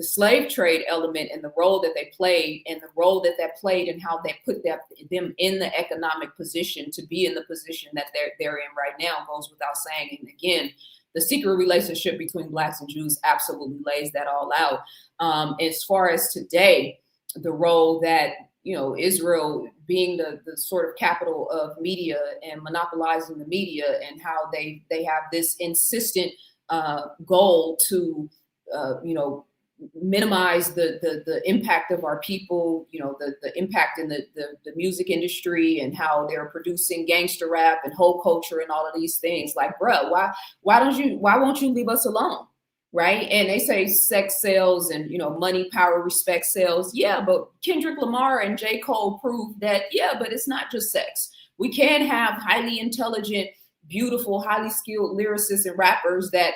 slave trade element and the role that they played and the role that played and how they put them in the economic position to be in the position that they're in right now goes without saying. And again, the secret relationship between Blacks and Jews absolutely lays that all out. As far as today, the role that Israel being the sort of capital of media and monopolizing the media, and how they have this insistent goal to minimize the impact of our people, the impact in the music industry, and how they're producing gangster rap and whole culture and all of these things. Like, bruh, why won't you leave us alone? Right. And they say sex sells and, money, power, respect sells. Yeah, but Kendrick Lamar and J. Cole proved that, but it's not just sex. We can have highly intelligent, beautiful, highly skilled lyricists and rappers that,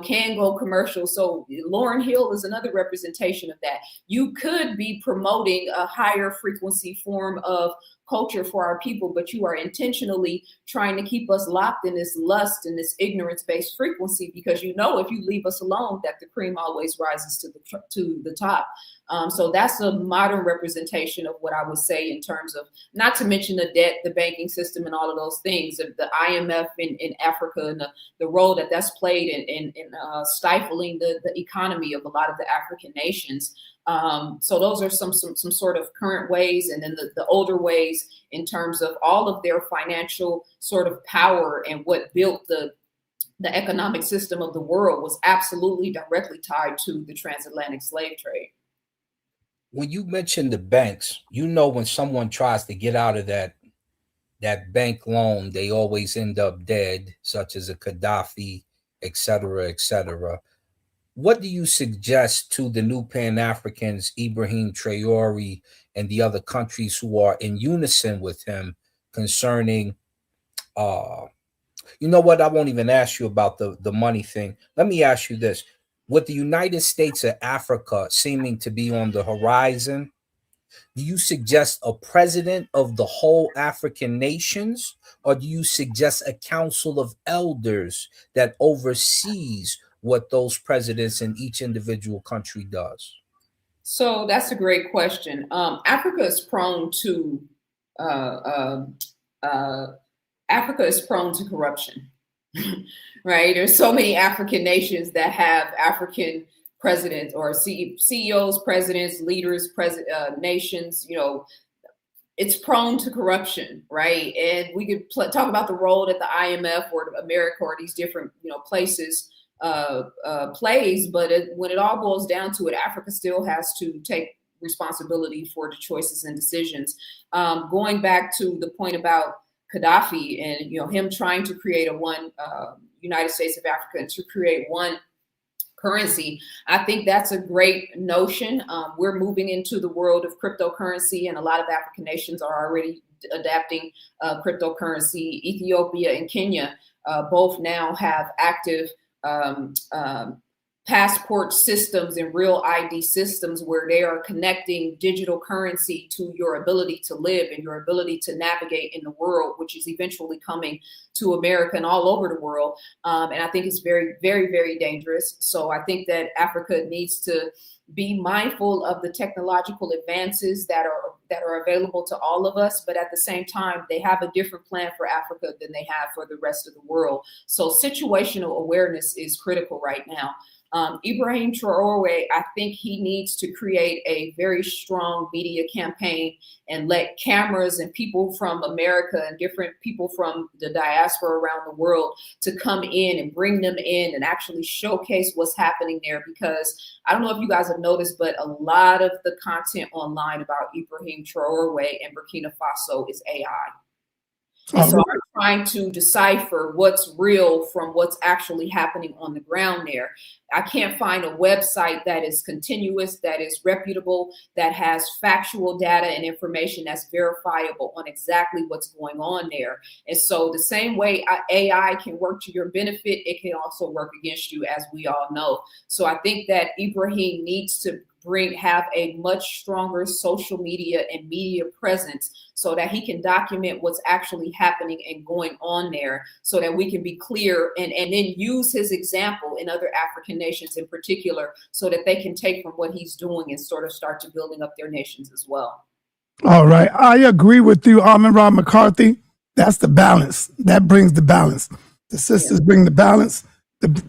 can go commercial. So Lauryn Hill is another representation of that. You could be promoting a higher frequency form of culture for our people, but you are intentionally trying to keep us locked in this lust and this ignorance-based frequency, because if you leave us alone, that the cream always rises to the top. So that's a modern representation of what I would say in terms of, not to mention the debt, the banking system, and all of those things, the IMF in Africa, and the role that's played in stifling the economy of a lot of the African nations. So those are some sort of current ways, and then the older ways in terms of all of their financial sort of power, and what built the economic system of the world was absolutely directly tied to the transatlantic slave trade. When you mention the banks, when someone tries to get out of that bank loan, they always end up dead, such as a Gaddafi, et cetera, et cetera. what do you suggest to the new Pan-Africans, Ibrahim Traore, and the other countries who are in unison with him concerning, you know what, I won't even ask you about the money thing. Let me ask you this. With the United States of Africa seeming to be on the horizon, do you suggest a president of the whole African nations, or do you suggest a council of elders that oversees what those presidents in each individual country does? So that's a great question. Africa is prone to corruption, right? There's so many African nations that have African presidents or CEOs, presidents, leaders, nations. You know, it's prone to corruption, right? And we could talk about the role that the IMF or America or these different, you know, places plays, but when it all boils down to it, Africa still has to take responsibility for the choices and decisions. Going back to the point about Gaddafi and, you know, him trying to create United States of Africa and to create one currency, I think that's a great notion. We're moving into the world of cryptocurrency, and a lot of African nations are already adapting cryptocurrency. Ethiopia and Kenya both now have active passport systems and real ID systems where they are connecting digital currency to your ability to live and your ability to navigate in the world, which is eventually coming to America and all over the world. And I think it's very, very, very dangerous. So I think that Africa needs to be mindful of the technological advances that are available to all of us, but at the same time, they have a different plan for Africa than they have for the rest of the world. So situational awareness is critical right now. Ibrahim Traore, I think he needs to create a very strong media campaign and let cameras and people from America and different people from the diaspora around the world to come in and bring them in and actually showcase what's happening there. Because I don't know if you guys have noticed, but a lot of the content online about Ibrahim Traore and Burkina Faso is AI. And so I'm trying to decipher what's real from what's actually happening on the ground there. I can't find a website that is continuous, that is reputable, that has factual data and information that's verifiable on exactly what's going on there. And so the same way AI can work to your benefit, it can also work against you, as we all know. So I think that Ibrahim needs to have a much stronger social media and media presence so that he can document what's actually happening and going on there, so that we can be clear and then use his example in other African nations in particular, so that they can take from what he's doing and sort of start to building up their nations as well. All right. I agree with you, Ron McCarthy. That's the balance. That brings the balance. The sisters bring the balance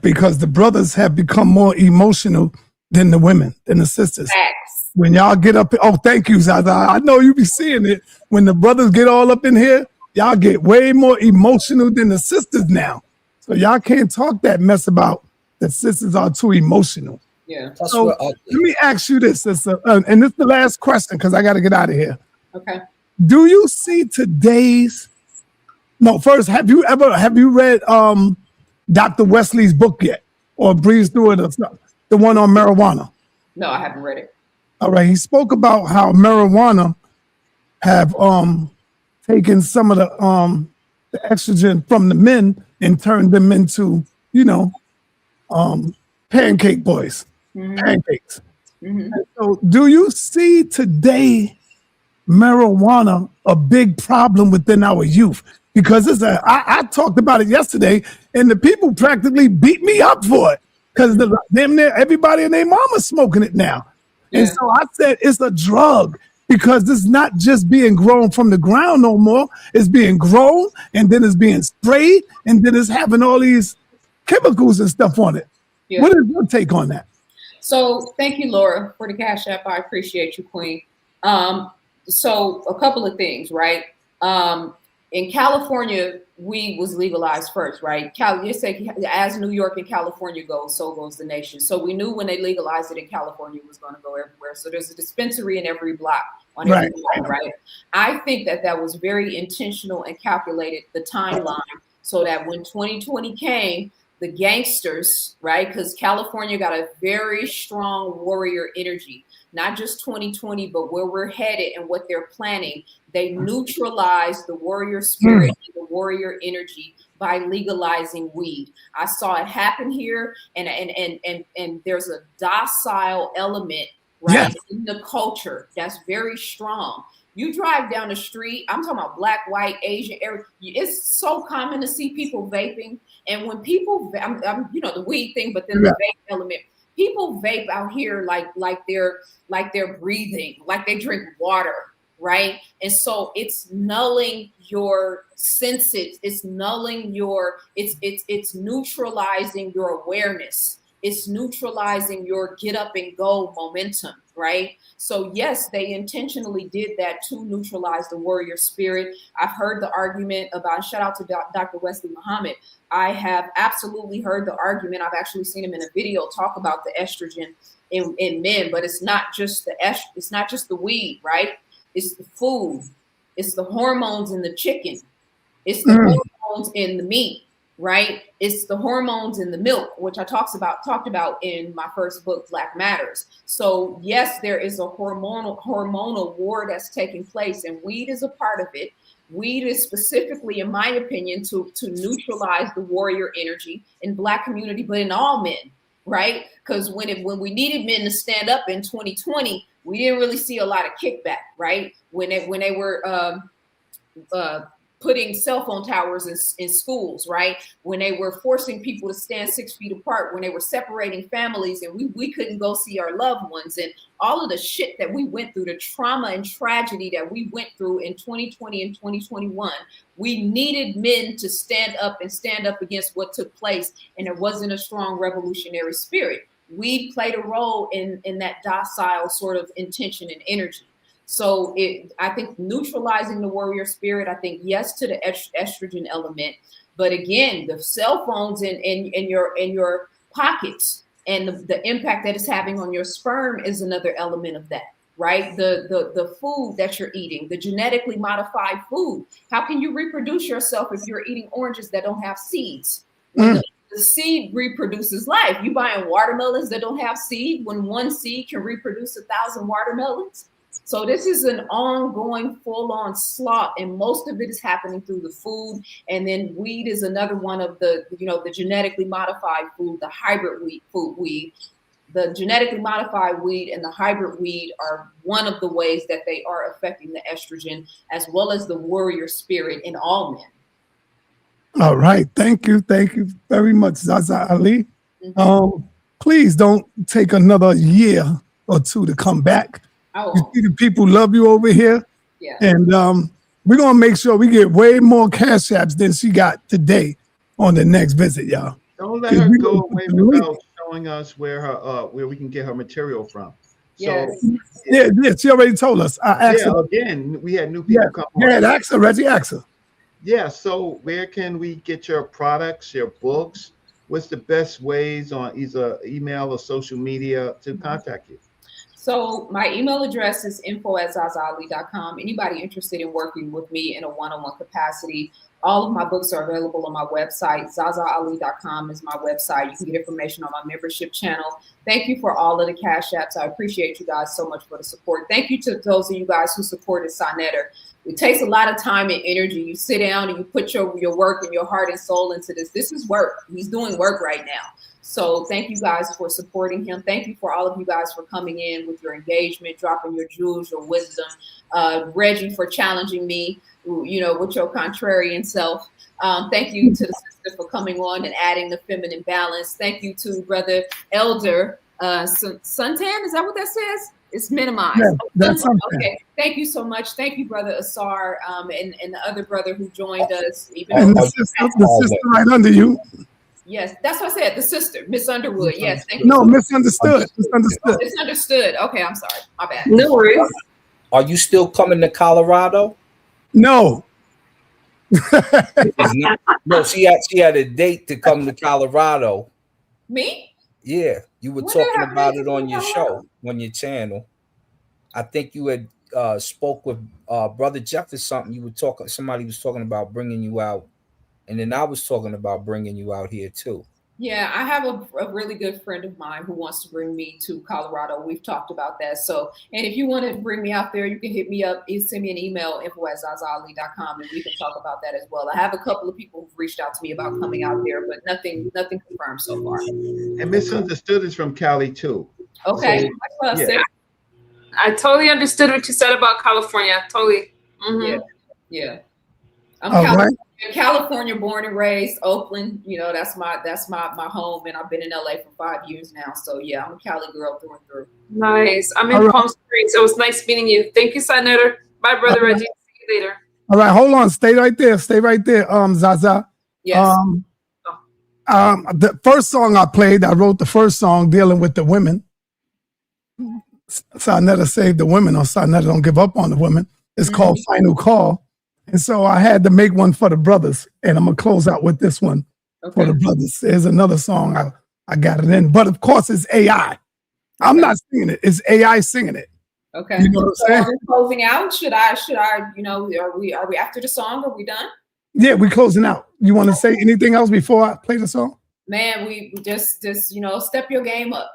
because the brothers have become more emotional than the women, than the sisters. Facts. When y'all get up, oh, thank you, Zaza. I know you be seeing it. When the brothers get all up in here, y'all get way more emotional than the sisters now. So y'all can't talk that mess about the sisters are too emotional. Yeah. So let me ask you this, sister, and this is the last question because I got to get out of here. Okay. Do you see today's? No, first, have you read Dr. Wesley's book yet, or breezed through it or something? The one on marijuana. No, I haven't read it. All right. He spoke about how marijuana have taken some of the estrogen from the men and turned them into, pancake boys, pancakes. Mm-hmm. So do you see today marijuana a big problem within our youth? Because I talked about it yesterday and the people practically beat me up for it. Because everybody and their mama's smoking it now. Yeah. And so I said it's a drug because it's not just being grown from the ground no more. It's being grown and then it's being sprayed and then it's having all these chemicals and stuff on it. Yeah. What is your take on that? So thank you, Laura, for the Cash App. I appreciate you, Queen. So a couple of things, right? In California, weed was legalized first, right? As New York and California goes, so goes the nation. So we knew when they legalized it in California, it was going to go everywhere. So there's a dispensary in every block on every block, right? I think that was very intentional and calculated, the timeline, so that when 2020 came, the gangsters, right? Because California got a very strong warrior energy, not just 2020, but where we're headed and what they're planning. They neutralize the warrior spirit and the warrior energy by legalizing weed. I saw it happen here, and there's a docile element, right, in the culture that's very strong. You drive down the street, I'm talking about black, white, Asian, it's so common to see people vaping. And when people, you know, the weed thing, but then the vape element, people vape out here like they're breathing, like they drink water, right? And so it's nulling your senses, it's nulling your, it's neutralizing your awareness, it's neutralizing your get up and go momentum, right? So yes, they intentionally did that to neutralize the warrior spirit. I've heard the argument about, shout out to Dr. Wesley Muhammad. I have absolutely heard the argument. I've actually seen him in a video talk about the estrogen in men, but it's not just it's not just the weed, right? It's the food, it's the hormones in the chicken, it's the hormones in the meat, right? It's the hormones in the milk, which I talked about in my first book, Black Matters. So yes, there is a hormonal war that's taking place, and weed is a part of it. Weed is specifically, in my opinion, to neutralize the warrior energy in Black community, but in all men, right? Because when we needed men to stand up in 2020, we didn't really see a lot of kickback, right? When they were putting cell phone towers in schools, right? When they were forcing people to stand 6 feet apart, when they were separating families and we couldn't go see our loved ones, and all of the shit that we went through, the trauma and tragedy that we went through in 2020 and 2021, we needed men to stand up against what took place, and there wasn't a strong revolutionary spirit. We played a role in that docile sort of intention and energy. So I think neutralizing the warrior spirit, I think yes to the estrogen element, but again, the cell phones in your pockets and the impact that it's having on your sperm is another element of that, right? The food that you're eating, the genetically modified food. How can you reproduce yourself if you're eating oranges that don't have seeds? When the seed reproduces life. You buying watermelons that don't have seed when one seed can reproduce 1,000 watermelons? So this is an ongoing full-on slaught, and most of it is happening through the food. And then weed is another one of the genetically modified food, the hybrid weed. The genetically modified weed and the hybrid weed are one of the ways that they are affecting the estrogen as well as the warrior spirit in all men. All right. Thank you. Thank you very much, Zaza Ali. Please don't take another year or two to come back. You see the people love you over here. Yeah. And we're going to make sure we get way more cash apps than she got today on the next visit, y'all. Don't let her go away without showing us where we can get her material from. Yes. So yeah, she already told us. I asked her. Again, we had new people come on. Yeah, ask her, Reggie, ask her. Yeah, so where can we get your products, your books? What's the best ways on either email or social media to contact you? So my email address is info@zazaali.com. Anybody interested in working with me in a one-on-one capacity, all of my books are available on my website. zazaali.com is my website. You can get information on my membership channel. Thank you for all of the cash apps. I appreciate you guys so much for the support. Thank you to those of you guys who supported sa.neter. It takes a lot of time and energy. You sit down and you put your work and your heart and soul into this. This is work. He's doing work right now. So thank you guys for supporting him. Thank you for all of you guys for coming in with your engagement, dropping your jewels, your wisdom. Reggie for challenging me, with your contrarian self. Thank you to the sister for coming on and adding the feminine balance. Thank you to Brother Elder Suntan. Is that what that says? It's minimized. Yeah, that's okay. Thank you so much. Thank you, Brother Asar, and the other brother who joined us. And the sister right under you. Yes, that's what I said. The sister, Miss Underwood. Yes, thank you. No, misunderstood. Misunderstood. Misunderstood. Okay, I'm sorry. My bad. No worries. Are you still coming to Colorado? No. No, she had a date to come to Colorado. Me? Yeah, you were talking about it on your show, on your channel. I think you had spoke with Brother Jeff or something. You were talking. Somebody was talking about bringing you out. And then I was talking about bringing you out here too. Yeah, I have a really good friend of mine who wants to bring me to Colorado. We've talked about that. So, and if you want to bring me out there, you can hit me up. You send me an email, info@zazaali.com, and we can talk about that as well. I have a couple of people who've reached out to me about coming out there, but nothing confirmed so far. And Misunderstood is from Cali too. Okay. So, yeah. I totally understood what you said about California. Totally. Mm-hmm. Yeah. I'm California born and raised. Oakland, that's my home, and I've been in LA for 5 years now. So yeah, I'm a Cali girl through and through. Nice. I'm in Palm Springs. It was nice meeting you. Thank you, sa.neter. Bye, brother Reggie. See you later. All right, hold on. Stay right there. Zaza. Yes. The first song I played, I wrote the first song dealing with the women. sa.neter Save the Women, or sa.neter Don't Give Up on the Women. It's called Final Call. And so I had to make one for the brothers, and I'm going to close out with this one for the brothers. There's another song I got it in, but of course it's AI. I'm not singing it. It's AI singing it. Okay. You know what I'm saying? So closing out. Should I, are we after the song? Are we done? Yeah, we're closing out. You want to say anything else before I play the song? Man, we just step your game up.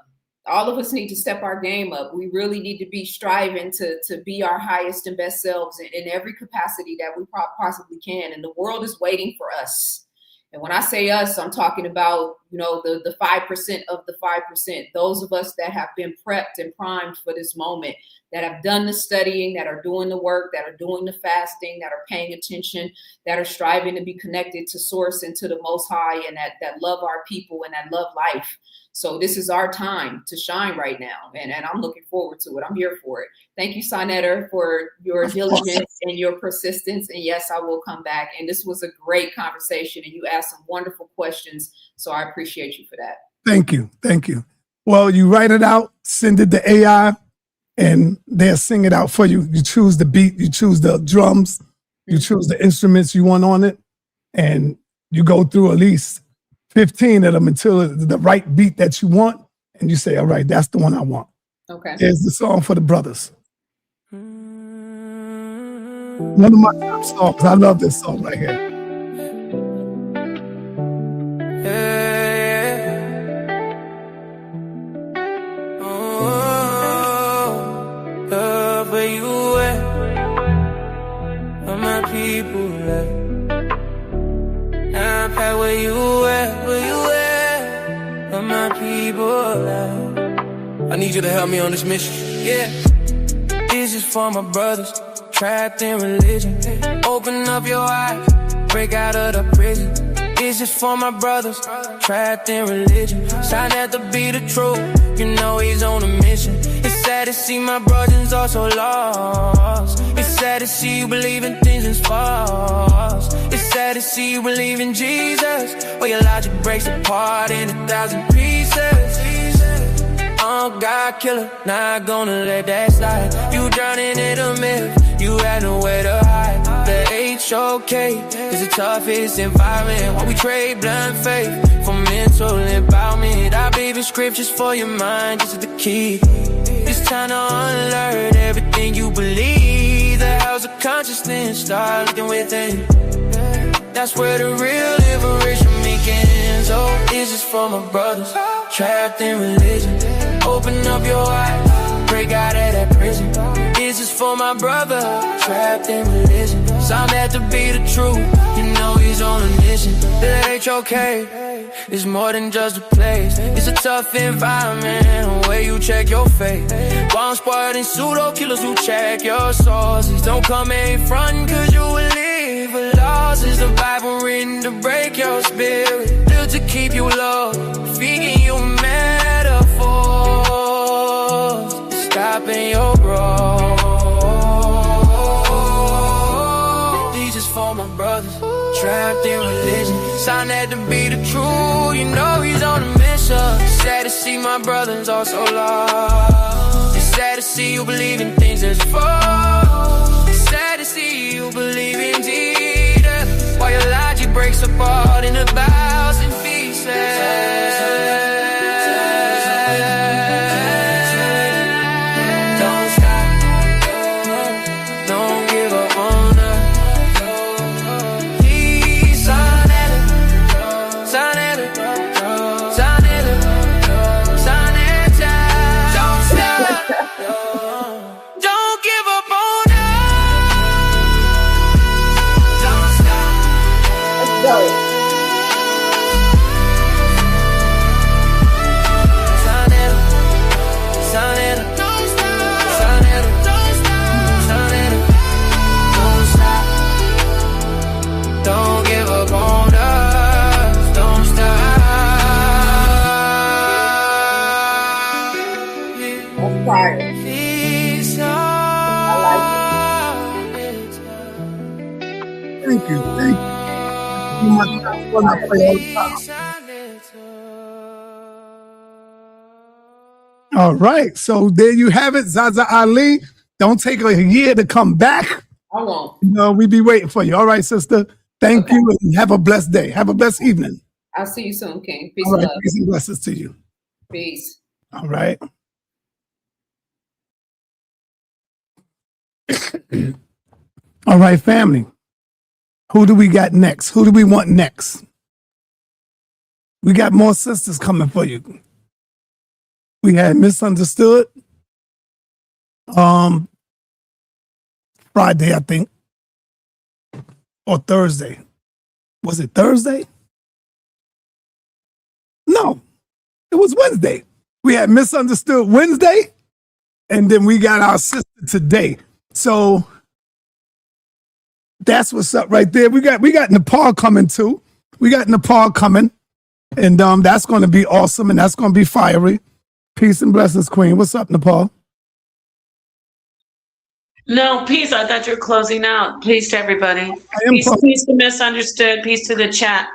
All of us need to step our game up. We really need to be striving to be our highest and best selves in every capacity that we possibly can. And the world is waiting for us. And when I say us, I'm talking about, the 5% of the 5%, those of us that have been prepped and primed for this moment, that have done the studying, that are doing the work, that are doing the fasting, that are paying attention, that are striving to be connected to Source and to the Most High, and that love our people and that love life. So this is our time to shine right now. And I'm looking forward to it. I'm here for it. Thank you, sa.neter, for your diligence and your persistence. And yes, I will come back. And this was a great conversation. And you asked some wonderful questions. So I appreciate you for that. Thank you. Thank you. Well, you write it out, send it to AI, and they'll sing it out for you. You choose the beat, you choose the drums, you choose the instruments you want on it, and you go through at least 15 of them until the right beat that you want, and you say, all right, that's the one I want. Okay. Here's the song for the brothers. One of my top songs. I love this song right here. Love where you at, where my people at. Now Pat, where you at, where my people at. I need you to help me on this mission. Yeah, this is for my brothers trapped in religion. Open up your eyes, break out of the prison. This is for my brothers trapped in religion. sa.neter be the truth, he's on a mission. It's sad to see my brothers also lost. It's sad to see you believe in things that's false. It's sad to see you believe in Jesus, where your logic breaks apart in 1,000 pieces. Oh, God killer, not gonna let that slide. You drowning in a myth, you had nowhere to hide. The HOK is the toughest environment. While we trade blind faith for mental empowerment. I believe in scriptures for your mind, this is the key. It's time to unlearn everything you believe. The house of consciousness, start looking within. That's where the real liberation begins. Oh, this is for my brothers trapped in religion. Open up your eyes, break out of that prison. This is for my brother trapped in religion. sa.neter be the truth, he's on a mission. The HOK is more than just a place. It's a tough environment where you check your faith. Bomb squad and pseudo killers who check your sources. Don't come in front cause you will live for losses. The Bible written to break your spirit, built to keep you low, feeding you metaphors, stopping your growth. These is for my brothers trapped in religion. sa.neter be the truth, he's on a mission. It's sad to see my brothers all so lost. It's sad to see you believe in things that's false. It's sad to see you believe in Jesus, while your logic breaks apart in 1,000 pieces. Thank you. Thank you. I pray all the time. All right. So there you have it, Zaza Ali. Don't take a year to come back. I won't. No, we be waiting for you. All right, sister. Thank you and have a blessed day. Have a blessed evening. I'll see you soon, King. Peace All and right. love. Peace and blessings to you. Peace. All right. All right, family. Who do we got next? Who do we want next? We got more sisters coming for you. We had Misunderstood. Friday, I think. Or Thursday. Was it Thursday? No. It was Wednesday. We had Misunderstood Wednesday. And then we got our sister today. So that's what's up right there. We got Nepal coming too. We got Nepal coming. And that's going to be awesome. And that's going to be fiery. Peace and blessings, Queen. What's up, Nepal? No, peace. I thought you were closing out. Peace to everybody. Peace to Misunderstood. Peace to the chat.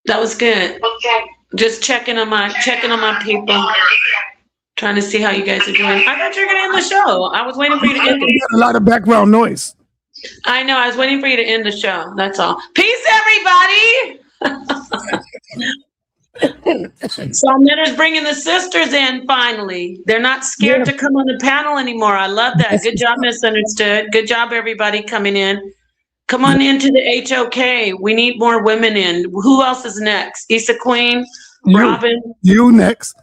That was good. Okay. Just checking on my people. Trying to see how you guys are doing. I thought you were gonna end the show. I was waiting for you to end it. A lot of background noise. I know. I was waiting for you to end the show. That's all. Peace, everybody. Sa.neter's bringing the sisters in finally. They're not scared to come on the panel anymore. I love that. Good job, Misunderstood. Good job, everybody coming in. Come on into the HOK. We need more women in. Who else is next? Issa Queen, Robin. You next.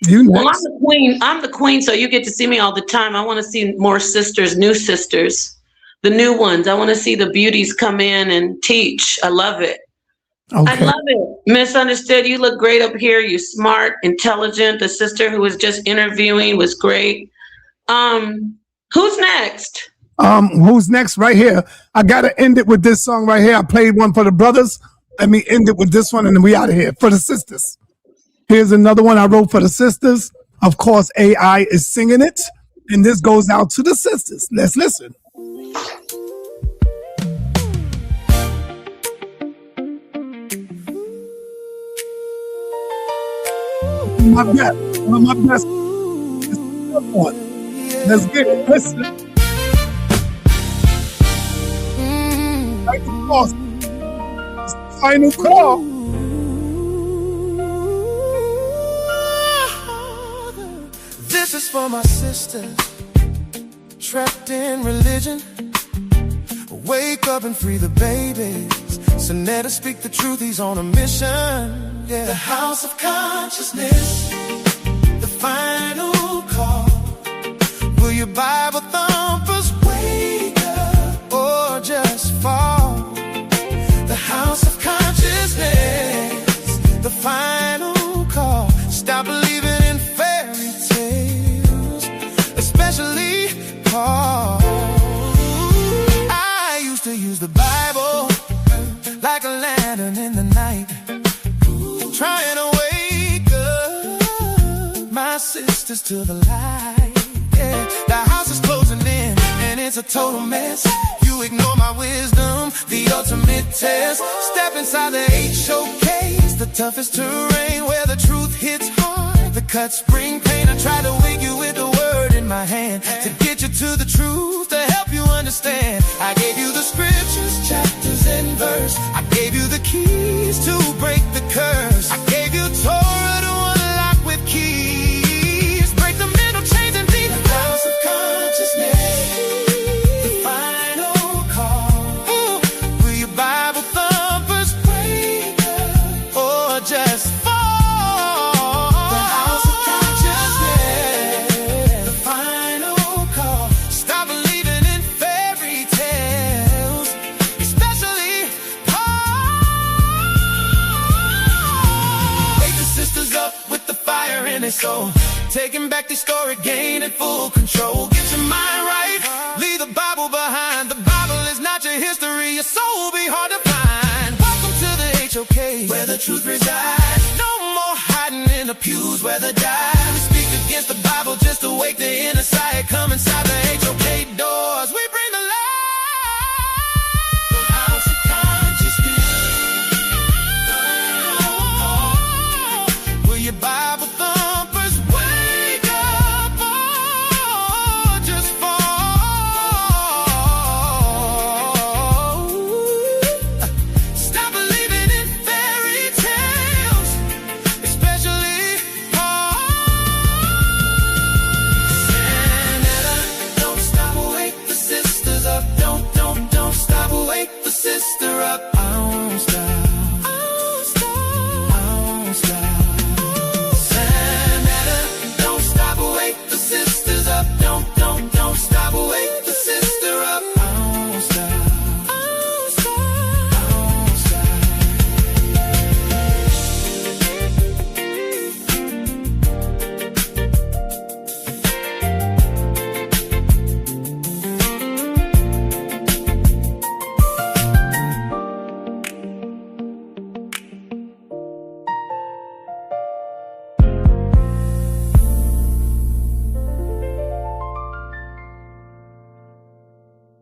You next. Well, I'm the queen. I'm the queen, so you get to see me all the time. I want to see more sisters, new sisters, the new ones. I want to see the beauties come in and teach. I love it. Okay. I love it. Misunderstood. You look great up here. You're smart, intelligent. The sister who was just interviewing was great. Who's next? Who's next? Right here. I gotta end it with this song right here. I played one for the brothers. Let me end it with this one, and then we out of here for the sisters. Here's another one I wrote for the sisters. Of course, AI is singing it, and this goes out to the sisters. Let's listen. My best. One of my best. Let's get it. Listen. Right across. It's the final call. This is for my sisters trapped in religion. Wake up and free the babies. Sa.neter speak the truth, he's on a mission. Yeah. The house of consciousness, the final call. Will your Bible thumpers wake up or just fall? The house of consciousness, the final call. Stop believing in fairy tales, especially Paul. I used to use the Bible like a lantern in the night, trying to wake up my sisters to the light. Yeah, the house is closing in and it's a total mess. You ignore my wisdom, the ultimate test. Step inside the HOKs, the toughest terrain where the truth hits hard. The cut spring pain, I try to wake you with the word in my hand to get you to the truth, to help you understand. I gave you the scriptures, chapters and verse. I gave you the keys to break the curse. I gave you Torah to unlock with keys. Break the mental chains and deep the house of consciousness, the final call. Will your Bible thumpers wake up or just fall? The house of consciousness, the final call. Stop believing in fairy tales, especially Paul. Wake the sisters up with the fire in their soul, taking back the story, gaining full control. Get your mind right, leave the Bible behind. The Bible is not your history, your soul will be hard to find. Welcome to the HOK, where the truth resides. No more hiding in the pews where the die. We speak against the Bible